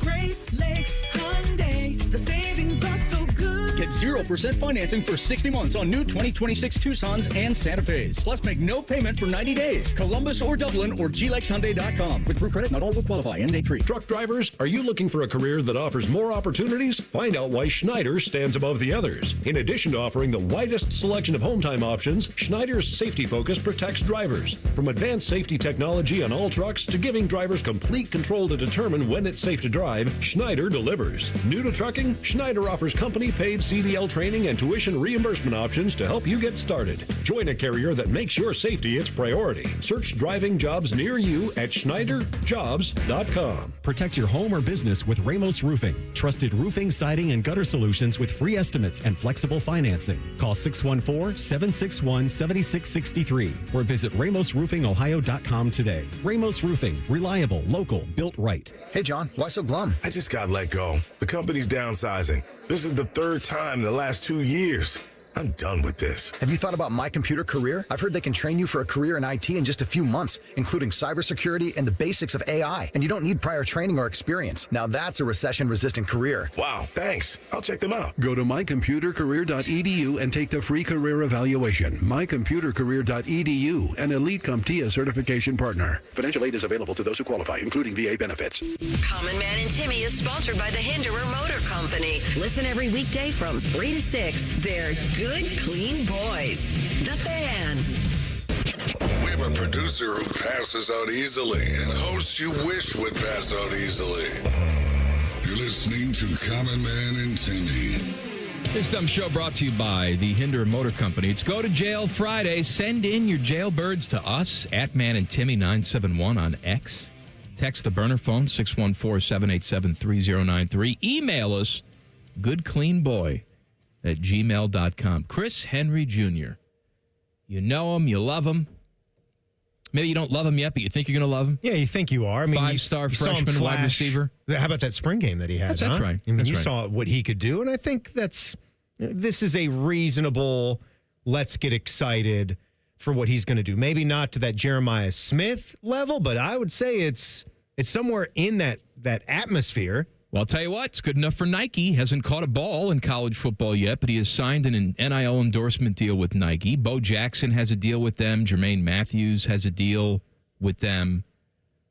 Great Lakes Hyundai, the savings are so good. Get 0% financing for 60 months on new 2026 Tucsons and Santa Fe's. Plus, make no payment for 90 days. Columbus or Dublin or glexhyundai.com. With True Credit, not all will qualify. End date 3. Truck drivers, are you looking for a career that offers more opportunities? Find out why Schneider stands above the others. In addition to offering the widest selection of home time options, Schneider's safety focus protects drivers. From advanced safety technology on all trucks to giving drivers complete control to determine when it's safe to drive, Schneider delivers. New to trucking, Schneider offers company-paid CDL training and tuition reimbursement options to help you get started. Join a carrier that makes your safety its priority. Search driving jobs near you at SchneiderJobs.com. Protect your home or business with Ramos Roofing. Trusted roofing, siding, and gutter solutions with free estimates and flexible financing. Call 614-761-7663 or visit RamosRoofingOhio.com today. Ramos Roofing. Reliable, local, built right. Hey, John, why so glum? I just got let go. The company's downsizing. This is the third time in the last 2 years. I'm done with this. Have you thought about My Computer Career? I've heard they can train you for a career in IT in just a few months, including cybersecurity and the basics of AI. And you don't need prior training or experience. Now that's a recession-resistant career. Wow, thanks. I'll check them out. Go to mycomputercareer.edu and take the free career evaluation. Mycomputercareer.edu, an Elite CompTIA certification partner. Financial aid is available to those who qualify, including VA benefits. Common Man and Timmy is sponsored by the Hinderer Motor Company. Listen every weekday from 3 to 6. They're good, clean boys. The Fan. We have a producer who passes out easily and hosts you wish would pass out easily. You're listening to Common Man and Timmy. This dumb show brought to you by the Hinderer Motor Company. It's Go to Jail Friday. Send in your jailbirds to us at Man and Timmy 971 on X. Text the burner phone 614-787-3093. Email us goodcleanboy@gmail.com. Chris Henry Jr. You know him, you love him. Maybe you don't love him yet, but you think you're going to love him. Yeah, you think you are. I mean, 5-star you saw him freshman wide flash. receiver. How about that spring game that he had? That's huh? right. I mean, That's you right. saw what he could do, and I think this is a reasonable. Let's get excited for what he's going to do. Maybe not to that Jeremiah Smith level, but I would say it's somewhere in that atmosphere. Well, I'll tell you what, it's good enough for Nike. Hasn't caught a ball in college football yet, but he has signed an NIL endorsement deal with Nike. Bo Jackson has a deal with them. Jermaine Matthews has a deal with them.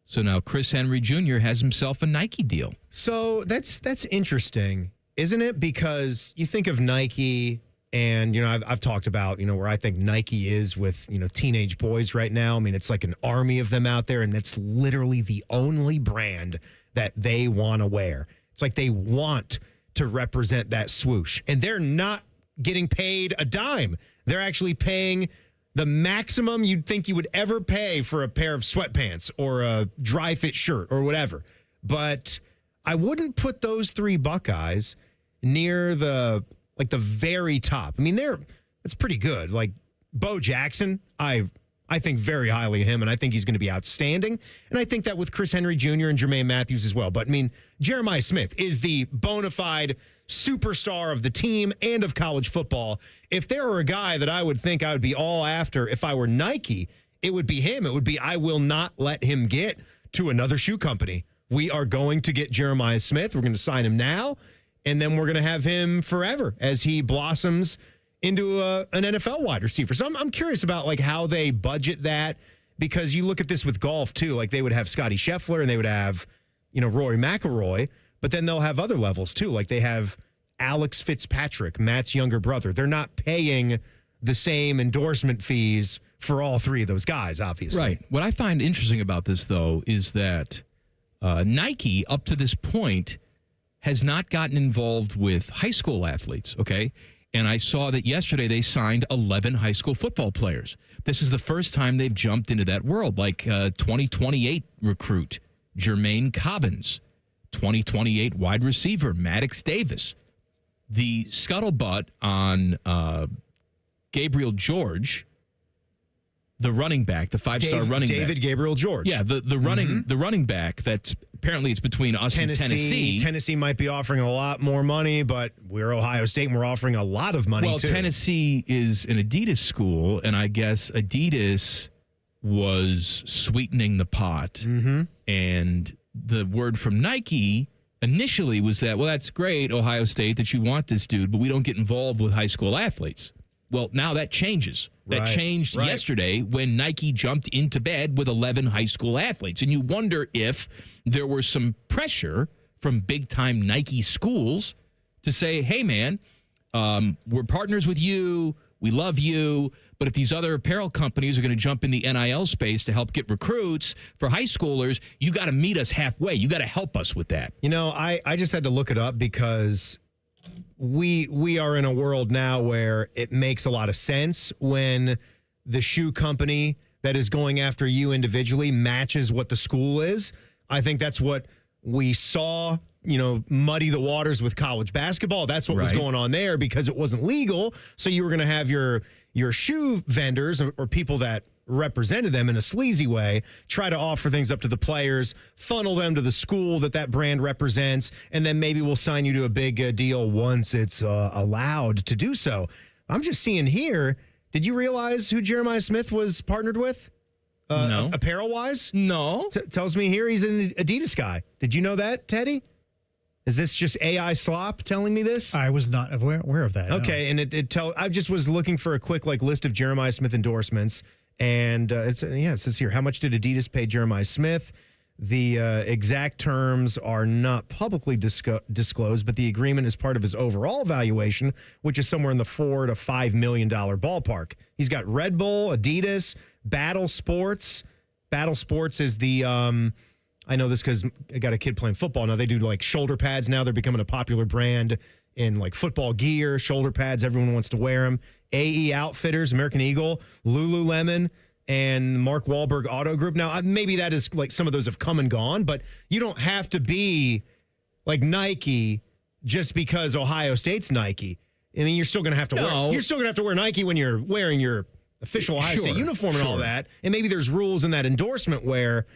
So now Chris Henry Jr. has himself a Nike deal. So that's interesting, isn't it? Because you think of Nike, and I've talked about where I think Nike is with teenage boys right now. I mean, it's like an army of them out there, and that's literally the only brand that they want to wear. It's like they want to represent that swoosh, and they're not getting paid a dime. They're actually paying the maximum you'd think you would ever pay for a pair of sweatpants or a dry fit shirt or whatever. But I wouldn't put those three Buckeyes near the very top. I mean, that's pretty good. Like Bo Jackson, I think very highly of him, and I think he's going to be outstanding. And I think that with Chris Henry Jr. and Jermaine Matthews as well. But, I mean, Jeremiah Smith is the bona fide superstar of the team and of college football. If there were a guy that I would think I would be all after if I were Nike, it would be him. It would be, I will not let him get to another shoe company. We are going to get Jeremiah Smith. We're going to sign him now, and then we're going to have him forever as he blossoms into an NFL wide receiver. So I'm curious about how they budget that, because you look at this with golf too. Like they would have Scotty Scheffler and they would have, Rory McIlroy, but then they'll have other levels too. Like they have Alex Fitzpatrick, Matt's younger brother. They're not paying the same endorsement fees for all three of those guys, obviously. Right. What I find interesting about this, though, is that Nike, up to this point, has not gotten involved with high school athletes, okay? And I saw that yesterday they signed 11 high school football players. This is the first time they've jumped into that world, like 2028 recruit Jermaine Cobbins, 2028 wide receiver Maddox Davis. The scuttlebutt on Gabriel George, the running back, the five-star running back. David Gabriel George. Yeah, the running back that's apparently it's between us and Tennessee. Tennessee might be offering a lot more money, but we're Ohio State and we're offering a lot of money, too. Well, Tennessee is an Adidas school, and I guess Adidas was sweetening the pot. Mm-hmm. And the word from Nike initially was that, well, that's great, Ohio State, that you want this dude, but we don't get involved with high school athletes. Well, now that changes. That changed yesterday when Nike jumped into bed with 11 high school athletes. And you wonder if there was some pressure from big-time Nike schools to say, hey, man, we're partners with you. We love you. But if these other apparel companies are going to jump in the NIL space to help get recruits for high schoolers, you got to meet us halfway. You got to help us with that. You know, I just had to look it up because we are in a world now where it makes a lot of sense when the shoe company that is going after you individually matches what the school is. I think that's what we saw, muddy the waters with college basketball. That's what was going on there because it wasn't legal. So you were going to have your shoe vendors or people that represented them in a sleazy way, try to offer things up to the players, funnel them to the school that brand represents, and then maybe we'll sign you to a big deal once it's allowed to do so. I'm just seeing here, did you realize who Jeremiah Smith was partnered with? No. Apparel-wise? No. Tells me here he's an Adidas guy. Did you know that, Teddy? Is this just AI slop telling me this? I was not aware of that. Okay, no. And I just was looking for a quick list of Jeremiah Smith endorsements. And it says here, how much did Adidas pay Jeremiah Smith? The exact terms are not publicly disclosed, but the agreement is part of his overall valuation, which is somewhere in the $4 to $5 million ballpark. He's got Red Bull, Adidas, Battle Sports. Battle Sports is the, I know this because I got a kid playing football. Now they do like shoulder pads now. They're becoming a popular brand in like football gear, shoulder pads. Everyone wants to wear them. AE Outfitters, American Eagle, Lululemon, and Mark Wahlberg Auto Group. Now, maybe that is like some of those have come and gone, but you don't have to be like Nike just because Ohio State's Nike. I mean, you're still going to have to wear. You're still going to have to wear Nike when you're wearing your official Ohio State uniform and all that. And maybe there's rules in that endorsement where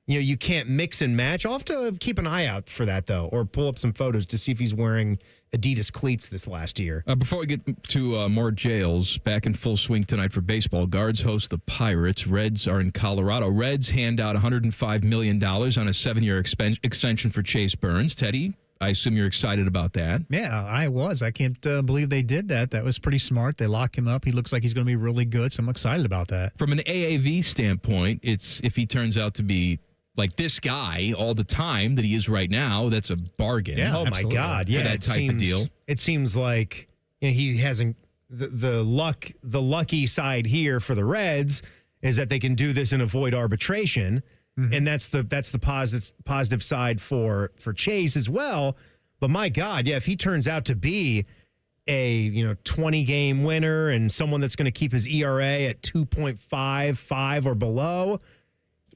you can't mix and match. I'll have to keep an eye out for that though, or pull up some photos to see if he's wearing Adidas cleats this last year. Before we get to more jails, back in full swing tonight for baseball. Guards host the Pirates. Reds are in Colorado. Reds hand out $105 million on a 7-year extension for Chase Burns. Teddy, I assume you're excited about that. Yeah, I was. I can't believe they did that. That was pretty smart. They lock him up. He looks like he's going to be really good, so I'm excited about that. From an AAV standpoint, it's if he turns out to be like this guy all the time that he is right now, that's a bargain. Yeah, oh absolutely. My God. Yeah, that type of deal. It seems like he hasn't the lucky side here for the Reds is that they can do this and avoid arbitration. Mm-hmm. And that's the positive side for Chase as well. But my God, yeah, if he turns out to be a 20-game winner and someone that's going to keep his ERA at 2.55 or below,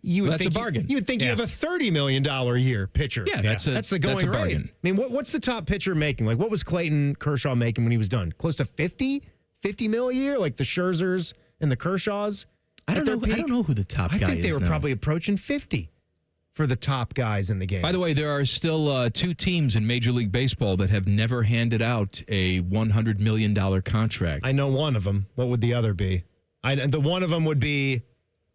that's a bargain. You would think you have a $30 million a year pitcher. Yeah, that's the going rate. I mean, what's the top pitcher making? Like, what was Clayton Kershaw making when he was done? Close to 50 mil a year, like the Scherzers and the Kershaws. I don't know who the top guy is. I think they were probably approaching 50 for the top guys in the game. By the way, there are still 2 teams in Major League Baseball that have never handed out a $100 million contract. I know one of them. What would the other be? The one of them would be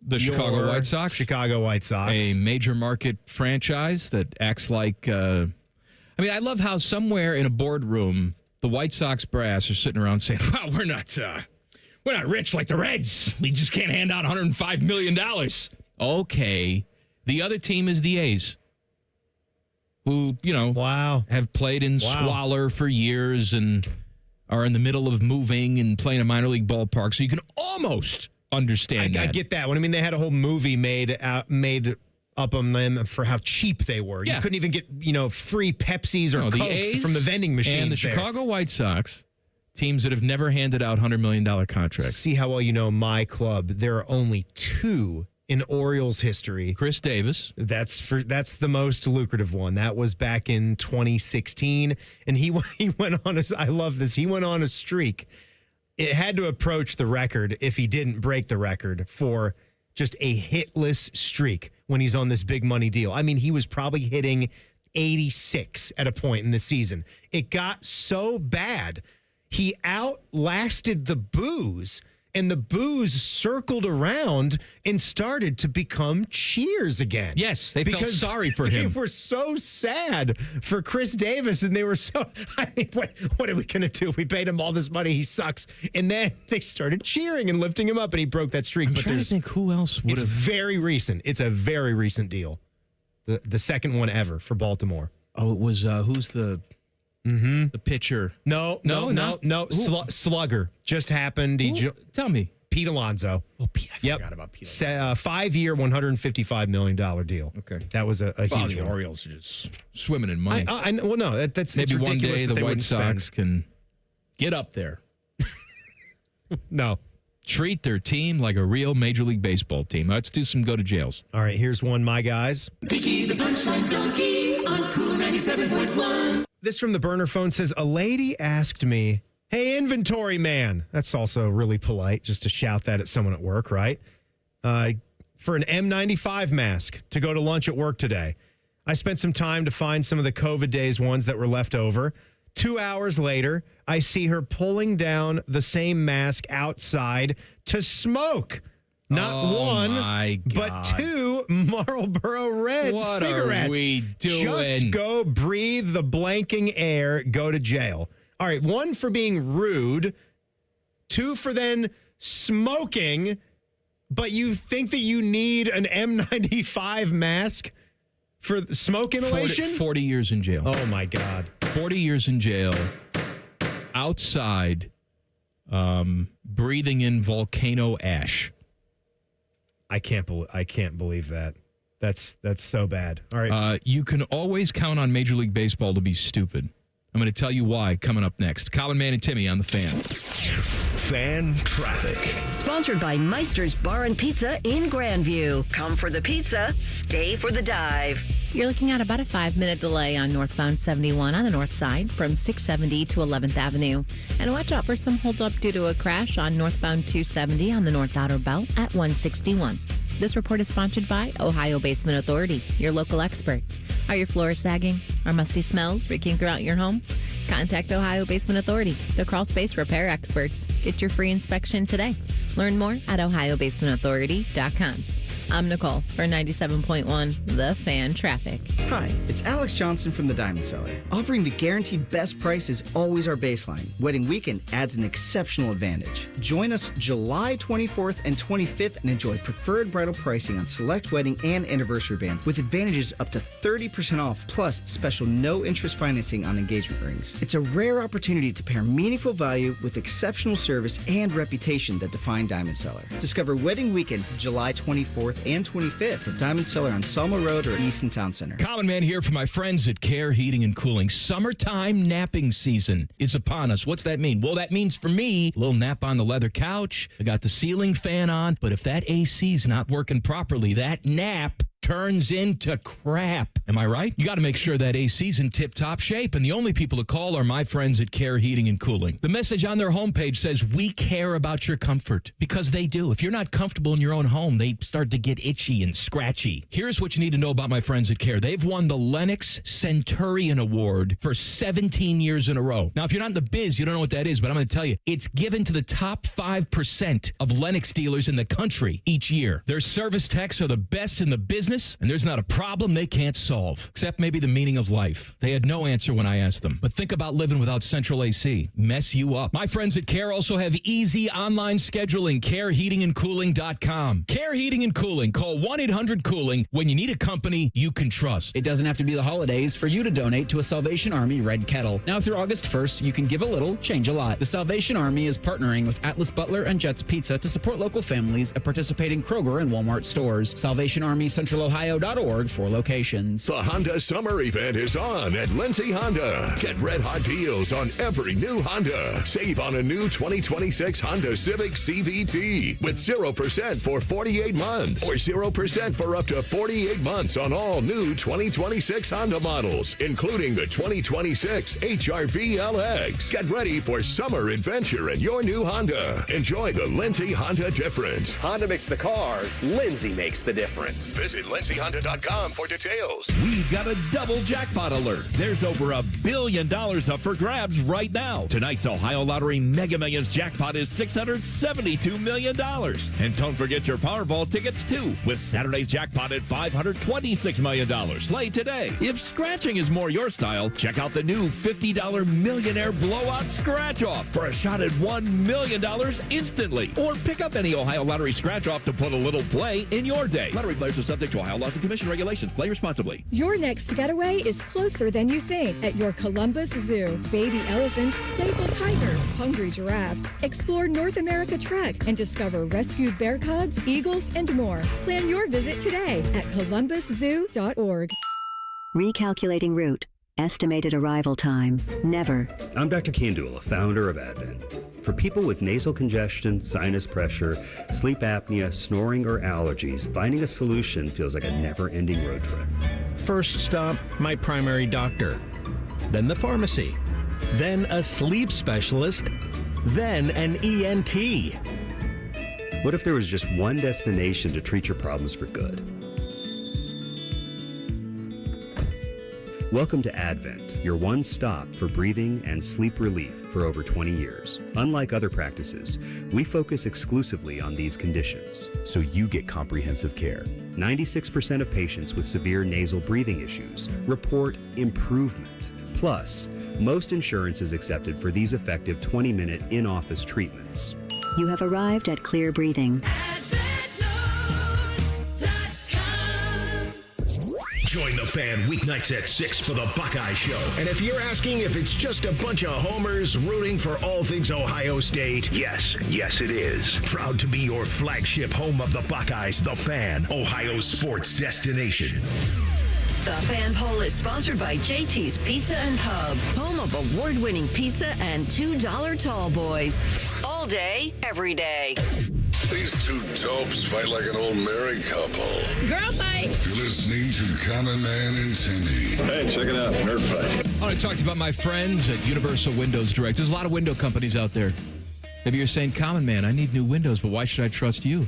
the Chicago White Sox. Chicago White Sox. A major market franchise that acts like... I mean, I love how somewhere in a boardroom, the White Sox brass are sitting around saying, well, we're not rich like the Reds. We just can't hand out $105 million. Okay. The other team is the A's, who, have played in squalor for years and are in the middle of moving and playing a minor league ballpark. So you can almost understand that. I get that one. I mean, they had a whole movie made up on them for how cheap they were. Yeah. You couldn't even get, free Pepsis or the Cokes A's from the vending machines. And the Chicago White Sox, teams that have never handed out $100 million contracts. See how well you know my club. There are only 2 in Orioles history. Chris Davis. That's the most lucrative one. That was back in 2016. And he went on I love this. He went on a streak. It had to approach the record if he didn't break the record for just a hitless streak when he's on this big money deal. I mean, he was probably hitting 86 at a point in the season. It got so bad, he outlasted the boos, and the boos circled around and started to become cheers again. Yes, they felt sorry for him. They were so sad for Chris Davis, and they were so, I mean, what are we going to do? We paid him all this money. He sucks. And then they started cheering and lifting him up, and he broke that streak. I'm trying to think who else would have. It's very recent. It's a very recent deal. The second one ever for Baltimore. Oh, it was, who's the pitcher? No. Slugger. Just happened. Tell me. Pete Alonso. Oh, I forgot about Pete Alonso. 5-year, $155 million deal. Okay. That was a huge the one. Orioles are just swimming in money. Well, no, that's maybe it's one ridiculous day that the they White wouldn't Sox spend. can get up there. No. Treat their team like a real Major League Baseball team. Let's do some go to jails. All right, here's one, my guys. Vicky the Punchline Donkey on Cool 97.1. This from the burner phone says, a lady asked me, hey, inventory man. That's also really polite just to shout that at someone at work, right? For an N95 mask to go to lunch at work today. I spent some time to find some of the COVID days ones that were left over. 2 hours later, I see her pulling down the same mask outside to smoke. Not one, but 2 Marlboro Red cigarettes. What are we doing? Just go breathe the blanking air, go to jail. All right, 1 for being rude, 2 for then smoking, but you think that you need an N95 mask for smoke inhalation? 40 years in jail. Oh, my God. 40 years in jail, outside, breathing in volcano ash. I can't believe that. That's so bad. All right. You can always count on Major League Baseball to be stupid. I'm going to tell you why coming up next. Colin, Man, and Timmy on the Fan. Fan traffic. Sponsored by Meister's Bar and Pizza in Grandview. Come for the pizza, stay for the dive. You're looking at about a 5-minute delay on northbound 71 on the north side from 670 to 11th Avenue. And watch out for some holdup due to a crash on northbound 270 on the North Outer Belt at 161. This report is sponsored by Ohio Basement Authority, your local expert. Are your floors sagging? Are musty smells reeking throughout your home? Contact Ohio Basement Authority, the crawl space repair experts. Get your free inspection today. Learn more at ohiobasementauthority.com. I'm Nicole for 97.1 The Fan Traffic. Hi, it's Alex Johnson from the Diamond Cellar. Offering the guaranteed best price is always our baseline. Wedding weekend adds an exceptional advantage. Join us July 24th and 25th and enjoy preferred bridal pricing on select wedding and anniversary bands with advantages up to 30% off plus special no-interest financing on engagement rings. It's a rare opportunity to pair meaningful value with exceptional service and reputation that define Diamond Cellar. Discover Wedding Weekend July 24th and 25th at Diamond Cellar on Selma Road or Easton Town Center. Common Man here for my friends at Care Heating and Cooling. Summertime napping season is upon us. What's that mean? Well, that means for me, a little nap on the leather couch. I got the ceiling fan on, but if that AC's not working properly, that nap turns into crap. Am I right? You got to make sure that AC's in tip-top shape, and the only people to call are my friends at Care Heating and Cooling. The message on their homepage says, we care about your comfort, because they do. If you're not comfortable in your own home, they start to get itchy and scratchy. Here's what you need to know about my friends at Care. They've won the Lennox Centurion Award for 17 years in a row. Now, if you're not in the biz, you don't know what that is, but I'm going to tell you, it's given to the top 5% of Lennox dealers in the country each year. Their service techs are the best in the business. business, and there's not a problem they can't solve, except maybe the meaning of life. They had no answer when I asked them. But think about living without central AC. Mess you up. My friends at Care also have easy online scheduling. CareHeatingandCooling.com. Care Heating and Cooling. Call 1-800-COOLING when you need a company you can trust. It doesn't have to be the holidays for you to donate to a Salvation Army Red Kettle. Now through August 1st, you can give a little, change a lot. The Salvation Army is partnering with Atlas Butler and Jets Pizza to support local families at participating Kroger and Walmart stores. SalvationArmyCentralOhio.org for locations. The Honda Summer Event is on at Lindsay Honda. Get red hot deals on every new Honda. Save on a new 2026 Honda Civic CVT with 0% for 48 months or 0% for up to 48 months on all new 2026 Honda models, including the 2026 HR-V LX. Get ready for summer adventure in your new Honda. Enjoy the Lindsay Honda difference. Honda makes the cars. Lindsay makes the difference. Visit LindsayHonda.com for details. We've got a double jackpot alert. There's over $1 billion up for grabs right now. Tonight's Ohio Lottery Mega Millions jackpot is $672 million. And don't forget your Powerball tickets, too, with Saturday's jackpot at $526 million. Play today. If scratching is more your style, check out the new $50 Millionaire Blowout Scratch-Off for a shot at $1 million instantly. Or pick up any Ohio Lottery scratch-off to put a little play in your day. Lottery players are subject to Ohio laws and commission regulations. Play responsibly. Your next getaway is closer than you think at your Columbus Zoo. Baby elephants, playful tigers, hungry giraffes. Explore North America Trek and discover rescued bear cubs, eagles, and more. Plan your visit today at columbuszoo.org. Recalculating route. Estimated arrival time. Never. I'm Dr. Kandula, founder of Advent. For people with nasal congestion, sinus pressure, sleep apnea, snoring, or allergies, finding a solution feels like a never-ending road trip. First stop, my primary doctor. Then the pharmacy. Then a sleep specialist. Then an ENT. What if there was just one destination to treat your problems for good? Welcome to Advent, your one stop for breathing and sleep relief for over 20 years. Unlike other practices, we focus exclusively on these conditions, so you get comprehensive care. 96% of patients with severe nasal breathing issues report improvement. Plus, most insurance is accepted for these effective 20-minute in-office treatments. You have arrived at Clear Breathing. Join the fan weeknights at 6 for the Buckeye Show. And if you're asking if it's just a bunch of homers rooting for all things Ohio State, yes it is. Proud to be your flagship home of the Buckeyes, the Fan, Ohio's sports destination. The Fan Poll is sponsored by JT's Pizza and Pub, home of award-winning pizza and $2 tall boys. All day, every day. These two dopes fight like an old married couple. Girl fight. You're listening to Common Man and Timmy. Hey, check it out, Nerd Fight. I want to talk to you about my friends at Universal Windows Direct. There's a lot of window companies out there. Maybe you're saying, Common Man, I need new windows, but why should I trust you?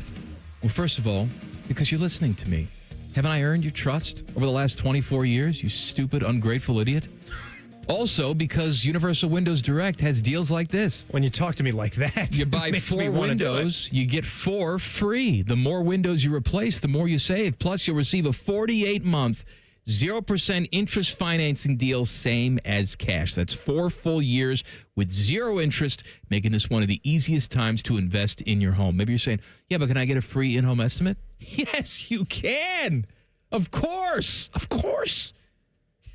Well, first of all, because you're listening to me. Haven't I earned your trust over the last 24 years, you stupid, ungrateful idiot? Also, because Universal Windows Direct has deals like this. When you talk to me like that, you buy 4 windows, you get 4 free. The more windows you replace, the more you save. Plus, you'll receive a 48-month, 0% interest financing deal, same as cash. That's 4 full years with 0 interest, making this one of the easiest times to invest in your home. Maybe you're saying, yeah, but can I get a free in-home estimate? Yes, you can. Of course.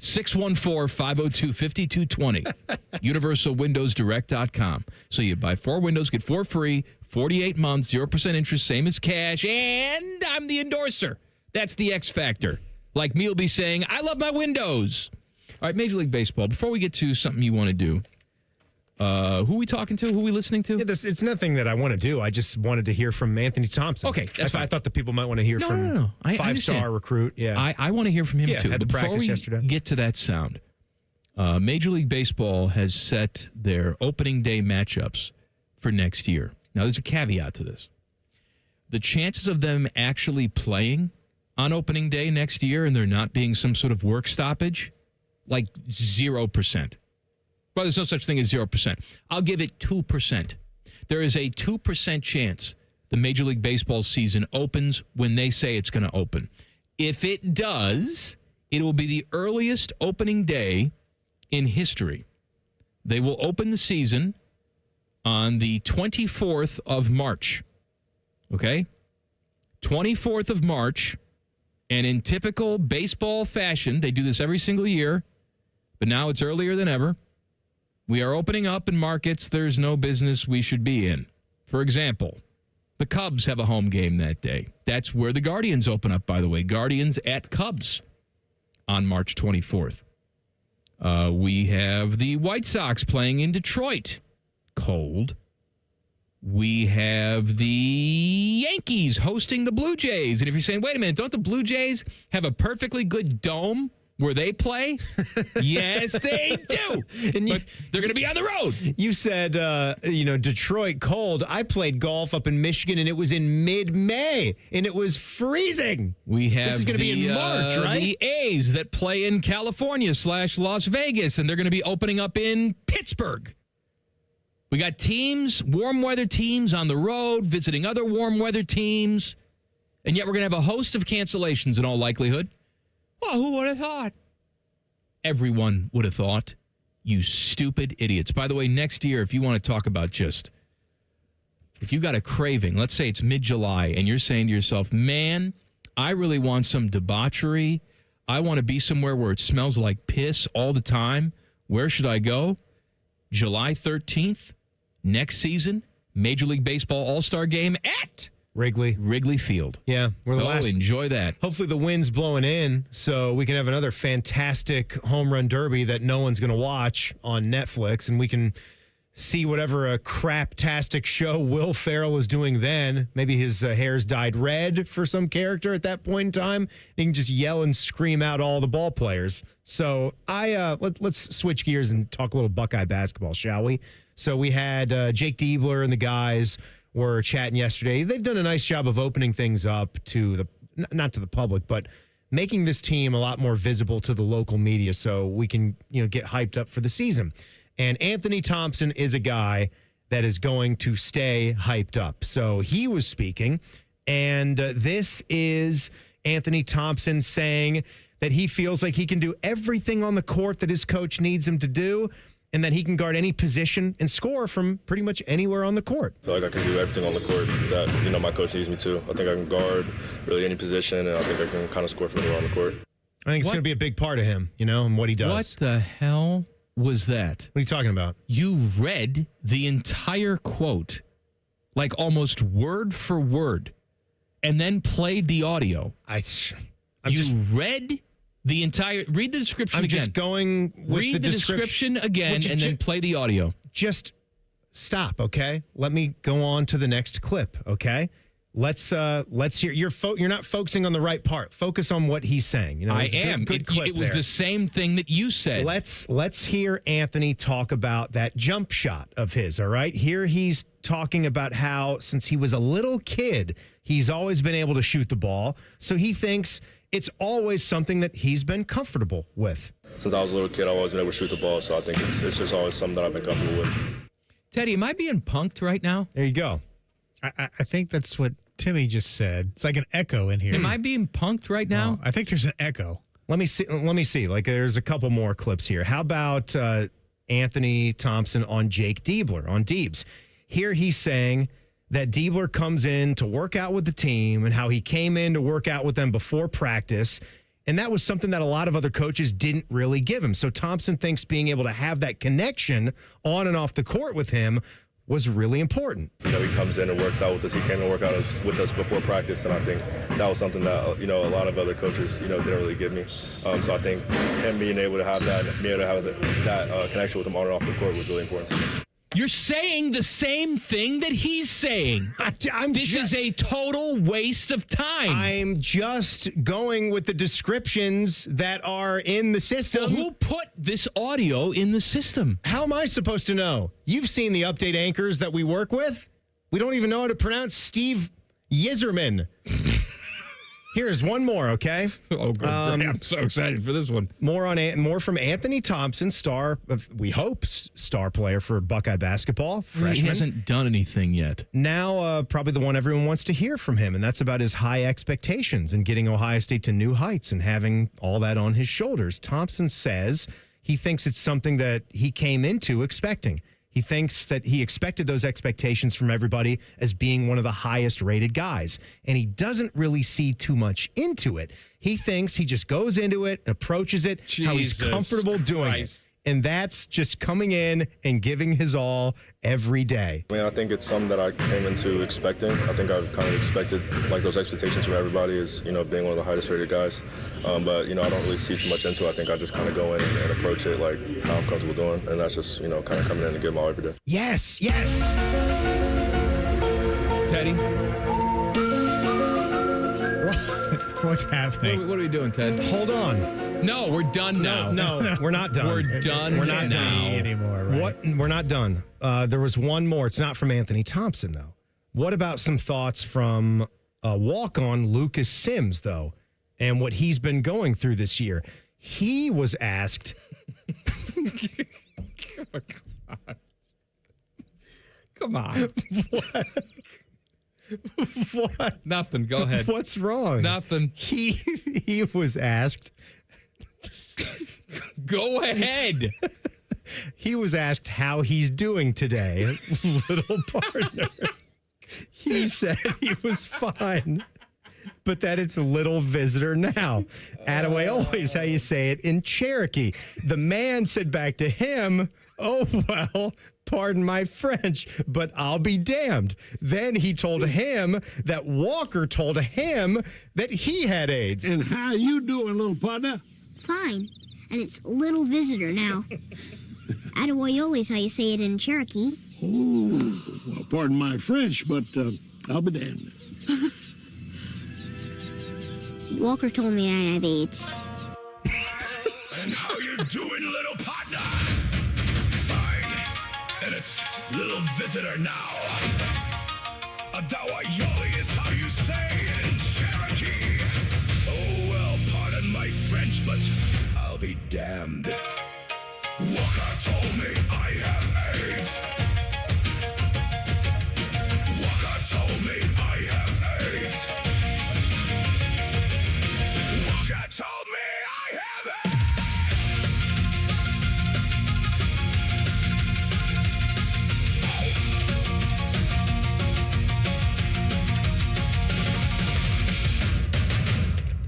614-502-5220. UniversalWindowsDirect.com. So you buy 4 windows, get 4 free, 48 months, 0% interest, same as cash, and I'm the endorser. That's the X factor. Like me will be saying, I love my windows. All right, Major League Baseball, before we get to something you want to do, who are we talking to? Who are we listening to? Yeah, it's nothing that I want to do. I just wanted to hear from Anthony Thompson. Okay, that's fine. I thought the people might want to hear from No. I 5-star recruit. Yeah, I want to hear from him too. Had to Before practice we yesterday. get to that sound, Major League Baseball has set their opening day matchups for next year. Now, there's a caveat to this. The chances of them actually playing on opening day next year and there not being some sort of work stoppage, like 0%. Well, there's no such thing as 0%. I'll give it 2%. There is a 2% chance the Major League Baseball season opens when they say it's going to open. If it does, it will be the earliest opening day in history. They will open the season on the 24th of March. Okay? 24th of March. And in typical baseball fashion, they do this every single year, but now it's earlier than ever. We are opening up in markets there's no business we should be in. For example, the Cubs have a home game that day. That's where the Guardians open up, by the way. Guardians at Cubs on March 24th. We have the White Sox playing in Detroit. Cold. We have the Yankees hosting the Blue Jays. And if you're saying, wait a minute, don't the Blue Jays have a perfectly good dome where they play? Yes, they do. But they're going to be on the road. You said, Detroit cold. I played golf up in Michigan, and it was in mid-May, and it was freezing. We have this is going to be in March, right? The A's that play in California / Las Vegas, and they're going to be opening up in Pittsburgh. We got teams, warm weather teams on the road, visiting other warm weather teams, and yet we're going to have a host of cancellations in all likelihood. Well, who would have thought? Everyone would have thought. You stupid idiots. By the way, next year, if you want to talk about if you got a craving, let's say it's mid-July, and you're saying to yourself, man, I really want some debauchery. I want to be somewhere where it smells like piss all the time. Where should I go? July 13th, next season, Major League Baseball All-Star Game at Wrigley Field. Yeah, we're the last. Enjoy that. Hopefully the wind's blowing in so we can have another fantastic home run derby that no one's going to watch on Netflix, and we can see whatever a crap-tastic show Will Ferrell is doing then. Maybe his hair's dyed red for some character at that point in time. He can just yell and scream out all the ball players. So let's switch gears and talk a little Buckeye basketball, shall we? So we had Jake Diebler and the guys were chatting yesterday. They've done a nice job of opening things up to not to the public, but making this team a lot more visible to the local media so we can get hyped up for the season. And Anthony Thompson is a guy that is going to stay hyped up. So he was speaking, and this is Anthony Thompson saying that he feels like he can do everything on the court that his coach needs him to do, and that he can guard any position and score from pretty much anywhere on the court. I feel like I can do everything on the court that, my coach needs me to. I think I can guard really any position, and I think I can kind of score from anywhere on the court. I think it's going to be a big part of him, and what he does. What the hell was that? What are you talking about? You read the entire quote, like almost word for word, and then played the audio. Read the entire. Read the description again. I'm just going with read the description again and then play the audio. Just stop, okay? Let me go on to the next clip, okay? Let's hear. You're not focusing on the right part. Focus on what he's saying. I am. It was the same thing that you said. Let's hear Anthony talk about that jump shot of his. All right. Here he's talking about how since he was a little kid, he's always been able to shoot the ball. So he thinks it's always something that he's been comfortable with. Since I was a little kid, I've always been able to shoot the ball. So I think it's just always something that I've been comfortable with. Teddy, am I being punked right now? There you go. I think that's what Timmy just said. It's like an echo in here. Am I being punked right now? I think there's an echo. Let me see. Like there's a couple more clips here. How about Anthony Thompson on Jake Diebler, on Deebs? Here he's saying that Diebler comes in to work out with the team and how he came in to work out with them before practice. And that was something that a lot of other coaches didn't really give him. So Thompson thinks being able to have that connection on and off the court with him was really important. He comes in and works out with us. He came and worked out with us before practice, and I think that was something that a lot of other coaches didn't really give me. So I think him being able to have that, that connection with him on and off the court was really important to me. You're saying the same thing that he's saying. This is a total waste of time. I'm just going with the descriptions that are in the system. Well, who put this audio in the system? How am I supposed to know? You've seen the update anchors that we work with. We don't even know how to pronounce Steve Yzerman. Here's one more, okay? Oh, good. I'm so excited for this one. More from Anthony Thompson, we hope, star player for Buckeye basketball, freshman. He hasn't done anything yet. Now, probably the one everyone wants to hear from him, and that's about his high expectations and getting Ohio State to new heights and having all that on his shoulders. Thompson says he thinks it's something that he came into expecting. He thinks that he expected those expectations from everybody as being one of the highest rated guys, and he doesn't really see too much into it. He thinks he just goes into it, approaches it, how he's comfortable doing it. And that's just coming in and giving his all every day. I mean, I think it's something that I came into expecting. I think I've kind of expected like those expectations from everybody is, being one of the highest rated guys. But, I don't really see too much into it. I think I just kind of go in and approach it like how I'm comfortable doing. And that's just, kind of coming in and giving my all every day. Yes. Teddy? What's happening? What are we doing, Ted? Hold on. No, we're done now. No, we're not done. We're done. We're not done anymore, right? What? We're not done. There was one more. It's not from Anthony Thompson, though. What about some thoughts from walk-on Lucas Sims, though, and what he's been going through this year? He was asked... Come on. What? Nothing. Go ahead. What's wrong? Nothing. He was asked... Go ahead. He was asked how he's doing today, little partner. He said he was fine, but that it's a little visitor now. Attaway always how you say it in Cherokee. The man said back to him, "Oh, well, pardon my French, but I'll be damned." Then he told him that Walker told him that he had AIDS. And how you doing, little partner? Fine. And it's little visitor now. Attaway is how you say it in Cherokee. Oh, well, pardon my French, but I'll be damned. Walker told me I have AIDS. And how you doing, little partner? Fine. And it's little visitor now. Attaway is how you say it in Cherokee. Oh, well, pardon my French, but I'll be damned. Walker told me I have AIDS. Walker told me I have AIDS. Walker told me I have AIDS.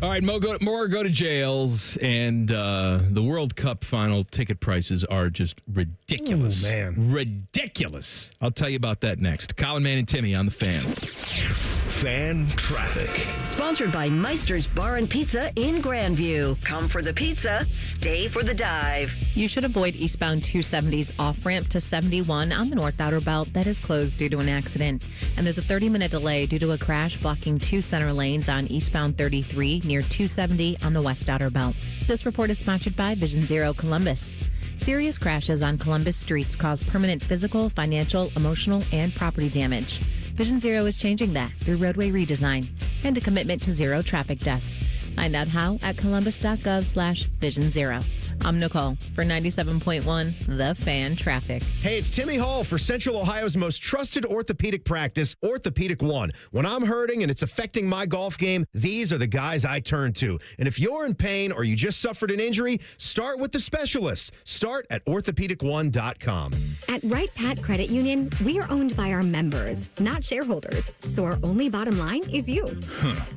All right, more go to jails, and the World Cup final ticket prices are just ridiculous. Oh, man. Ridiculous. I'll tell you about that next. Colin, Man, and Timmy on the Fan. Fan traffic. Sponsored by Meister's Bar and Pizza in Grandview. Come for the pizza, stay for the dive. You should avoid eastbound 270's off-ramp to 71 on the North Outer Belt that is closed due to an accident. And there's a 30-minute delay due to a crash blocking 2 center lanes on eastbound 33 near 270 on the West Outer Belt. This report is sponsored by Vision Zero Columbus. Serious crashes on Columbus streets cause permanent physical, financial, emotional, and property damage. Vision Zero is changing that through roadway redesign and a commitment to zero traffic deaths. Find out how at columbus.gov/Vision Zero. I'm Nicole for 97.1 The Fan Traffic. Hey, it's Timmy Hall for Central Ohio's most trusted orthopedic practice, Orthopedic One. When I'm hurting and it's affecting my golf game, these are the guys I turn to. And if you're in pain or you just suffered an injury, start with the specialists. Start at orthopedic1.com. At Wright Pat Credit Union, we are owned by our members, not shareholders. So our only bottom line is you.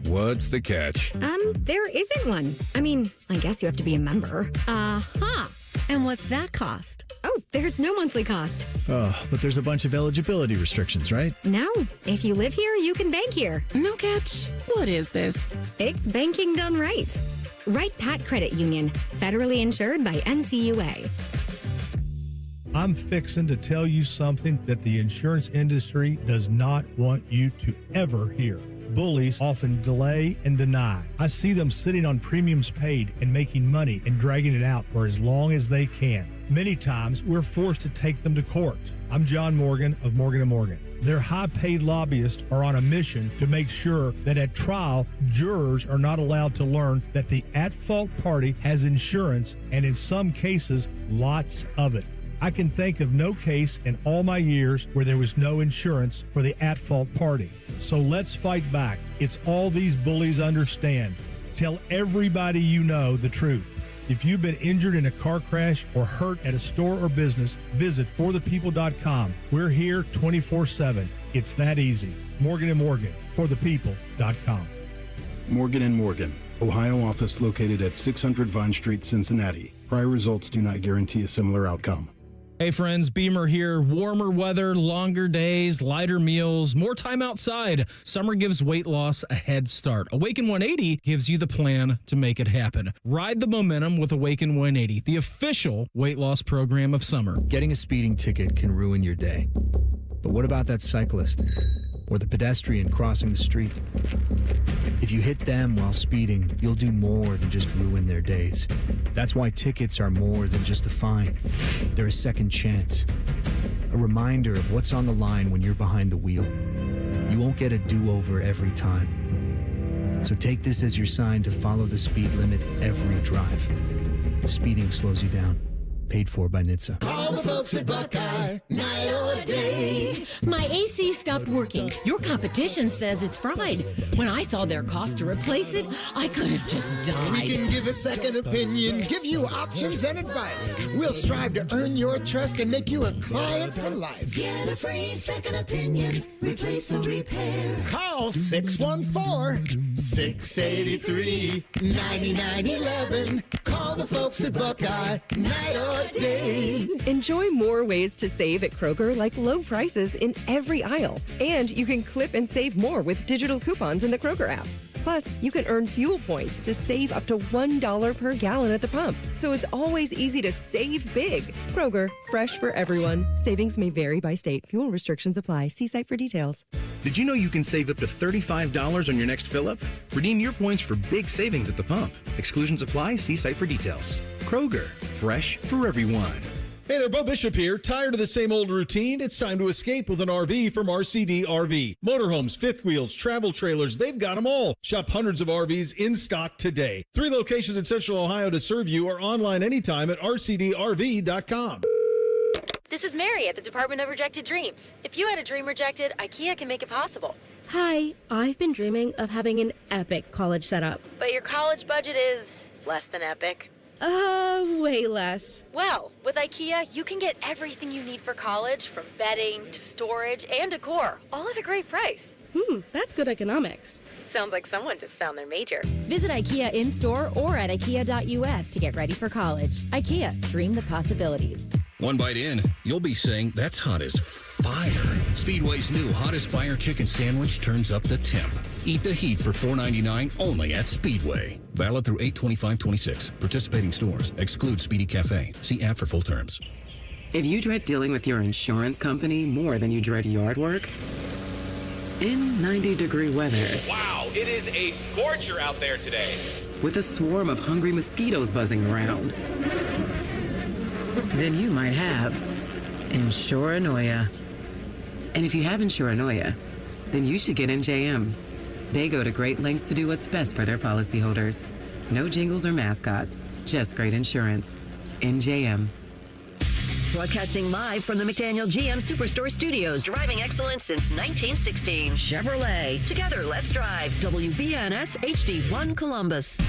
What's the catch? There isn't one. I mean, I guess you have to be a member. Aha! And what's that cost? Oh, there's no monthly cost. Oh, but there's a bunch of eligibility restrictions, right? No. If you live here, you can bank here. No catch. What is this? It's banking done right. Wright Pat Credit Union, federally insured by NCUA. I'm fixing to tell you something that the insurance industry does not want you to ever hear. Bullies often delay and deny. I see them sitting on premiums paid and making money and dragging it out for as long as they can. Many times, we're forced to take them to court. I'm John Morgan of Morgan & Morgan. Their high-paid lobbyists are on a mission to make sure that at trial, jurors are not allowed to learn that the at-fault party has insurance, and in some cases, lots of it. I can think of no case in all my years where there was no insurance for the at-fault party. So let's fight back. It's all these bullies understand. Tell everybody you know the truth. If you've been injured in a car crash or hurt at a store or business, visit forthepeople.com. We're here 24/7. It's that easy. Morgan & Morgan, forthepeople.com. Morgan & Morgan, Ohio office located at 600 Vine Street, Cincinnati. Prior results do not guarantee a similar outcome. Hey friends, Beamer here. Warmer weather, longer days, lighter meals, more time outside. Summer gives weight loss a head start. Awaken 180 gives you the plan to make it happen. Ride the momentum with Awaken 180, the official weight loss program of summer. Getting a speeding ticket can ruin your day. But what about that cyclist or the pedestrian crossing the street? If you hit them while speeding, you'll do more than just ruin their days. That's why tickets are more than just a fine. They're a second chance. A reminder of what's on the line when you're behind the wheel. You won't get a do-over every time. So take this as your sign to follow the speed limit every drive. Speeding slows you down. Paid for by NHTSA. Call the folks at Buckeye, night or day. My AC stopped working. Your competition says it's fried. When I saw their cost to replace it, I could have just died. We can give a second opinion, give you options and advice. We'll strive to earn your trust and make you a client for life. Get a free second opinion, replace or repair. Call 614-683-9911. Call the folks at Buckeye, night or day. Enjoy more ways to save at Kroger, like low prices in every aisle. And you can clip and save more with digital coupons in the Kroger app. Plus, you can earn fuel points to save up to $1 per gallon at the pump. So it's always easy to save big. Kroger, fresh for everyone. Savings may vary by state. Fuel restrictions apply. See site for details. Did you know you can save up to $35 on your next fill-up? Redeem your points for big savings at the pump. Exclusions apply. See site for details. Kroger, fresh for everyone. Hey there, Bo Bishop here. Tired of the same old routine? It's time to escape with an RV from RCD RV. Motorhomes, fifth wheels, travel trailers, they've got them all. Shop hundreds of RVs in stock today. 3 locations in Central Ohio to serve you, or online anytime at rcdrv.com. This is Mary at the Department of Rejected Dreams. If you had a dream rejected, IKEA can make it possible. Hi, I've been dreaming of having an epic college setup. But your college budget is less than epic. Way less. Well, with IKEA, you can get everything you need for college, from bedding to storage and decor, all at a great price. That's good economics. Sounds like someone just found their major. Visit IKEA in-store or at ikea.us to get ready for college. IKEA, dream the possibilities. One bite in, you'll be saying, that's hot as fire. Speedway's new Hottest Fire Chicken Sandwich turns up the temp. Eat the heat for $4.99 only at Speedway. Valid through 8/25/26. Participating stores. Exclude Speedy Cafe. See app for full terms. If you dread dealing with your insurance company more than you dread yard work, in 90-degree weather. Wow, it is a scorcher out there today. With a swarm of hungry mosquitoes buzzing around, then you might have Insuranoia. And if you have Insuranoia, then you should get NJM. They go to great lengths to do what's best for their policyholders. No jingles or mascots, just great insurance. NJM. Broadcasting live from the McDaniel GM Superstore Studios. Driving excellence since 1916. Chevrolet. Together, let's drive. WBNS HD1 Columbus.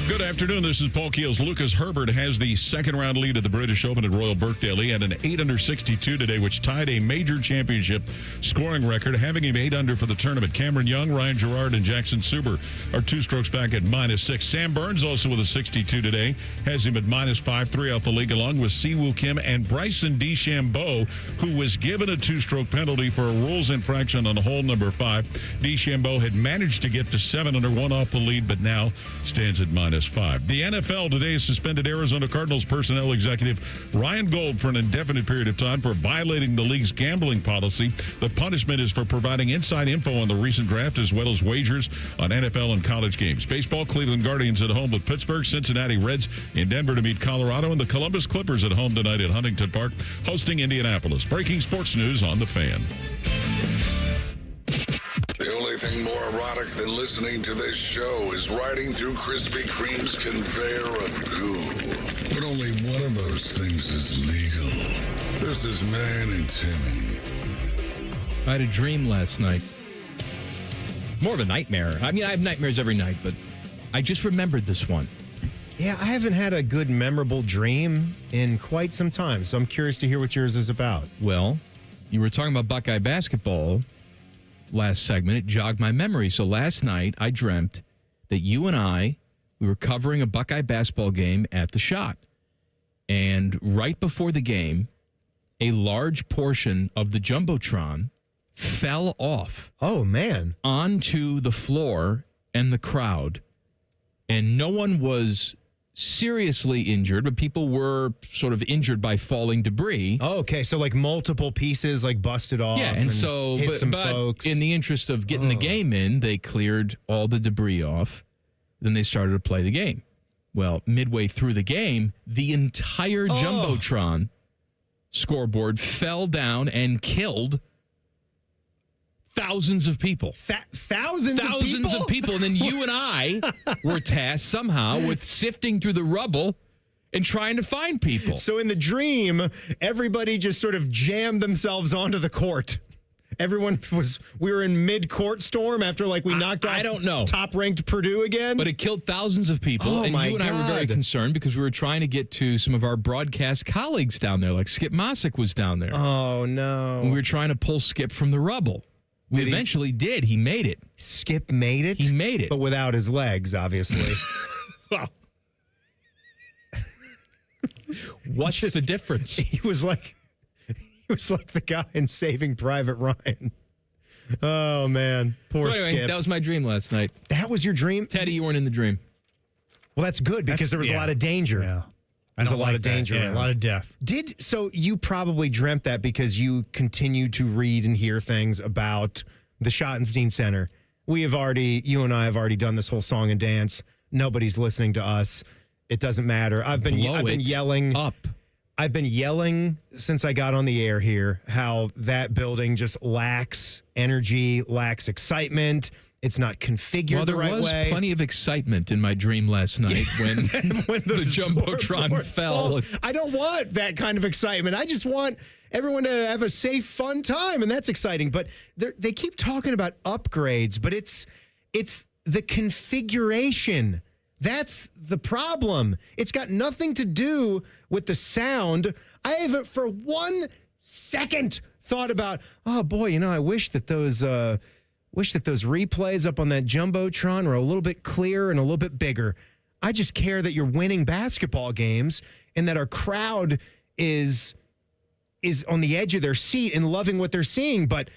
Good afternoon. This is Paul Keels. Lucas Herbert has the second round lead at the British Open at Royal Birkdale. He had an 8 under 62 today, which tied a major championship scoring record, having him 8 under for the tournament. Cameron Young, Ryan Gerard, and Jackson Suber are 2 strokes back at -6. Sam Burns also with a 62 today, has him at -5, 3 off the league, along with Siwoo Kim and Bryson DeChambeau, who was given a 2-stroke penalty for a rules infraction on hole number 5. DeChambeau had managed to get to 7 under, 1 off the lead, but now stands at -5. -5. The NFL today suspended Arizona Cardinals personnel executive Ryan Gold for an indefinite period of time for violating the league's gambling policy. The punishment is for providing inside info on the recent draft as well as wagers on NFL and college games. Baseball, Cleveland Guardians at home with Pittsburgh, Cincinnati Reds in Denver to meet Colorado, and the Columbus Clippers at home tonight at Huntington Park hosting Indianapolis. Breaking sports news on The Fan. The only thing more erotic than listening to this show is riding through Krispy Kreme's conveyor of goo. But only one of those things is legal. This is Man and Timmy. I had a dream last night. More of a nightmare. I mean, I have nightmares every night, but I just remembered this one. Yeah, I haven't had a good, memorable dream in quite some time, so I'm curious to hear what yours is about. Well, you were talking about Buckeye basketball last segment. It jogged my memory. So last night, I dreamt that you and we were covering a Buckeye basketball game at the Shot. And right before the game, a large portion of the Jumbotron fell off. Oh, man. Onto the floor and the crowd. And no one was seriously injured, but people were sort of injured by falling debris. Oh, okay. So like multiple pieces like busted off. Yeah, and so hit some but folks. In the interest of getting the game in, they cleared all the debris off. Then they started to play the game. Well, midway through the game, the entire Jumbotron scoreboard fell down and killed thousands of people. Thousands of people. And then you and I were tasked somehow with sifting through the rubble and trying to find people. So in the dream, everybody just sort of jammed themselves onto the court. We were in mid-court storm after we knocked off I don't know. top-ranked Purdue again. But it killed thousands of people. And you and I were very concerned because we were trying to get to some of our broadcast colleagues down there, like Skip Mosick was down there. Oh, no. And we were trying to pull Skip from the rubble. We eventually did. He made it. Skip made it? He made it. But without his legs, obviously. Well, what's the difference? He was like the guy in Saving Private Ryan. Oh, man. Poor Skip. That was my dream last night. That was your dream? Teddy, you weren't in the dream. Well, that's good because there was a lot of danger. Yeah. There's a lot of danger. Yeah, a lot of death. So you probably dreamt that because you continue to read and hear things about the Schottenstein Center. You and I have already done this whole song and dance. Nobody's listening to us. It doesn't matter. I've been yelling up. I've been yelling since I got on the air here how that building just lacks energy, lacks excitement. It's not configured the right way. There was plenty of excitement in my dream last night when the Jumbotron fell. I don't want that kind of excitement. I just want everyone to have a safe, fun time, and that's exciting. But they keep talking about upgrades, but it's the configuration. That's the problem. It's got nothing to do with the sound. I haven't for 1 second thought about, oh boy, I wish that those replays up on that Jumbotron were a little bit clearer and a little bit bigger. I just care that you're winning basketball games and that our crowd is on the edge of their seat and loving what they're seeing. But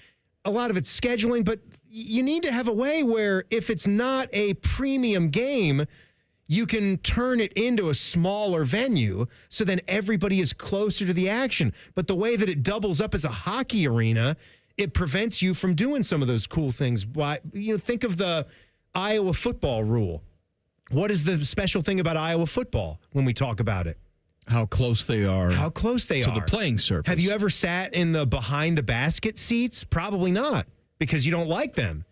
a lot of it's scheduling. But you need to have a way where if it's not a premium game, you can turn it into a smaller venue so then everybody is closer to the action. But the way that it doubles up as a hockey arena, it prevents you from doing some of those cool things. Think of the Iowa football rule. What is the special thing about Iowa football when we talk about it? How close they are. How close they are to the playing surface. Have you ever sat in the behind the basket seats? Probably not, because you don't like them.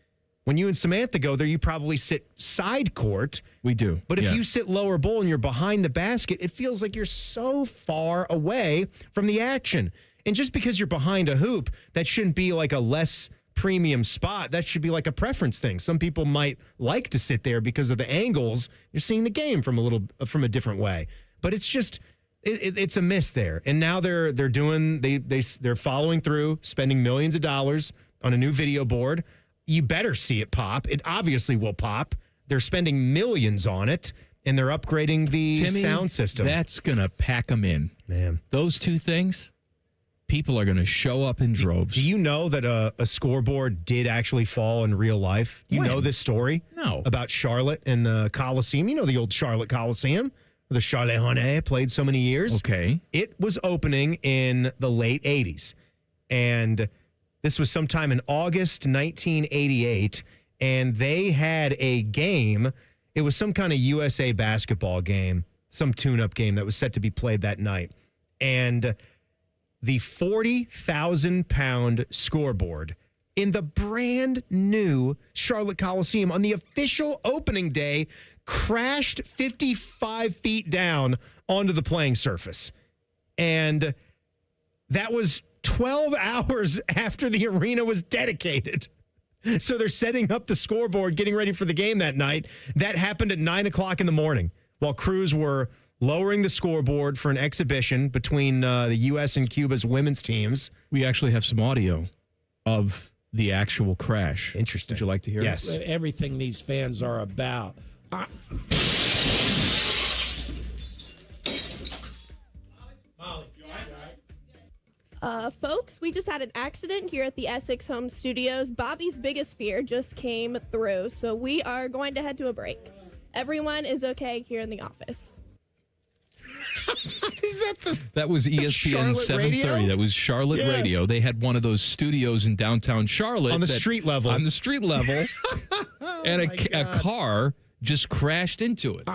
When you and Samantha go there, you probably sit side court. We do. But if you sit lower bowl and you're behind the basket, it feels like you're so far away from the action. And just because you're behind a hoop, that shouldn't be like a less premium spot. That should be like a preference thing. Some people might like to sit there because of the angles. You're seeing the game from a different way. But it's just it's a miss there. And now they're following through, spending millions of dollars on a new video board. You better see it pop. It obviously will pop. They're spending millions on it, and they're upgrading the sound system. That's going to pack them in. Man. Those two things, People are going to show up in droves. Do you know that a scoreboard did actually fall in real life? You know this story? No. About Charlotte and the Coliseum. You know the old Charlotte Coliseum? The Charlotte Honey played so many years. Okay. It was opening in the late 80s. And this was sometime in August 1988. And they had a game. It was some kind of USA basketball game, some tune-up game that was set to be played that night. And the 40,000-pound scoreboard in the brand new Charlotte Coliseum on the official opening day crashed 55 feet down onto the playing surface. And that was 12 hours after the arena was dedicated. So they're setting up the scoreboard, getting ready for the game that night. That happened at 9 o'clock in the morning while crews were lowering the scoreboard for an exhibition between the U.S. and Cuba's women's teams. We actually have some audio of the actual crash. Interesting. Would you like to hear Yes. it? Everything these fans are about. Folks, we just had an accident here at the Essex Home Studios. Bobby's biggest fear just came through, so we are going to head to a break. Everyone is okay here in the office. That was ESPN Charlotte 730. Radio? That was Charlotte Yeah. Radio. They had one of those studios in downtown Charlotte. On the street level. On the street level. And a car just crashed into it.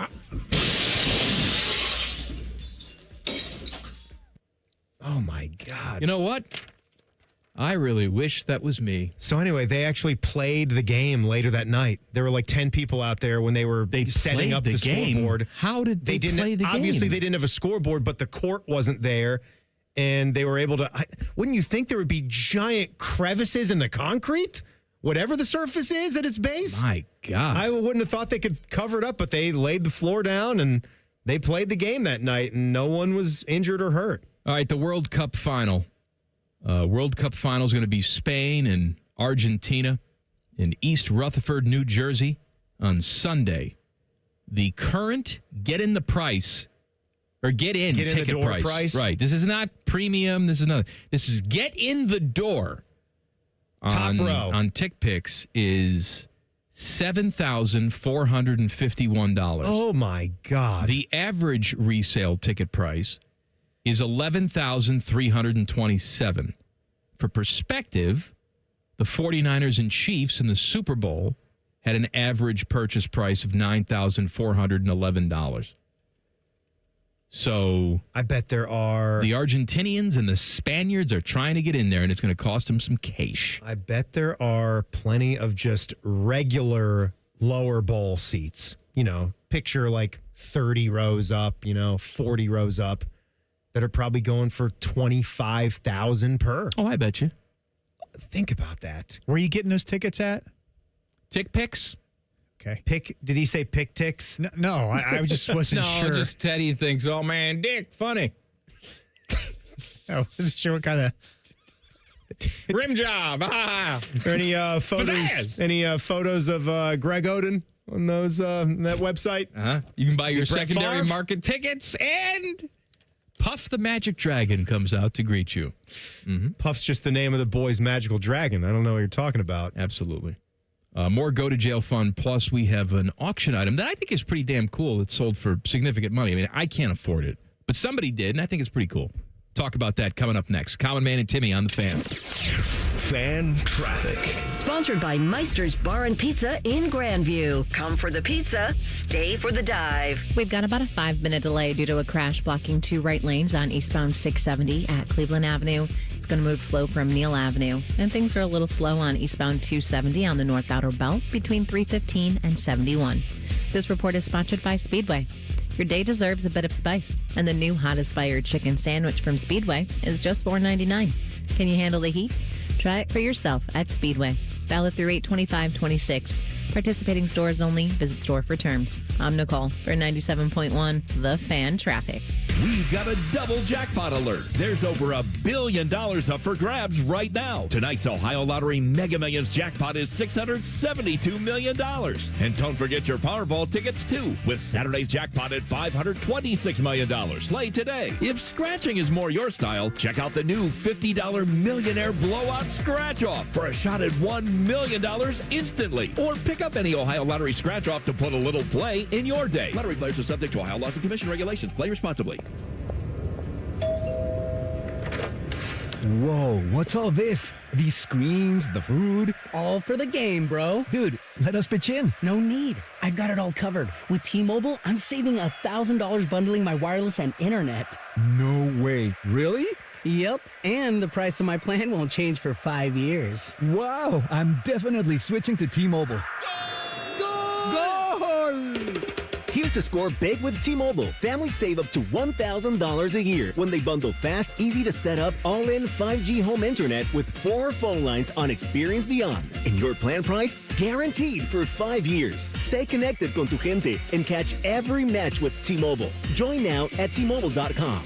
Oh, my God. You know what? I really wish that was me. So anyway, they actually played the game later that night. There were like 10 people out there when they were setting up the game? scoreboard. How did they play the game? Obviously, they didn't have a scoreboard, but the court wasn't there. And they were able to... wouldn't you think there would be giant crevices in the concrete? Whatever the surface is at its base? My God. I wouldn't have thought they could cover it up, but they laid the floor down and they played the game that night, and no one was injured or hurt. All right, the World Cup final. World Cup final is going to be Spain and Argentina in East Rutherford, New Jersey on Sunday. The current get-in ticket price. Right. This is not premium. This is get in the door. Top row. On TickPicks is $7,451. Oh, my God. The average resale ticket price is $11,327. For perspective, the 49ers and Chiefs in the Super Bowl had an average purchase price of $9,411. So I bet there are... The Argentinians and the Spaniards are trying to get in there, and it's going to cost them some cash. I bet there are plenty of just regular lower bowl seats. You know, picture like 30 rows up, 40 rows up, that are probably going for $25,000 per. Oh, I bet you. Think about that. Where are you getting those tickets at? TickPicks. Okay. Did he say Pick Ticks? No, I just wasn't sure. No, just Teddy thinks, oh, man, Dick, funny. I wasn't sure what kind of... Rim job. Any photos? Any photos of Greg Oden on those that website? You can buy your Brett secondary Favre? market tickets, and Puff the Magic Dragon comes out to greet you. Mm-hmm. Puff's just the name of the boy's magical dragon. I don't know what you're talking about. Absolutely. More Go to Jail fun. Plus, we have an auction item that I think is pretty damn cool. It's sold for significant money. I mean, I can't afford it, but somebody did, and I think it's pretty cool. Talk about that coming up next. Common Man and Timmy on the Fan. Fan traffic. Sponsored by Meister's Bar and Pizza in Grandview. Come for the pizza, stay for the dive. We've got about a 5-minute delay due to a crash blocking 2 right lanes on eastbound 670 at Cleveland Avenue. It's going to move slow from Neal Avenue. And things are a little slow on eastbound 270 on the North Outer Belt between 315 and 71. This report is sponsored by Speedway. Your day deserves a bit of spice, and the new hottest fire chicken sandwich from Speedway is just $4.99. Can you handle the heat? Try it for yourself at Speedway. Valid through 8/25/26. Participating stores only. Visit store for terms. I'm Nicole for 97.1 The Fan Traffic. We've got a double jackpot alert. There's over $1 billion up for grabs right now. Tonight's Ohio Lottery Mega Millions jackpot is $672 million. And don't forget your Powerball tickets, too, with Saturday's jackpot at $526 million. Play today. If scratching is more your style, check out the new $50 Millionaire Blowout Scratch-Off for a shot at $1 million instantly. Or pick up any Ohio Lottery scratch-off to put a little play in your day. Lottery players are subject to Ohio laws and commission regulations. Play responsibly. Whoa, what's all this? These screens, the food? All for the game, bro. Dude, let us pitch in. No need. I've got it all covered. With T-Mobile, I'm saving $1,000 bundling my wireless and internet. No way. Really? Yep, and the price of my plan won't change for 5 years. Wow, I'm definitely switching to T-Mobile. Goal! Here's to score big with T-Mobile. Families save up to $1,000 a year when they bundle fast, easy to set up, all-in 5G home internet with 4 phone lines on Experience Beyond. And your plan price? Guaranteed for 5 years. Stay connected con tu gente and catch every match with T-Mobile. Join now at T-Mobile.com.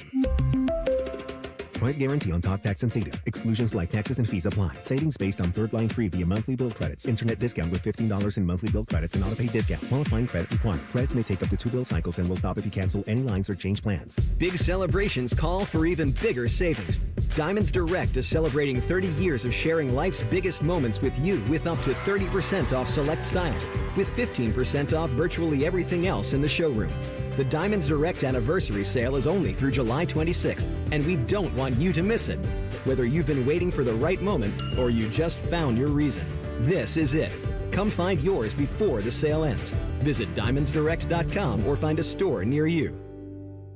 Price guarantee on talk, text, and data. Exclusions like taxes and fees apply. Savings based on third line free via monthly bill credits. Internet discount with $15 in monthly bill credits and auto-pay discount. Qualifying credit required. Credits may take up to 2 bill cycles and will stop if you cancel any lines or change plans. Big celebrations call for even bigger savings. Diamonds Direct is celebrating 30 years of sharing life's biggest moments with you with up to 30% off select styles, with 15% off virtually everything else in the showroom. The Diamonds Direct anniversary sale is only through July 26th, and we don't want you to miss it. Whether you've been waiting for the right moment or you just found your reason, this is it. Come find yours before the sale ends. Visit diamondsdirect.com or find a store near you.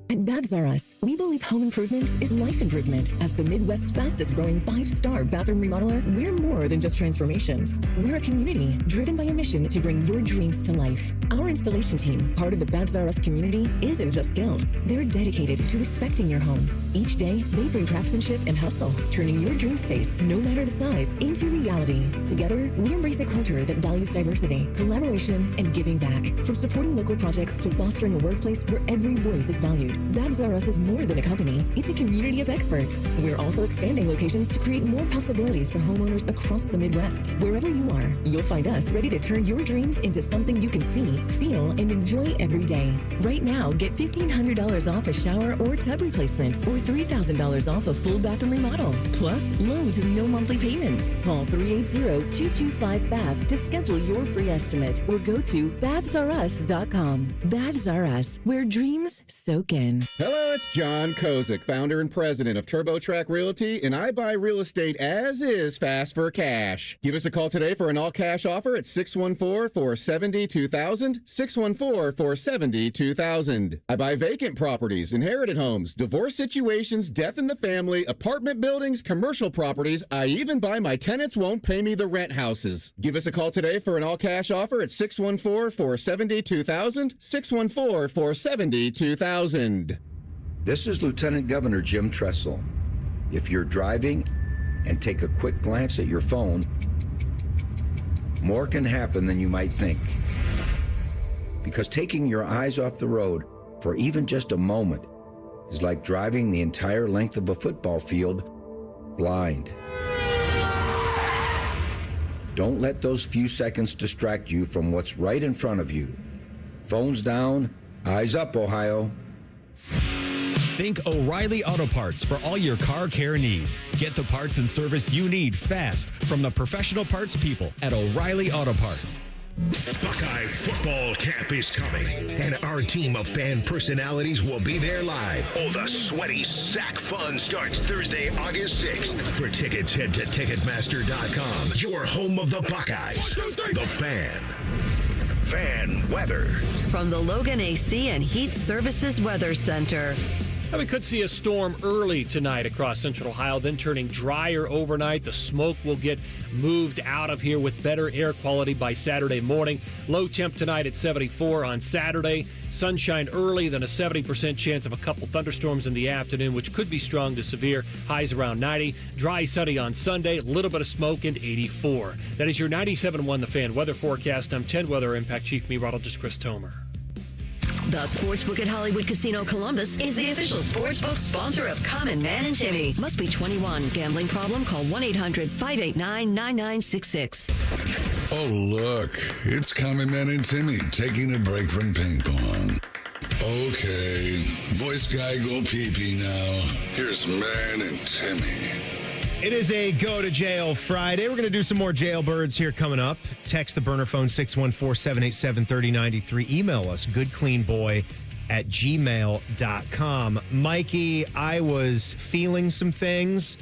At Baths R Us, we believe home improvement is life improvement. As the Midwest's fastest growing 5-star bathroom remodeler, we're more than just transformations. We're a community driven by a mission to bring your dreams to life. Our installation team, part of the Baths R Us community, isn't just skilled. They're dedicated to respecting your home. Each day, they bring craftsmanship and hustle, turning your dream space, no matter the size, into reality. Together, we embrace a culture that values diversity, collaboration, and giving back. From supporting local projects to fostering a workplace where every voice is valued. Baths R Us is more than a company. It's a community of experts. We're also expanding locations to create more possibilities for homeowners across the Midwest. Wherever you are, you'll find us ready to turn your dreams into something you can see, feel, and enjoy every day. Right now, get $1,500 off a shower or tub replacement or $3,000 off a full bathroom remodel. Plus, low to no monthly payments. Call 380-225-BATH to schedule your free estimate or go to bathsrus.com. Baths R Us, where dreams soak in. Hello, it's John Kozik, founder and president of TurboTrack Realty, and I buy real estate as is fast for cash. Give us a call today for an all-cash offer at 614-470-2000, 614-470-2000. I buy vacant properties, inherited homes, divorce situations, death in the family, apartment buildings, commercial properties. I even buy my tenants won't pay me the rent houses. Give us a call today for an all-cash offer at 614-470-2000, 614-470-2000. This is Lieutenant Governor Jim Tressel. If you're driving and take a quick glance at your phone, more can happen than you might think. Because taking your eyes off the road for even just a moment is like driving the entire length of a football field blind. Don't let those few seconds distract you from what's right in front of you. Phones down, eyes up, Ohio. Think O'Reilly Auto Parts for all your car care needs. Get the parts and service you need fast from the professional parts people at O'Reilly Auto Parts. Buckeye football camp is coming, and our team of fan personalities will be there live. Oh, the sweaty sack fun starts Thursday, August 6th. For tickets, head to Ticketmaster.com, your home of the Buckeyes. The Fan. Fan weather. From the Logan AC and Heat Services Weather Center. Now we could see a storm early tonight across central Ohio, then turning drier overnight. The smoke will get moved out of here with better air quality by Saturday morning. Low temp tonight at 74 on Saturday. Sunshine early, then a 70% chance of a couple thunderstorms in the afternoon, which could be strong to severe. Highs around 90. Dry, sunny on Sunday. A little bit of smoke and 84. That is your 97.1 The Fan weather forecast. I'm 10 Weather Impact Chief Meteorologist Chris Tomer. The Sportsbook at Hollywood Casino Columbus is the official sportsbook sponsor of Common Man and Timmy. Must be 21. Gambling problem? Call 1-800-589-9966. Oh, look. It's Common Man and Timmy taking a break from ping pong. Okay. Voice guy, go pee-pee now. Here's Man and Timmy. It is a Go to Jail Friday. We're going to do some more jailbirds here coming up. Text the burner phone 614-787-3093. Email us goodcleanboy@gmail.com. Mikey, I was feeling some things.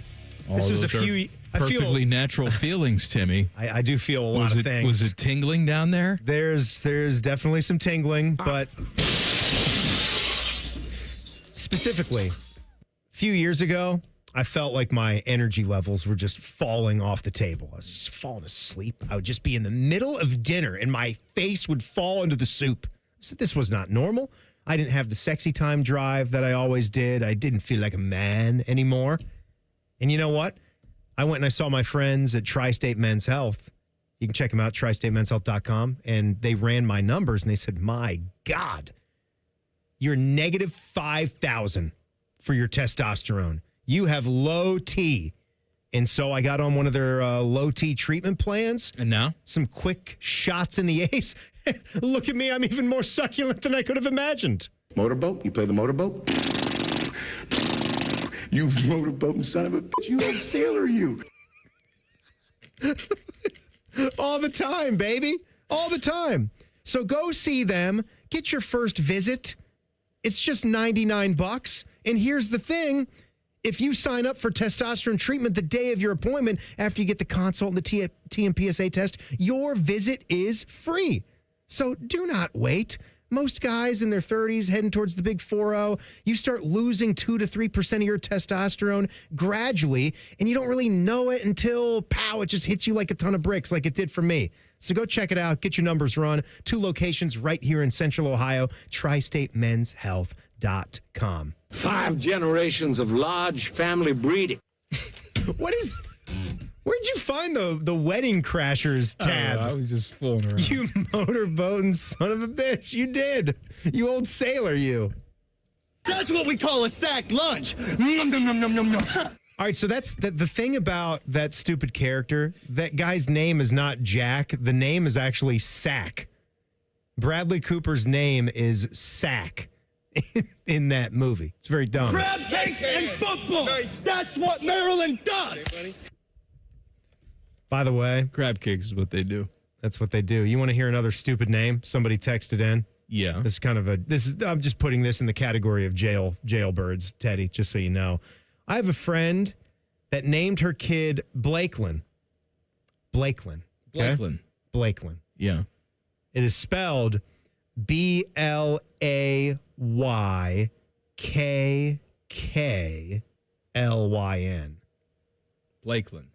This was a few... Perfectly natural feelings, Timmy. I do feel a lot of things. Was it tingling down there? There's definitely some tingling, but specifically, a few years ago, I felt like my energy levels were just falling off the table. I was just falling asleep. I would just be in the middle of dinner and my face would fall into the soup. So this was not normal. I didn't have the sexy time drive that I always did. I didn't feel like a man anymore. And you know what? I went and I saw my friends at Tri-State Men's Health. You can check them out, tristatemenshealth.com. And they ran my numbers and they said, my God, you're negative 5,000 for your testosterone. You have low T. And so I got on one of their low T treatment plans. And now? Some quick shots in the ace. Look at me. I'm even more succulent than I could have imagined. Motorboat? You play the motorboat? You motorboating son of a bitch. You old sailor, you. All the time, baby. All the time. So go see them. Get your first visit. It's just $99. And here's the thing. If you sign up for testosterone treatment the day of your appointment after you get the consult and the TMPSA test, your visit is free. So do not wait. Most guys in their 30s heading towards the big 4-0, you start losing 2 to 3% of your testosterone gradually, and you don't really know it until, pow, it just hits you like a ton of bricks like it did for me. So go check it out. Get your numbers run. 2 locations right here in Central Ohio, tristatemenshealth.com. 5 generations of large family breeding. Where'd you find the Wedding Crashers tab? I was just fooling around. You motorboating son of a bitch. You did. You old sailor, you. That's what we call a sack lunch. Nom, nom, nom, nom, nom, nom. All right, so that's the thing about that stupid character. That guy's name is not Jack. The name is actually Sack. Bradley Cooper's name is Sack in that movie. It's very dumb. Crab cakes and football. Nice. That's what Maryland does. By the way, crab cakes is what they do. That's what they do. You want to hear another stupid name? Somebody texted in. Yeah. I'm just putting this in the category of jailbirds, Teddy, just so you know. I have a friend that named her kid Blakelyn. Blakelyn. Yeah. It is spelled BLAYKKLYN.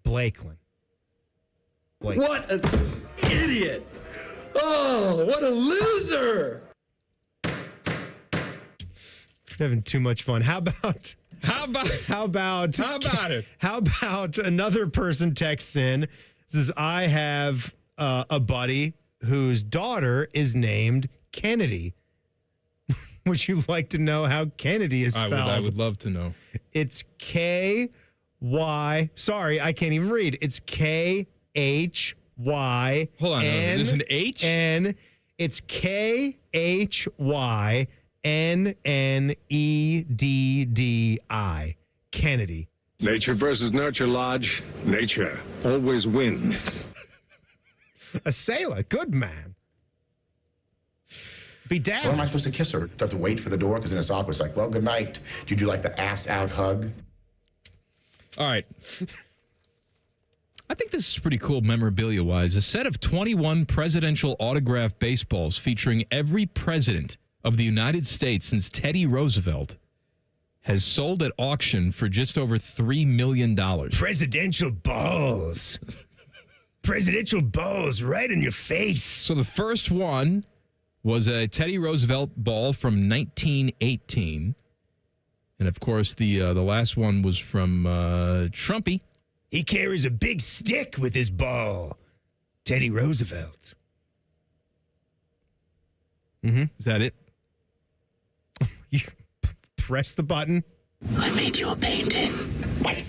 Blakelyn. What an idiot! Oh, what a loser! Having too much fun. How about another person texts in, says, I have a buddy whose daughter is named Kennedy. Would you like to know how Kennedy is spelled? I would love to know. It's K-Y. Sorry, I can't even read. It's K-H-Y. Hold on. There's an H? It's K-H-Y-N-N-E-D-D-I. Kennedy. Nature versus nurture, Lodge. Nature always wins. A sailor. Good man. Be down. When am I supposed to kiss her? Do I have to wait for the door? Because then it's awkward. It's like, well, good night. Do you do like the ass out hug? All right. I think this is pretty cool memorabilia-wise. A set of 21 presidential autographed baseballs featuring every president of the United States since Teddy Roosevelt has sold at auction for just over $3 million. Presidential balls. Presidential balls right in your face. So the first one was a Teddy Roosevelt ball from 1918. And, of course, the last one was from Trumpy. He carries a big stick with his ball. Teddy Roosevelt. Mm-hmm. Is that it? You press the button. I made you a painting. What?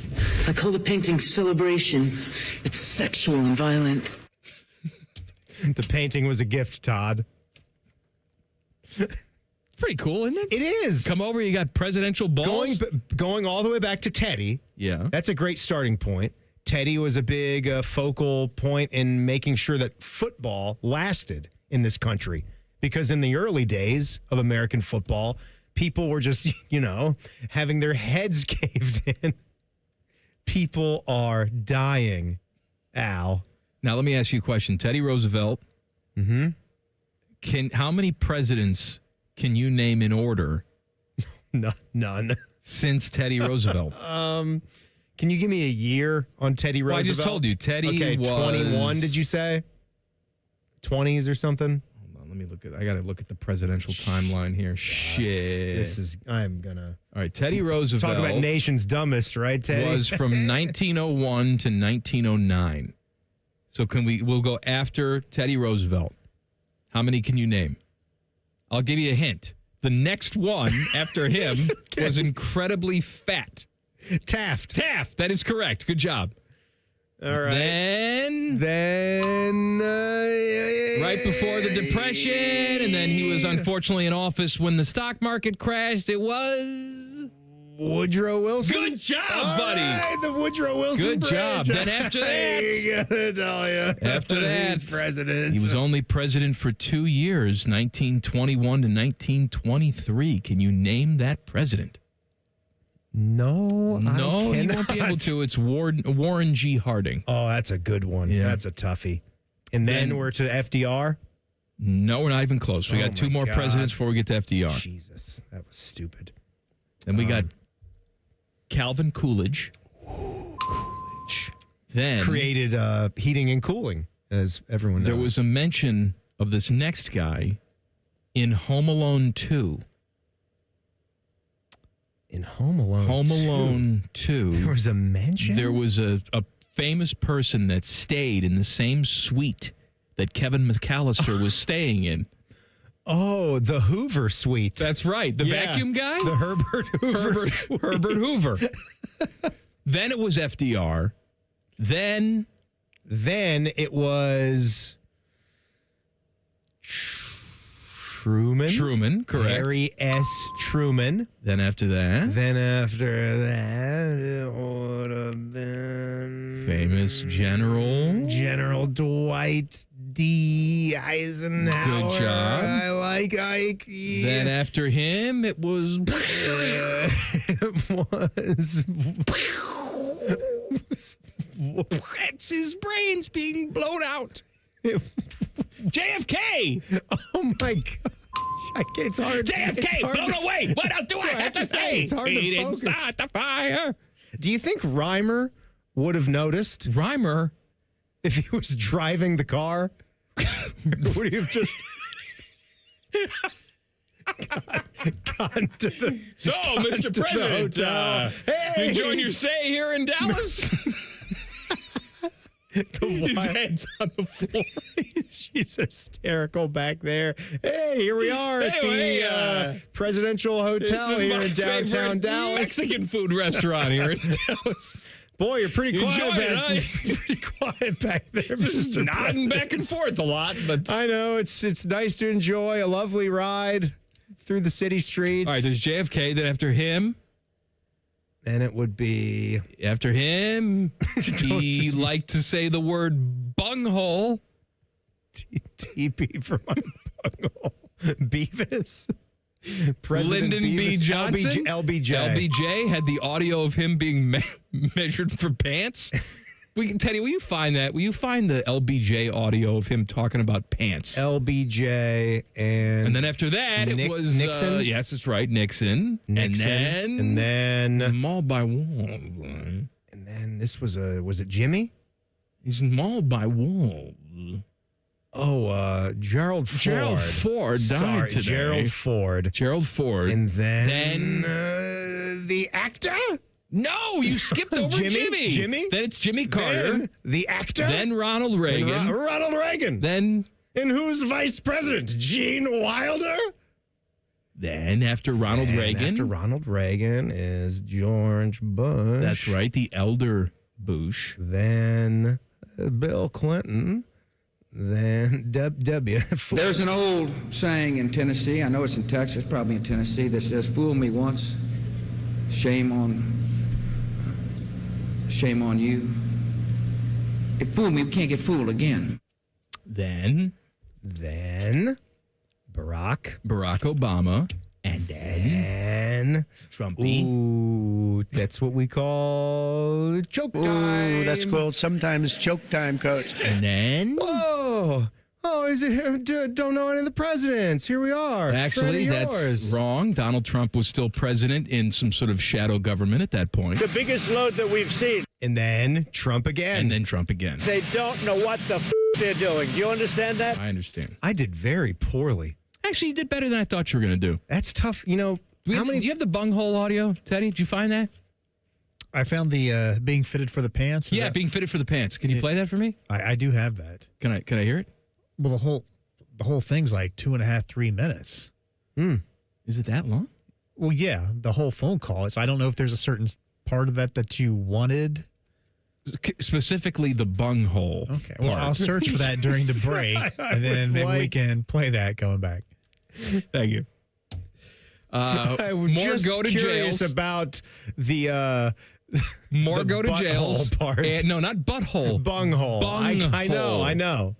I call the painting Celebration. It's sexual and violent. The painting was a gift, Todd. Pretty cool, isn't it? It is. Come over, you got presidential balls. Going all the way back to Teddy. Yeah. That's a great starting point. Teddy was a big focal point in making sure that football lasted in this country. Because in the early days of American football, people were just, having their heads caved in. People are dying, Al. Now, let me ask you a question. Teddy Roosevelt. Mm-hmm. How many presidents can you name in order? None. Since Teddy Roosevelt. Can you give me a year on Teddy Roosevelt? Well, I just told you. Teddy was 21, did you say? 20s or something? Hold on, let me look at I got to look at the presidential timeline here. Shit. I'm going to. All right, Teddy Roosevelt. Talk about nation's dumbest, right, Teddy? Was from 1901 to 1909. So we'll go after Teddy Roosevelt. How many can you name? I'll give you a hint. The next one after him was incredibly fat. Taft. That is correct. Good job. All right. Then right before the Depression, and then he was unfortunately in office when the stock market crashed. It was Woodrow Wilson. Good job, buddy. Right, the Woodrow Wilson Good bridge. job. Then after that, After that, president. He was only president for 2 years, 1921 to 1923. Can you name that president? No, you won't be able to. It's Warren G. Harding. Oh, that's a good one. Yeah. That's a toughie. And then we're to FDR? No, we're not even close. We got two more presidents before we get to FDR. Jesus, that was stupid. Then we got Calvin Coolidge. Then created heating and cooling, as everyone knows. There was a mention of this next guy in Home Alone 2. In Home Alone 2. There was a mention? There was a famous person that stayed in the same suite that Kevin McAllister was staying in. Oh, the Hoover suite. That's right. The vacuum guy? The Herbert Hoover suite. Herbert Hoover. Then it was FDR. Then it was Truman, correct. Harry S. Truman. Then after that, it would have been famous General Dwight D. Eisenhower. Good job. I like Ike. Then after him, it was. It's his brains being blown out. JFK. Oh my God. It's hard. JFK blown away. What else do I have to say? It's hard He to didn't focus. start the fire. Do you think Reimer would have noticed? Reimer? If he was driving the car? Would he have just gone to the So, Mr. President, you enjoying your stay here in Dallas? His head's on the floor. She's hysterical back there. Hey, here we are at the presidential hotel here in downtown Dallas. Mexican food restaurant here in Dallas. Boy, you're pretty quiet Pretty quiet back there, Just Mr. nodding President. back and forth a lot, but I know it's nice to enjoy a lovely ride through the city streets. all right. There's JFK. Then after him. And it would be After him, he liked to say the word bunghole. TP for my bunghole. Beavis. President Lyndon B. Beavis. Johnson. LBJ. LBJ had the audio of him being measured for pants. Teddy, will you find that? Will you find the LBJ audio of him talking about pants? LBJ and then after that, it was Nixon. Yes, that's right, Nixon. And then mauled by wolves. And then this was it Jimmy? He's mauled by wolves. Oh, Gerald Ford. Gerald Ford died today. Gerald Ford. And then the actor? No, you skipped over Jimmy. Then it's Jimmy Carter. Then the actor? Then Ronald Reagan. Ronald Reagan. Then and who's vice president? Gene Wilder? Then after Ronald Reagan. After Ronald Reagan is George Bush. That's right, the elder Bush. Then Bill Clinton. Then W. There's an old saying in Tennessee, I know it's in Texas, probably in Tennessee, that says, "Fool me once, shame on you. If fool me, we can't get fooled again." Then Barack Obama. And then Trumpy. Ooh, that's what we call choke time. Ooh, that's called sometimes choke time, Coach. And then is it? Don't know any of the presidents. Here we are. Actually, that's wrong. Donald Trump was still president in some sort of shadow government at that point. The biggest load that we've seen. And then Trump again. And then Trump again. They don't know what the they're doing. Do you understand that? I understand. I did very poorly. Actually, you did better than I thought you were going to do. That's tough. You know, do you have the bunghole audio, Teddy? Did you find that? I found the being fitted for the pants. Yeah, being fitted for the pants. Can you play that for me? I do have that. Can I hear it? Well, the whole thing's like 2.5, 3 minutes. Is it that long? Well, yeah, the whole phone call. I don't know if there's a certain part of that you wanted. Specifically the bunghole. Okay. Well, I'll search for that during the break, and then maybe we can play that going back. Thank you. I'm just go to curious jails about the more the go to jails part. No, not butthole. Bunghole. Bunghole. I know.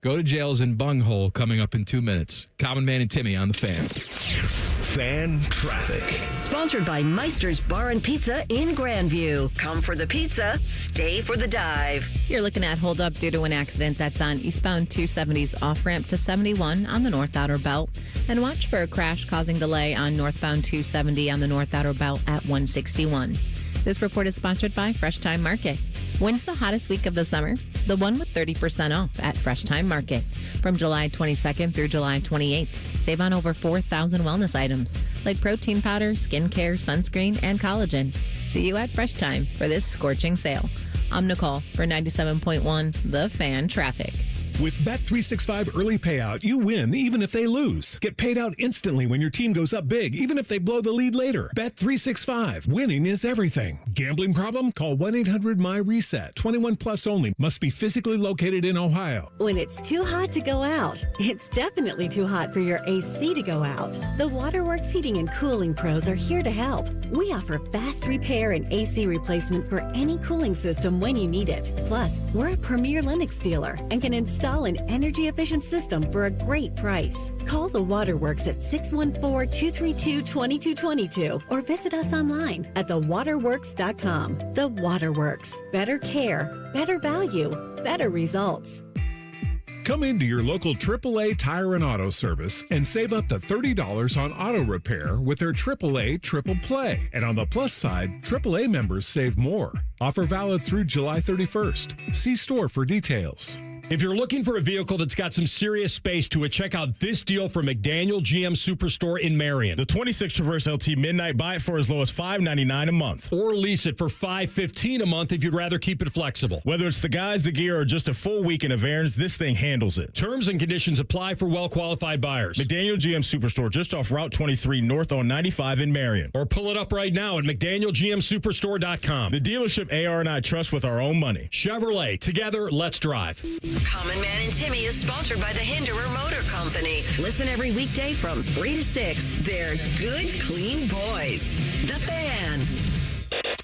Go to jails in bunghole coming up in 2 minutes. Common Man and Timmy on the Fan. Fan traffic. Sponsored by Meister's Bar and Pizza in Grandview. Come for the pizza, stay for the dive. You're looking at hold up due to an accident that's on eastbound 270's off ramp to 71 on the North Outer Belt. And watch for a crash causing delay on northbound 270 on the North Outer Belt at 161. This report is sponsored by Fresh Time Market. When's the hottest week of the summer? The one with 30% off at Fresh Time Market. From July 22nd through July 28th, save on over 4,000 wellness items like protein powder, skincare, sunscreen, and collagen. See you at Fresh Time for this scorching sale. I'm Nicole for 97.1 The Fan Traffic. With Bet365 early payout, you win even if they lose. Get paid out instantly when your team goes up big, even if they blow the lead later. Bet365. Winning is everything. Gambling problem? Call 1-800-MY-RESET. 21 plus only. Must be physically located in Ohio. When it's too hot to go out, it's definitely too hot for your AC to go out. The Waterworks Heating and Cooling Pros are here to help. We offer fast repair and AC replacement for any cooling system when you need it. Plus, we're a premier Lennox dealer and can install an energy-efficient system for a great price. Call the Waterworks at 614-232-2222 or visit us online at thewaterworks.com. The Waterworks. Better care, better value, better results. Come into your local AAA Tire and Auto Service and save up to $30 on auto repair with their AAA Triple Play. And on the plus side, AAA members save more. Offer valid through July 31st. See store for details. If you're looking for a vehicle that's got some serious space to it, check out this deal from McDaniel GM Superstore in Marion. The 26 Traverse LT Midnight, buy it for as low as $599 a month. Or lease it for $515 a month if you'd rather keep it flexible. Whether it's the guys, the gear, or just a full weekend of errands, this thing handles it. Terms and conditions apply for well-qualified buyers. McDaniel GM Superstore, just off Route 23 north on 95 in Marion. Or pull it up right now at McDanielGMSuperstore.com. The dealership AR and I trust with our own money. Chevrolet, together, let's drive. Common Man and Timmy is sponsored by the Hinderer Motor Company. Listen every weekday from 3 to 6. They're good, clean boys. The Fan.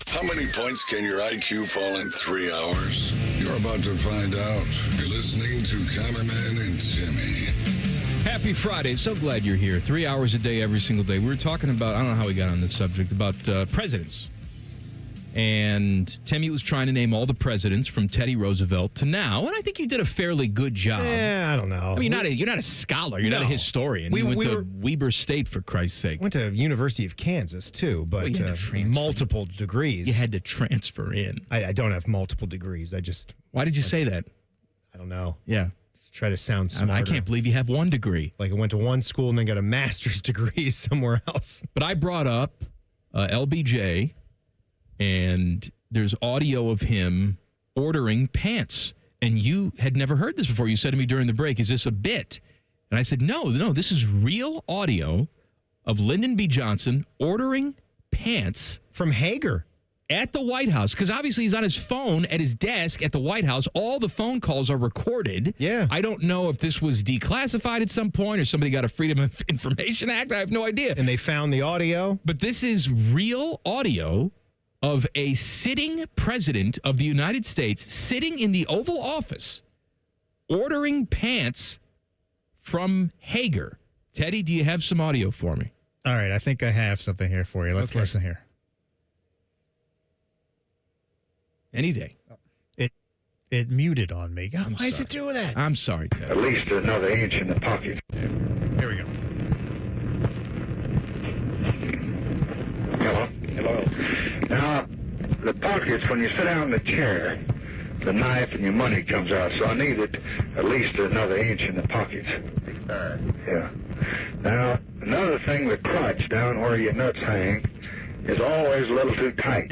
How many points can your IQ fall in 3 hours? You're about to find out. You're listening to Common Man and Timmy. Happy Friday. So glad you're here. 3 hours a day, every single day. We were talking about, I don't know how we got on this subject, about presidents. And Timmy was trying to name all the presidents from Teddy Roosevelt to now, and I think you did a fairly good job. Yeah, I don't know. I mean, you're not a scholar. You're not a historian. You went to Weber State, for Christ's sake. Went to University of Kansas, too, but multiple degrees. You had to transfer in. I don't have multiple degrees. Why did you say that? I don't know. Yeah. Try to sound smarter. I can't believe you have 1 degree. Like I went to one school and then got a master's degree somewhere else. But I brought up LBJ, and there's audio of him ordering pants. And you had never heard this before. You said to me during the break, is this a bit? And I said, no, this is real audio of Lyndon B. Johnson ordering pants from Hager at the White House, because obviously he's on his phone at his desk at the White House. All the phone calls are recorded. Yeah. I don't know if this was declassified at some point or somebody got a Freedom of Information Act. I have no idea. And they found the audio. But this is real audio of a sitting president of the United States sitting in the Oval Office ordering pants from Hager. Teddy, do you have some audio for me? All right, I think I have something here for you. Let's listen here. Any day. It muted on me. God, why is sorry. it doing that? I'm sorry, Ted. At least another inch in the pocket. Here we go. Hello. Now, the pockets, when you sit down in the chair, the knife and your money comes out, so I needed at least another inch in the pockets. Yeah. Now, another thing, the crotch down where your nuts hang is always a little too tight.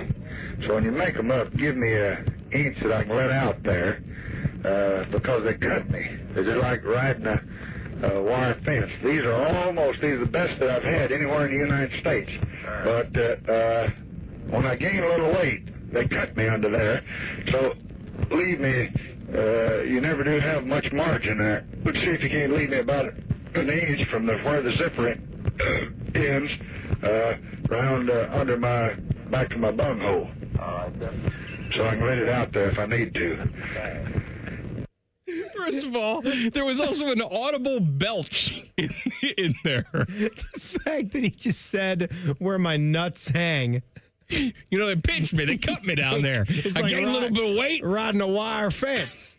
So when you make them up, give me an inch that I can let out there, because they cut me. They're just like riding a wire fence. These are the best that I've had anywhere in the United States. But when I gain a little weight, they cut me under there. So leave me, you never do have much margin there. But see if you can't leave me about an inch from where the zipper ends, round under my, back to my bunghole. So I can let it out there if I need to. First of all, there was also an audible belch in there. The fact that he just said where my nuts hang. You know, they pinched me. They cut me down there. I gained a little bit of weight. Riding a wire fence.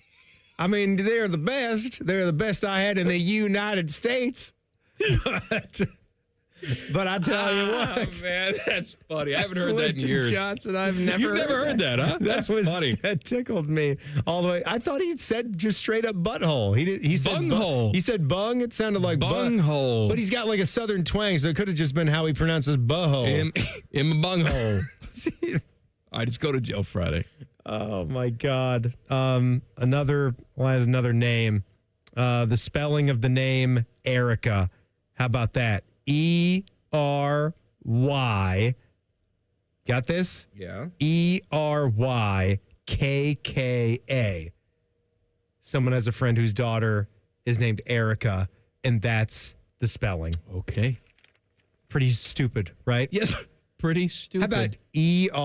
I mean, they're the best. They're the best I had in the United States. But I tell you what. Oh, man, that's funny. I haven't heard that in years. Johnson, You've never heard that, huh? That's funny. That tickled me all the way. I thought he said just straight up butthole. He said bunghole. He said bung. It sounded like bunghole. But he's got like a southern twang, so it could have just been how he pronounces butthole. In my bunghole. All right, let's go to jail Friday. Oh my God. Another name. The spelling of the name Erica. How about that? E-R-Y. Got this? Yeah. E-R-Y-K-K-A. Someone has a friend whose daughter is named Erica, and that's the spelling. Okay. Pretty stupid, right? Yes, pretty stupid. How about E-R-I-C-A?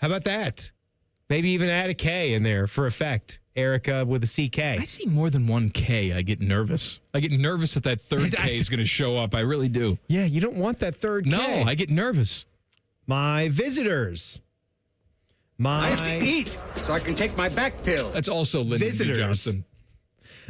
How about that? Maybe even add a K in there for effect. Erica with a C-K. I see more than one K. I get nervous. I get nervous that third K is going to show up. I really do. Yeah, you don't want that third K. No, I get nervous. My visitors. Nice to eat, so I can take my back pill. That's also Lyndon B. Johnson.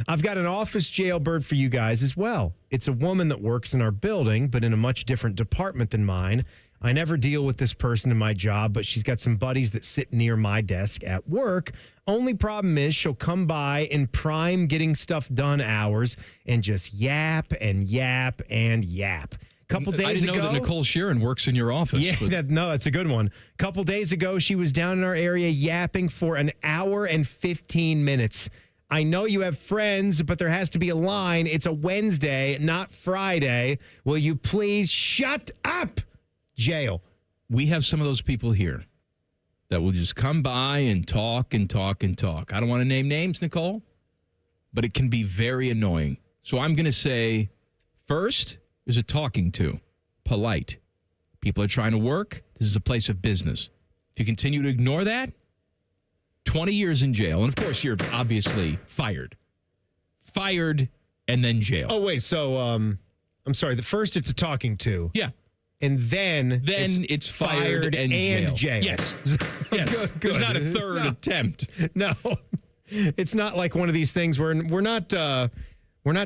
I've got an office jailbird for you guys as well. It's a woman that works in our building, but in a much different department than mine. I never deal with this person in my job, but she's got some buddies that sit near my desk at work. Only problem is she'll come by in prime getting stuff done hours and just yap and yap and yap. Couple days ago, I didn't know that Nicole Sheeran works in your office. Yeah, that's a good one. Couple days ago, she was down in our area yapping for an hour and 15 minutes. I know you have friends, but there has to be a line. It's a Wednesday, not Friday. Will you please shut up? Jail. We have some of those people here that will just come by and talk and talk and talk. I don't want to name names, Nicole, but it can be very annoying. So I'm going to say, first is a talking to. Polite. People are trying to work. This is a place of business. If you continue to ignore that, 20 years in jail. And, of course, you're obviously fired. Fired and then jail. Oh, wait. So, I'm sorry. The first, it's a talking to. Yeah. And then it's fired and jail. Yes. Yes. There's not a third attempt. No. It's not like one of these things where we're not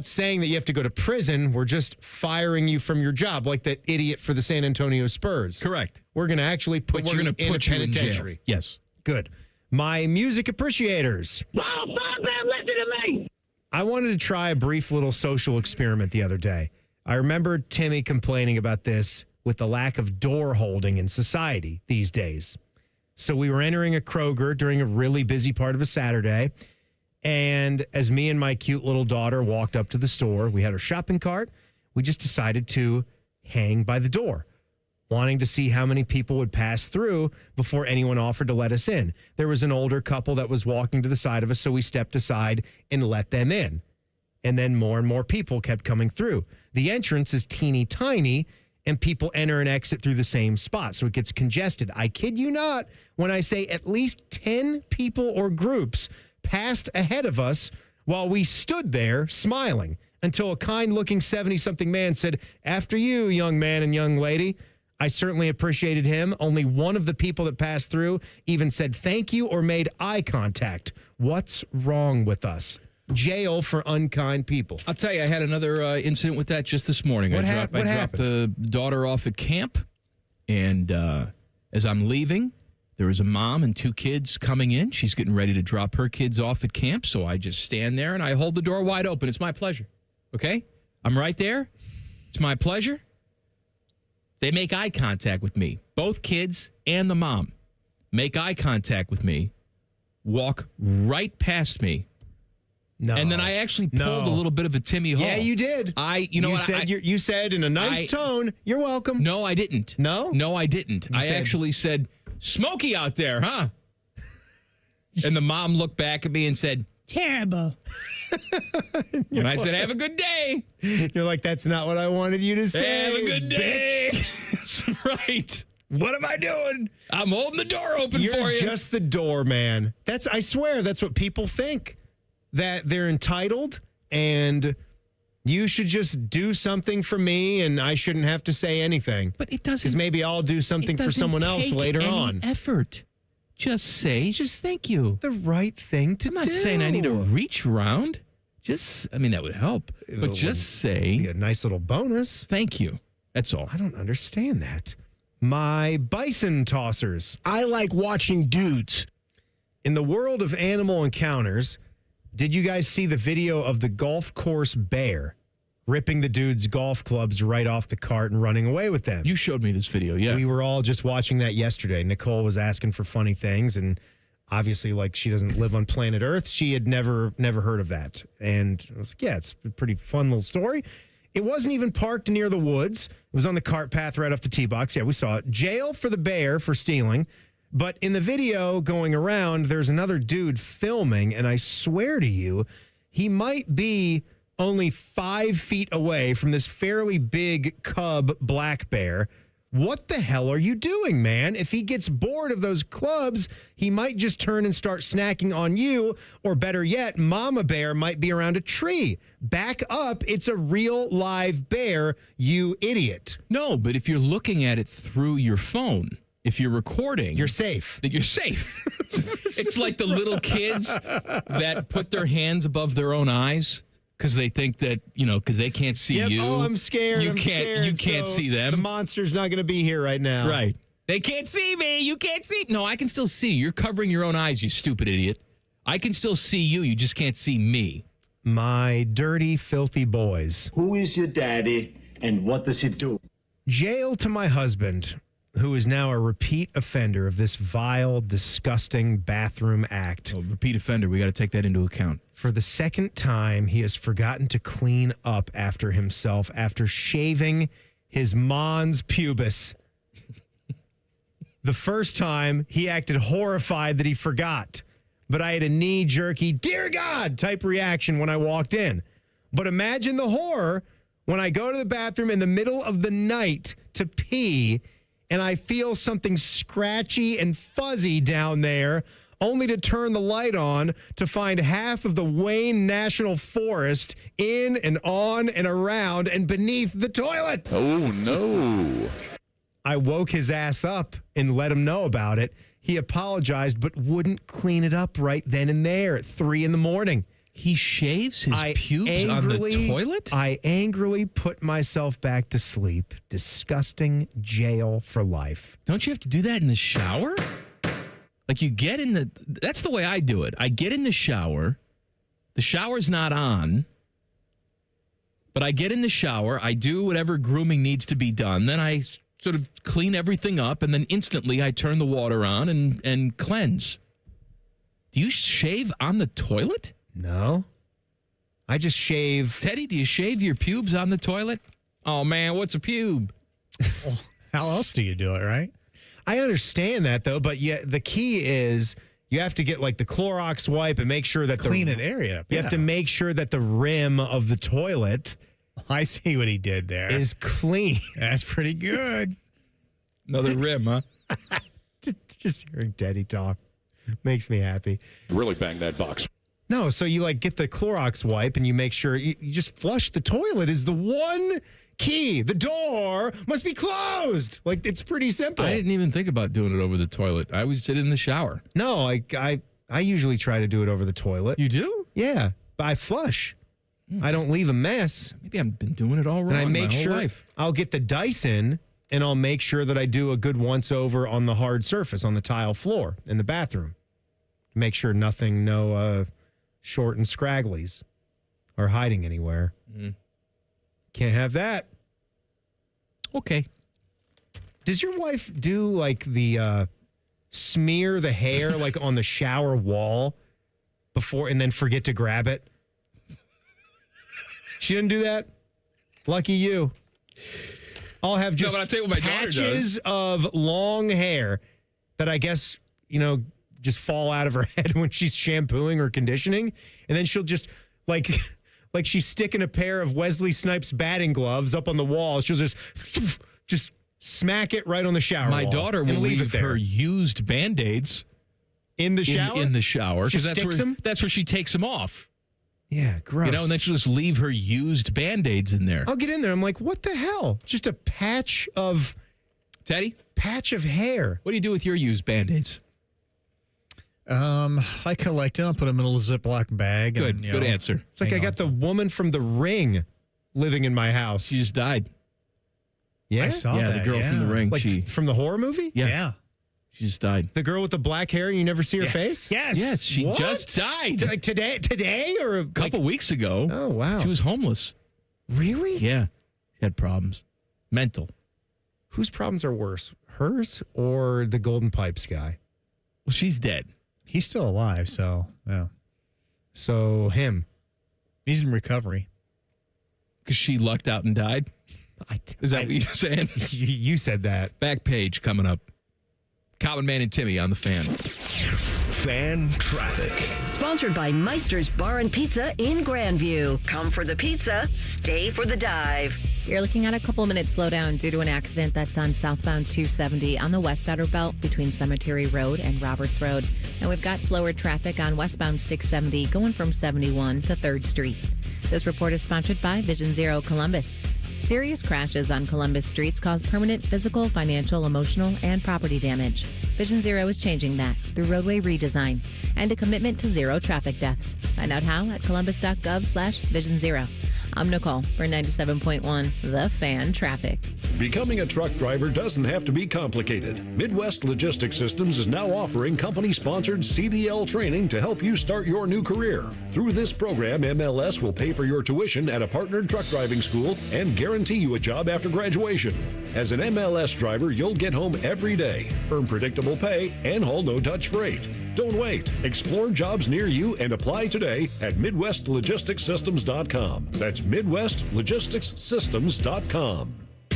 saying that you have to go to prison. We're just firing you from your job, like that idiot for the San Antonio Spurs. Correct. We're going to actually put you in a penitentiary. Yes. Good. My music appreciators. Listen to me. I wanted to try a brief little social experiment the other day. I remember Timmy complaining about this with the lack of door holding in society these days. So we were entering a Kroger during a really busy part of a Saturday, And as me and my cute little daughter walked up to the store, we had our shopping cart. We just decided to hang by the door, wanting to see how many people would pass through before anyone offered to let us in. There was an older couple that was walking to the side of us, so we stepped aside and let them in. And then more and more people kept coming through. The entrance is teeny tiny, and people enter and exit through the same spot, so it gets congested. I kid you not when I say at least 10 people or groups passed ahead of us while we stood there smiling until a kind-looking 70-something man said, "After you, young man and young lady." I certainly appreciated him. Only one of the people that passed through even said thank you or made eye contact. What's wrong with us? Jail for unkind people. I'll tell you, I had another incident with that just this morning. What I dropped the daughter off at camp, and as I'm leaving, there was a mom and 2 kids coming in. She's getting ready to drop her kids off at camp, so I just stand there and I hold the door wide open. It's my pleasure, okay? I'm right there. It's my pleasure. They make eye contact with me. Both kids and the mom make eye contact with me, walk right past me. No. And then I actually pulled a little bit of a Timmy Hall. Yeah, you did. You said in a nice tone, "You're welcome." No, I didn't. No? No, I didn't. I actually said, "Smokey out there, huh?" And the mom looked back at me and said, "Terrible." And I said, "Have a good day." You're like, "That's not what I wanted you to say." Have a good day. That's right. What am I doing? I'm holding the door open for you. You're just the doorman. I swear, that's what people think. That they're entitled and you should just do something for me and I shouldn't have to say anything. But it doesn't. Because maybe I'll do something for someone else later on. Effort. Just say, just thank you. The right thing to do. I'm not saying I need to reach around. That would help. But just say. Be a nice little bonus. Thank you. That's all. I don't understand that. My bison tossers. I like watching dudes. In the world of animal encounters, did you guys see the video of the golf course bear ripping the dude's golf clubs right off the cart and running away with them? You showed me this video, yeah. We were all just watching that yesterday. Nicole was asking for funny things, and obviously, like, she doesn't live on planet Earth. She had never heard of that. And I was like, yeah, it's a pretty fun little story. It wasn't even parked near the woods. It was on the cart path right off the tee box. Yeah, we saw it. Jail for the bear for stealing. But in the video going around, there's another dude filming, and I swear to you, he might be only 5 feet away from this fairly big cub black bear. What the hell are you doing, man? If he gets bored of those clubs, he might just turn and start snacking on you, or better yet, Mama Bear might be around a tree. Back up. It's a real live bear, you idiot. No, but if you're looking at it through your phone, if you're recording, you're safe. You're safe. It's like the little kids that put their hands above their own eyes because they think that, because they can't see you. Oh, I'm scared. You can't see them. The monster's not going to be here right now. Right. They can't see me. You can't see. No, I can still see you. You're covering your own eyes, you stupid idiot. I can still see you. You just can't see me. My dirty, filthy boys. Who is your daddy and what does he do? Jail to my husband, who is now a repeat offender of this vile, disgusting bathroom act. Oh, repeat offender. We got to take that into account. For the second time, he has forgotten to clean up after himself after shaving his mons pubis. The first time, he acted horrified that he forgot. But I had a knee-jerky, dear God, type reaction when I walked in. But imagine the horror when I go to the bathroom in the middle of the night to pee, and I feel something scratchy and fuzzy down there, only to turn the light on to find half of the Wayne National Forest in and on and around and beneath the toilet. Oh, no. I woke his ass up and let him know about it. He apologized, but wouldn't clean it up right then and there at 3 a.m. He shaves his pubes on the toilet? I angrily put myself back to sleep. Disgusting. Jail for life. Don't you have to do that in the shower? Like you get in the... That's the way I do it. I get in the shower. The shower's not on. But I get in the shower. I do whatever grooming needs to be done. Then I sort of clean everything up. And then instantly I turn the water on and cleanse. Do you shave on the toilet? No. I just shave. Teddy, do you shave your pubes on the toilet? Oh, man, what's a pube? Well, how else do you do it, right? I understand that, though, but the key is you have to get like the Clorox wipe and make sure that Clean an area up. You have to make sure that the rim of the toilet I see what he did there. is clean. That's pretty good. Another rim, huh? Just hearing Teddy talk makes me happy. Really bang that box. No, so you like get the Clorox wipe and you make sure you just flush the toilet is the one key. The door must be closed. Like, it's pretty simple. I didn't even think about doing it over the toilet. I always did it in the shower. No, I usually try to do it over the toilet. You do? Yeah, but I flush. I don't leave a mess. Maybe I've been doing it all wrong And I make my whole sure life. I'll get the Dyson and I'll make sure that I do a good once over on the hard surface on the tile floor in the bathroom. Make sure no short and scragglies are hiding anywhere. Can't have that. Okay. Does your wife do like the smear the hair like on the shower wall before and then forget to grab it? She didn't do that? Lucky you. I'll have just but I'll tell you what my daughter patches does. of long hair that I guess, just fall out of her head when she's shampooing or conditioning. And then she'll just like she's sticking a pair of Wesley Snipes batting gloves up on the wall. She'll just smack it right on the shower My wall daughter and will leave leave it there. her used Band-Aids In the shower? In the shower. She 'cause sticks them? That's where she takes them off. Yeah, gross. And then she'll just leave her used Band-Aids in there. I'll get in there. I'm like, what the hell? Just a patch of... Teddy? Patch of hair. What do you do with your used Band-Aids? I collect them. I put them in a little Ziploc bag. Good. And, Good answer. It's like I got the woman from The Ring living in my house. She just died. Yeah? I saw Yeah, that. the girl from The Ring. Like from the horror movie? Yeah. She just died. The girl with the black hair and you never see her face? Yes. Yes, she What? just died. Like today or A couple weeks ago. Oh, wow. She was homeless. Really? Yeah. She had problems. Mental. Whose problems are worse? Hers or the Golden Pipes guy? Well, she's dead. He's still alive, so, yeah. So, him. He's in recovery. Because she lucked out and died? Is that what you're saying? You said that. Back page coming up. Common Man and Timmy on the Fan. Fan traffic. Sponsored by Meister's Bar and Pizza in Grandview. Come for the pizza, stay for the dive. You're looking at a couple minutes slowdown due to an accident that's on southbound 270 on the West Outer Belt between Cemetery Road and Roberts Road. And we've got slower traffic on westbound 670 going from 71 to 3rd Street. This report is sponsored by Vision Zero Columbus. Serious crashes on Columbus streets cause permanent physical, financial, emotional, and property damage. Vision Zero is changing that through roadway redesign and a commitment to zero traffic deaths. Find out how at columbus.gov/Vision Zero. I'm Nicole for 97.1 The Fan Traffic. Becoming a truck driver doesn't have to be complicated. Midwest Logistics Systems is now offering company-sponsored CDL training to help you start your new career. Through this program, MLS will pay for your tuition at a partnered truck driving school and guarantee you a job after graduation. As an MLS driver, you'll get home every day, earn predictable pay, and haul no-touch freight. Don't wait. Explore jobs near you and apply today at MidwestLogisticsSystems.com. That's MidwestLogisticsSystems.com.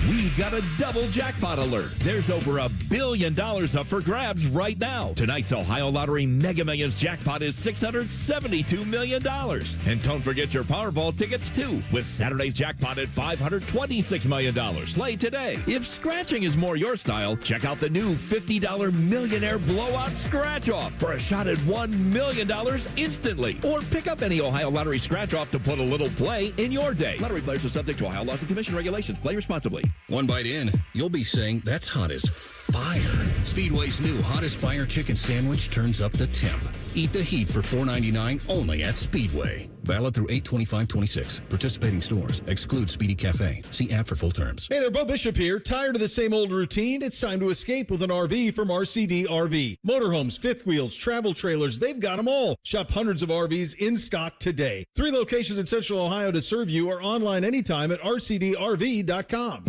We've got a double jackpot alert. There's over $1 billion up for grabs right now. Tonight's Ohio Lottery Mega Millions jackpot is $672 million. And don't forget your Powerball tickets, too, with Saturday's jackpot at $526 million. Play today. If scratching is more your style, check out the new $50 Millionaire Blowout Scratch-Off for a shot at $1 million instantly. Or pick up any Ohio Lottery scratch-off to put a little play in your day. Lottery players are subject to Ohio laws and commission regulations. Play responsibly. One bite in, you'll be saying, that's hot as fire. Speedway's new Hottest Fire Chicken Sandwich turns up the temp. Eat the heat for $4.99 only at Speedway. Valid through 8/25/26. Participating stores. Exclude Speedy Cafe. See app for full terms. Hey there, Bo Bishop here. Tired of the same old routine? It's time to escape with an RV from RCD RV. Motorhomes, fifth wheels, travel trailers, they've got them all. Shop hundreds of RVs in stock today. 3 locations in Central Ohio to serve you or online anytime at rcdrv.com.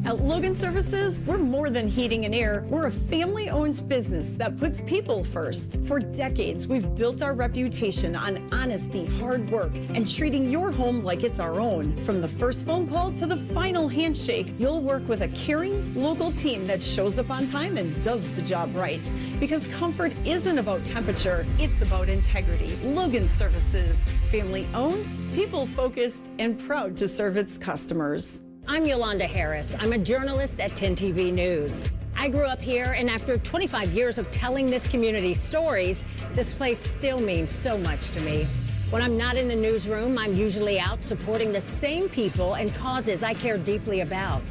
At Logan Services, we're more than heating and air. We're a family-owned business that puts people first. For decades, we've built our reputation on honesty, hard work, and treating your home like it's our own. From the first phone call to the final handshake, you'll work with a caring, local team that shows up on time and does the job right. Because comfort isn't about temperature, it's about integrity. Logan Services, family-owned, people-focused, and proud to serve its customers. I'm Yolanda Harris. I'm a journalist at 10 TV News. I grew up here, and after 25 years of telling this community stories, this place still means so much to me. When I'm not in the newsroom, I'm usually out supporting the same people and causes I care deeply about.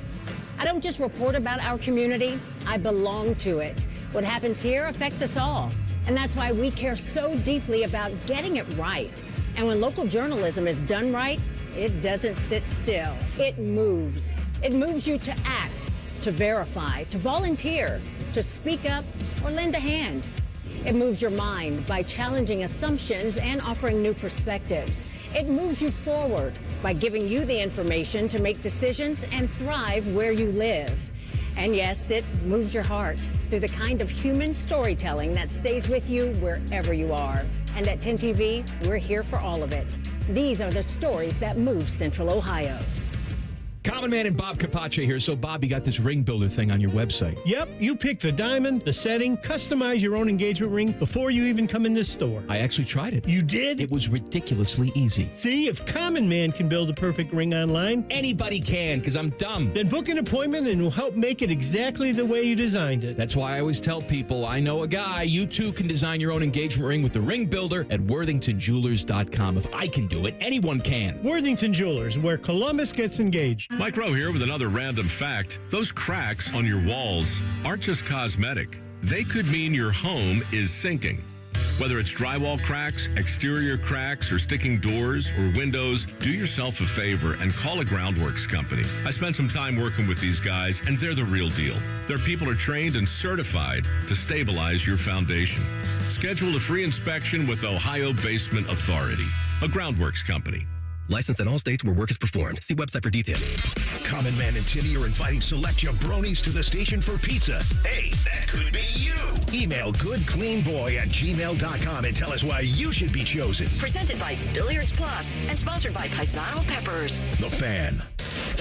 I don't just report about our community, I belong to it. What happens here affects us all, and that's why we care so deeply about getting it right. And when local journalism is done right, it doesn't sit still. It moves. It moves you to act, to verify, to volunteer, to speak up, or lend a hand. It moves your mind by challenging assumptions and offering new perspectives. It moves you forward by giving you the information to make decisions and thrive where you live. And yes, it moves your heart through the kind of human storytelling that stays with you wherever you are. And at 10 TV, we're here for all of it. These are the stories that move Central Ohio. Common Man and Bob Capace here. So, Bob, you got this ring builder thing on your website. Yep, you pick the diamond, the setting, customize your own engagement ring before you even come in this store. I actually tried it. You did? It was ridiculously easy. See, if Common Man can build a perfect ring online, anybody can, because I'm dumb. Then book an appointment and we'll help make it exactly the way you designed it. That's why I always tell people, I know a guy. You too can design your own engagement ring with the ring builder at worthingtonjewelers.com. If I can do it, anyone can. Worthington Jewelers, where Columbus gets engaged. Mike Rowe here with another random fact. Those cracks on your walls aren't just cosmetic. They could mean your home is sinking. Whether it's drywall cracks, exterior cracks, or sticking doors or windows, do yourself a favor and call a Groundworks company. I spent some time working with these guys, and they're the real deal. Their people are trained and certified to stabilize your foundation. Schedule a free inspection with Ohio Basement Authority, a Groundworks company. Licensed in all states where work is performed. See website for details. Common Man and Timmy are inviting select jabronis to the station for pizza. Hey, that could be you. Email goodcleanboy@gmail.com and tell us why you should be chosen. Presented by Billiards Plus and sponsored by Paisano Peppers. The Fan.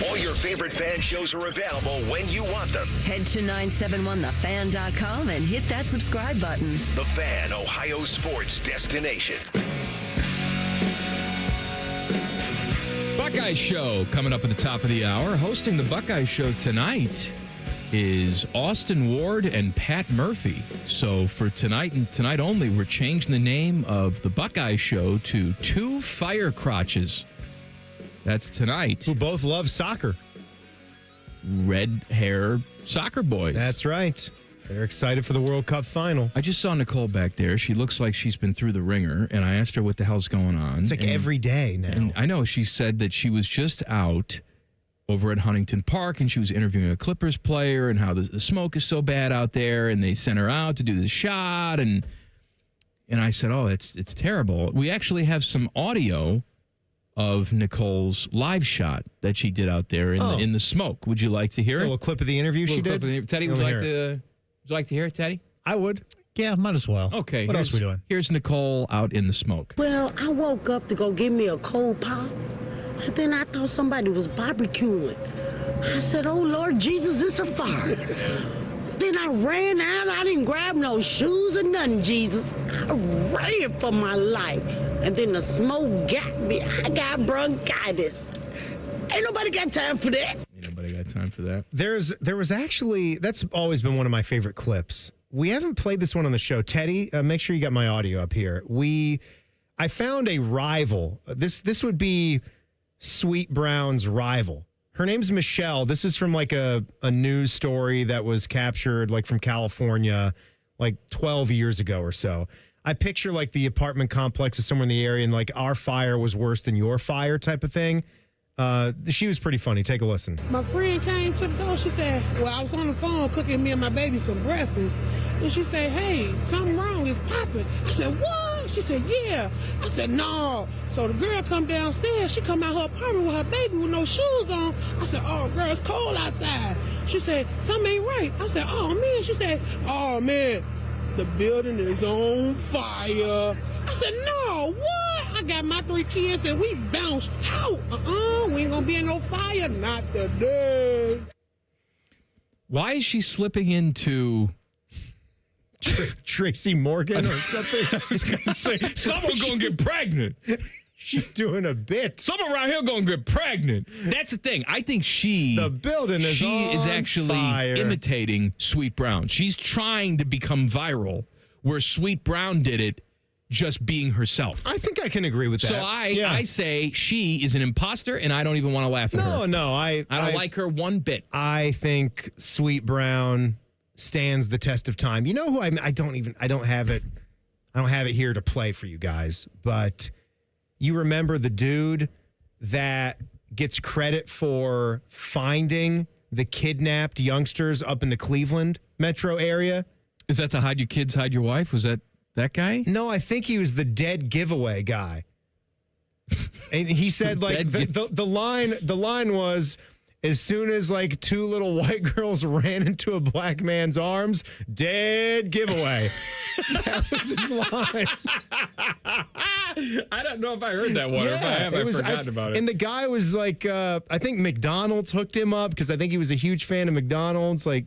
All your favorite fan shows are available when you want them. Head to 971thefan.com and hit that subscribe button. The Fan, Ohio sports destination. Buckeye Show coming up at the top of the hour. Hosting the Buckeye Show tonight is Austin Ward and Pat Murphy. So for tonight and tonight only, we're changing the name of the Buckeye Show to Two Fire Crotches. That's tonight. Who both love soccer. Red hair soccer boys. That's right. They're excited for the World Cup final. I just saw Nicole back there. She looks like she's been through the ringer, and I asked her what the hell's going on. It's like every day now. And I know she said that she was just out over at Huntington Park, and she was interviewing a Clippers player and how the smoke is so bad out there, and they sent her out to do the shot, and I said, oh, it's terrible. We actually have some audio of Nicole's live shot that she did out there in the smoke. Would you like to hear it? A little clip of the interview she did? Teddy, would you like to hear it, Teddy? I would. Yeah, might as well. Okay. What else are we doing? Here's Nicole out in the smoke. Well, I woke up to go get me a cold pop, and then I thought somebody was barbecuing. I said, oh, Lord Jesus, it's a fire. Then I ran out. I didn't grab no shoes or nothing, Jesus. I ran for my life. And then the smoke got me. I got bronchitis. Ain't nobody got time for that. Nobody got time for that. There was actually, that's always been one of my favorite clips. We haven't played this one on the show. Teddy, make sure you got my audio up here. I found a rival. This would be Sweet Brown's rival. Her name's Michelle. This is from like a news story that was captured like from California like 12 years ago or so. I picture like the apartment complex is somewhere in the area and like our fire was worse than your fire type of thing. She was pretty funny. Take a listen. My friend came to the door. She said, well, I was on the phone cooking me and my baby some breakfast. And she said, hey, something wrong. It's popping. I said, what? what? She said, yeah. I said, no. So the girl come downstairs. She come out her apartment with her baby with no shoes on. I said, oh, girl, it's cold outside. She said, something ain't right. I said, oh, man. She said, oh, man, the building is on fire. I said, no, what? I got my 3 kids and we bounced out. We ain't gonna be in no fire. Not today. Why is she slipping into Tracy Morgan or something? I was going to say, someone's going to get pregnant. She's doing a bit. Someone around here going to get pregnant. That's the thing. I think the building is on actually fire. Imitating Sweet Brown. She's trying to become viral where Sweet Brown did it just being herself. I think I can agree with that. So I say she is an imposter, and I don't even want to laugh at her. No, I don't like her one bit. I think Sweet Brown stands the test of time. You know who I don't have it here to play for you guys, but you remember the dude that gets credit for finding the kidnapped youngsters up in the Cleveland metro area? Is that the hide your kids, hide your wife? Was that guy? No, I think he was the dead giveaway guy. And he said, like, the line was, as soon as like 2 little white girls ran into a black man's arms, dead giveaway. That was his line. I don't know if I heard that one. If I have, I've forgotten about it. And the guy was like, I think McDonald's hooked him up because I think he was a huge fan of McDonald's. Like,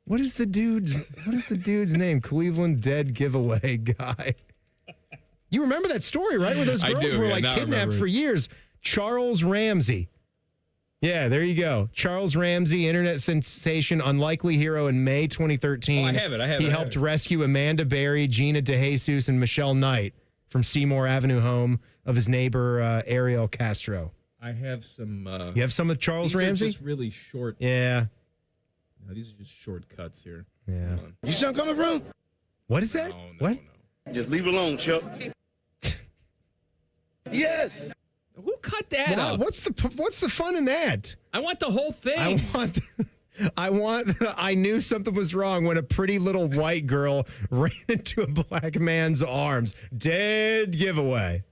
what is the dude's name? Cleveland dead giveaway guy. You remember that story, right? Where those girls were like kidnapped for years. Charles Ramsey. Yeah, there you go. Charles Ramsey, internet sensation, unlikely hero in May 2013. Oh, I have it. He helped rescue Amanda Berry, Gina DeJesus, and Michelle Knight from Seymour Avenue home of his neighbor, Ariel Castro. I have some... you have some of Charles Ramsey? Just really short. Yeah. No, these are just shortcuts here. Yeah. You see where I'm coming from? What is that? What? Just leave it alone, Chuck. Yes. Who cut that up? What's the fun in that? I want the whole thing. I knew something was wrong when a pretty little white girl ran into a black man's arms. Dead giveaway.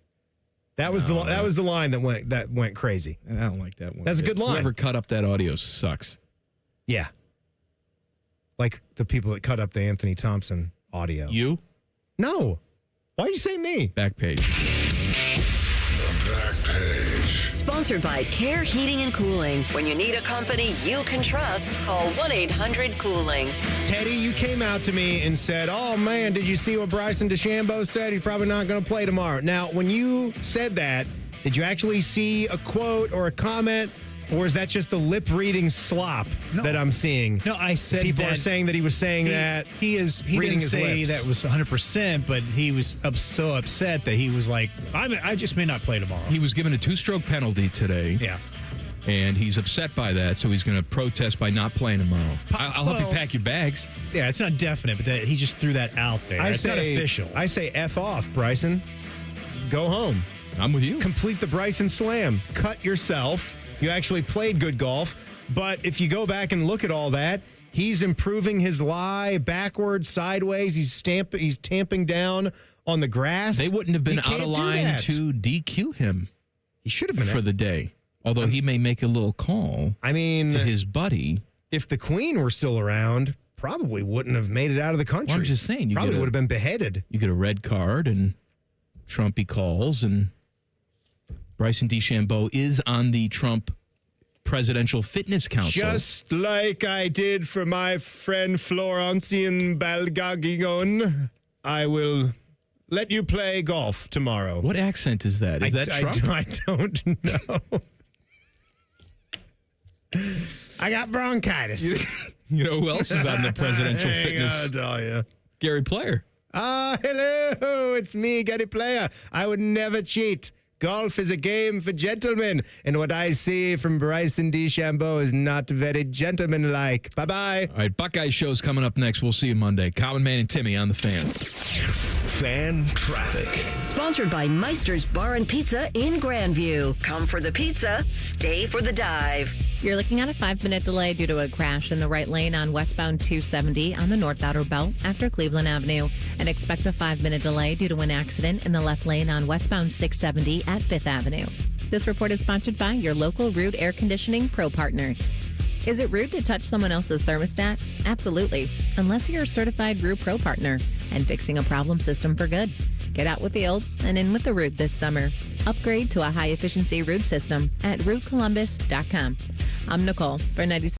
That was the line that went crazy. I don't like that one. That's a good line. Whoever cut up that audio sucks. Yeah. Like the people that cut up the Anthony Thompson audio. You? No. Why'd you say me? Back page. The Back Page. Sponsored by Care Heating and Cooling. When you need a company you can trust, call 1-800-COOLING. Teddy, you came out to me and said, oh, man, did you see what Bryson DeChambeau said? He's probably not going to play tomorrow. Now, when you said that, did you actually see a quote or a comment? Or is that just the lip-reading slop that I'm seeing? No, I said people are saying that he was saying that. He didn't say that was 100%, but he was so upset that he was like, I just may not play tomorrow. He was given a 2-stroke penalty today. Yeah. And he's upset by that, so he's going to protest by not playing tomorrow. I'll help you pack your bags. Yeah, it's not definite, but he just threw that out there. It's not official. I say F off, Bryson. Go home. I'm with you. Complete the Bryson Slam. Cut yourself. You actually played good golf, but if you go back and look at all that, he's improving his lie backwards, sideways. He's tamping down on the grass. They wouldn't have been out of line to DQ him. He should have been for the day. Although he may make a little call. To his buddy. If the Queen were still around, probably wouldn't have made it out of the country. Well, I'm just saying, probably would have been beheaded. You get a red card, and Trumpy calls, and Bryson DeChambeau is on the Trump Presidential Fitness Council. Just like I did for my friend Florentian Balgagigon, I will let you play golf tomorrow. What accent is that? Is that Trump? I don't know. I got bronchitis. You know who else is on the Presidential Fitness? Gary Player. Hello, it's me, Gary Player. I would never cheat. Golf is a game for gentlemen, and what I see from Bryson DeChambeau is not very gentlemanlike. Bye-bye. All right, Buckeye Show's coming up next. We'll see you Monday. Common Man and Timmy on the Fan. Fan Traffic. Sponsored by Meister's Bar and Pizza in Grandview. Come for the pizza, stay for the dive. You're looking at a 5-minute delay due to a crash in the right lane on westbound 270 on the North Outer Belt after Cleveland Avenue. And expect a 5-minute delay due to an accident in the left lane on westbound 670 at 5th Avenue. This report is sponsored by your local Rude Air Conditioning Pro Partners. Is it rude to touch someone else's thermostat? Absolutely, unless you're a certified Rude Pro Partner and fixing a problem system for good. Get out with the old and in with the Rude this summer. Upgrade to a high-efficiency Rude system at rudecolumbus.com. I'm Nicole for 96.